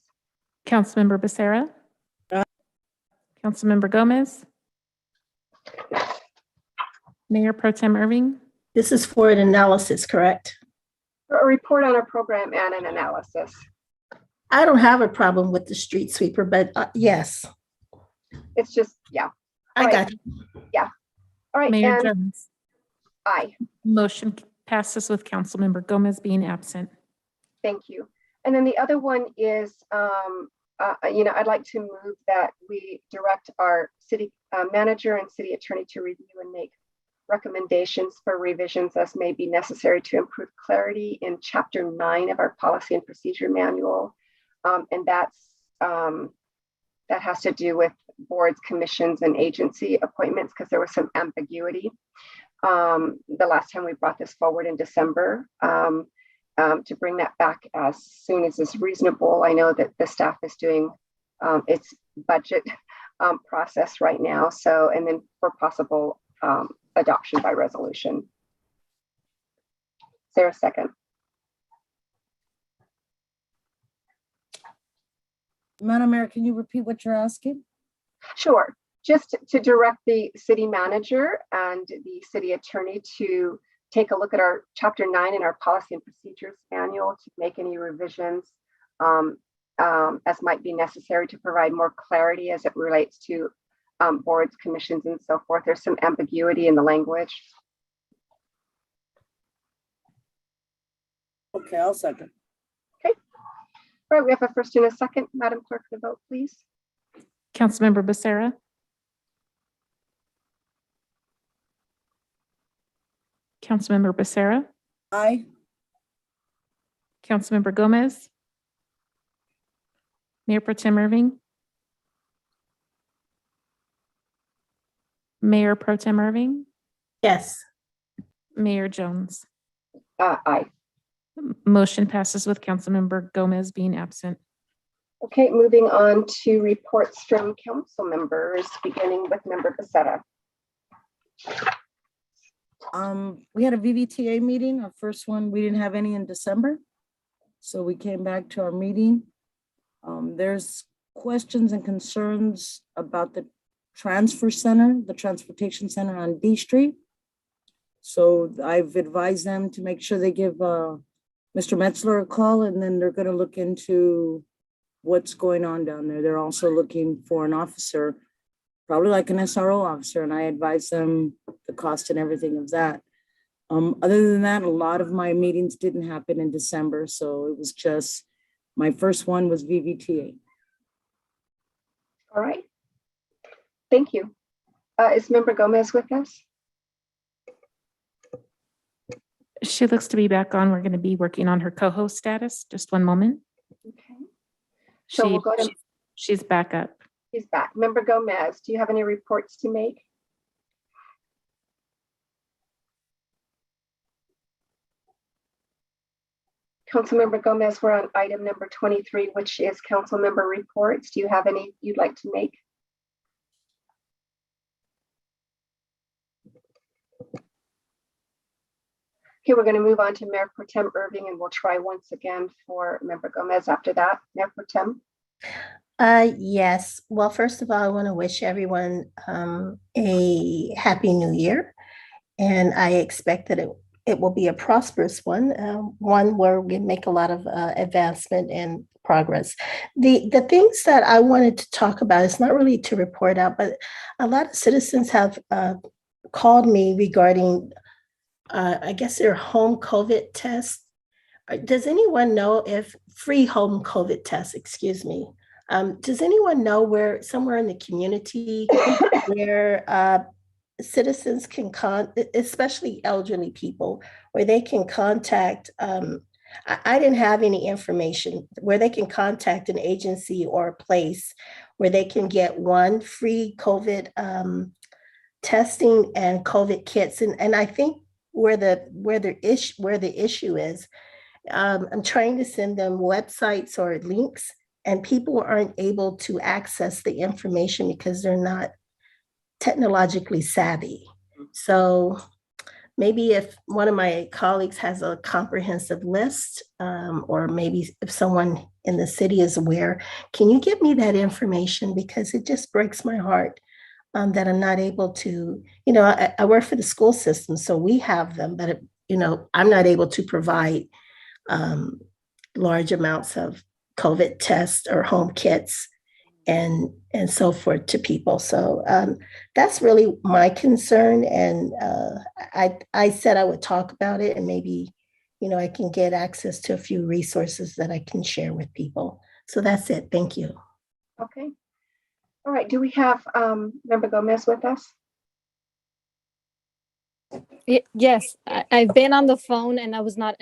Councilmember Becerra. Councilmember Gomez. Mayor Pro Tem Irving. This is for an analysis, correct? A report on a program and an analysis. I don't have a problem with the street sweeper, but yes. It's just, yeah. I got you. Yeah. All right. Mayor and Jones. Aye. Motion passes with Councilmember Gomez being absent. Thank you. And then the other one is, I'd like to move that we direct our city manager and city attorney to review and make recommendations for revisions as may be necessary to improve clarity in Chapter 9 of our Policy and Procedure Manual. And that has to do with boards, commissions, and agency appointments because there was some ambiguity the last time we brought this forward in December. To bring that back as soon as is reasonable. I know that the staff is doing its budget process right now. So, and then for possible adoption by resolution. Is there a second? Madam Mayor, can you repeat what you're asking? Sure. Just to direct the city manager and the city attorney to take a look at our Chapter 9 in our Policy and Procedures Manual to make any revisions as might be necessary to provide more clarity as it relates to boards, commissions, and so forth. There's some ambiguity in the language. Okay, I'll second. Okay. All right, we have a first and a second. Madam Clerk, the vote, please. Councilmember Becerra. Councilmember Becerra. Aye. Councilmember Gomez. Mayor Pro Tem Irving. Mayor Pro Tem Irving. Yes. Mayor Jones. Aye. Motion passes with Councilmember Gomez being absent. Okay, moving on to reports from council members, beginning with Member Becerra. We had a VVTA meeting, our first one. We didn't have any in December. So we came back to our meeting. There's questions and concerns about the transfer center, the transportation center on D Street. So I've advised them to make sure they give Mr. Metzler a call, and then they're gonna look into what's going on down there. They're also looking for an officer, probably like an SRO officer, and I advise them the cost and everything of that. Other than that, a lot of my meetings didn't happen in December, so it was just, my first one was VVTA. All right. Thank you. Is Member Gomez with us? She looks to be back on. We're going to be working on her co-host status. Just one moment. Okay. So we'll go to, she's back up. she's back. Member Gomez, do you have any reports to make? Councilmember Gomez, we're on item number 23, which is council member reports. Do you have any you'd like to make? Okay, we're going to move on to Mayor Pro Tem Irving, and we'll try once again for Member Gomez after that. Mayor Pro Tem. Yes. Well, first of all, I want to wish everyone a happy new year. And I expect that it will be a prosperous one, one where we make a lot of advancement and progress. The things that I wanted to talk about is not really to report out, but a lot of citizens have called me regarding, I guess, their home COVID test. Does anyone know if free home COVID test, excuse me, does anyone know where somewhere in the community where citizens can especially elderly people, where they can contact, I didn't have any information, where they can contact an agency or a place where they can get one free COVID testing and COVID kits. And I think where the issue is, I'm trying to send them websites or links, and people aren't able to access the information because they're not technologically savvy. So maybe if one of my colleagues has a comprehensive list, or maybe if someone in the city is aware, can you give me that information? Because it just breaks my heart that I'm not able to, I work for the school system, so we have them, but I'm not able to provide large amounts of COVID tests or home kits and so forth to people. So that's really my concern. And I said I would talk about it, and maybe, I can get access to a few resources that I can share with people. So that's it. Thank you. Okay. All right. Do we have Member Gomez with us? Yes, I've been on the phone and I was not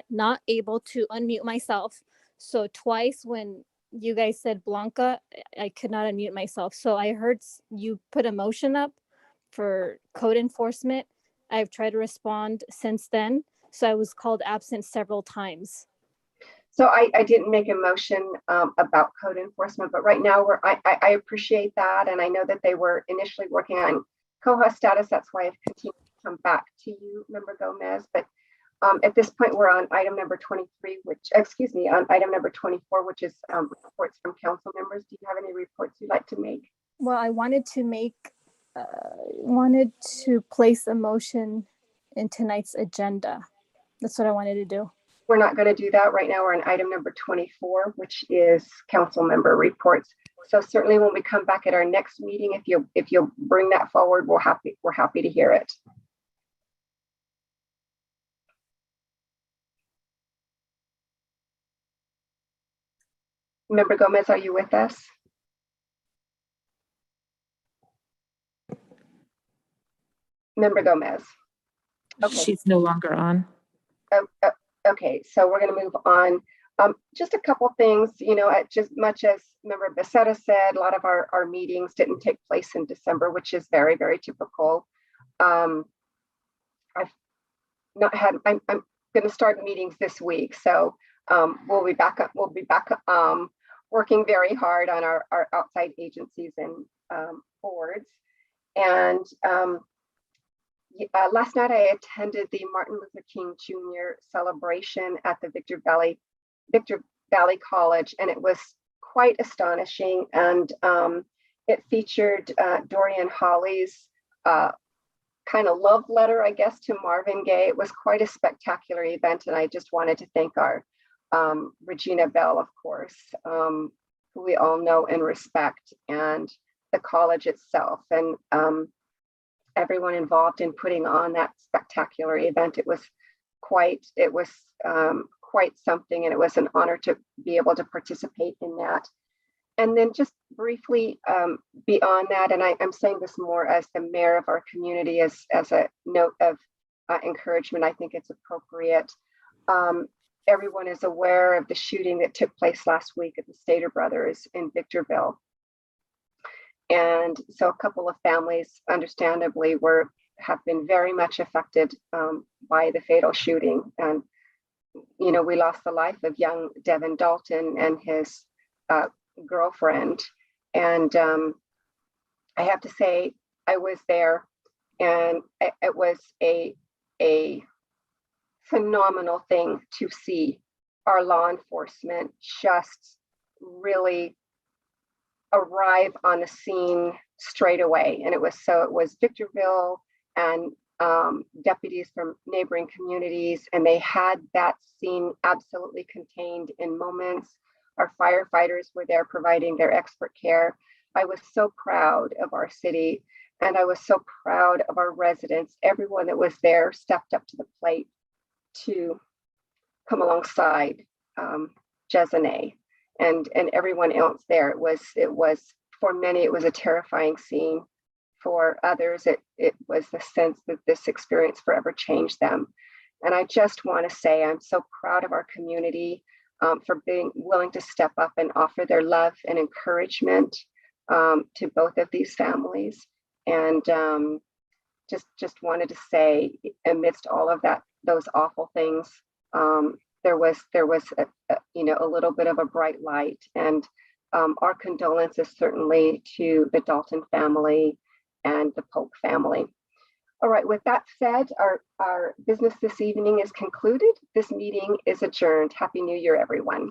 not able to unmute myself. So twice when you guys said Blanca, I could not unmute myself. So I heard you put a motion up for code enforcement. I've tried to respond since then. So I was called absent several times. So I didn't make a motion about code enforcement, but right now I appreciate that. And I know that they were initially working on COHA status. That's why I've continued to come back to you, Member Gomez. But at this point, we're on item number 23, on item number 24, which is reports from council members. Do you have any reports you'd like to make? Well, I wanted to place a motion in tonight's agenda. That's what I wanted to do. We're not going to do that right now. We're on item number 24, which is council member reports. So certainly when we come back at our next meeting, if you'll bring that forward, we're happy to hear it. Member Gomez, are you with us? Member Gomez. Okay. She's no longer on. Okay, so we're going to move on. Just a couple things, just much as Member Becerra said, a lot of our meetings didn't take place in December, which is very, very typical. I'm going to start meetings this week, so we'll be back working very hard on our outside agencies and boards. And last night I attended the Martin Luther King Jr. celebration at the Victor Valley College, and it was quite astonishing. And it featured Dorian Hawley's kind of love letter, I guess, to Marvin Gaye. It was quite a spectacular event, and I just wanted to thank our Regina Bell, of course, who we all know and respect, and the college itself, and everyone involved in putting on that spectacular event. It was quite something, and it was an honor to be able to participate in that. And then just briefly beyond that, and I'm saying this more as the mayor of our community, as a note of encouragement, I think it's appropriate. Everyone is aware of the shooting that took place last week at the Stater Brothers in Victorville. And so a couple of families, understandably, have been very much affected by the fatal shooting. And, we lost the life of young Devin Dalton and his girlfriend. And I have to say, I was there, and it was a phenomenal thing to see our law enforcement just really arrive on the scene straight away. And it was Victorville and deputies from neighboring communities, and they had that scene absolutely contained in moments. Our firefighters were there providing their expert care. I was so proud of our city, and I was so proud of our residents. Everyone that was there stepped up to the plate to come alongside Jezane and everyone else there. It was for many, it was a terrifying scene. For others, it was the sense that this experience forever changed them. And I just want to say I'm so proud of our community for being willing to step up and offer their love and encouragement to both of these families. And just wanted to say, amidst all of those awful things, there was a little bit of a bright light. And our condolences certainly to the Dalton family and the Polk family. All right, with that said, our business this evening is concluded. This meeting is adjourned. Happy New Year, everyone.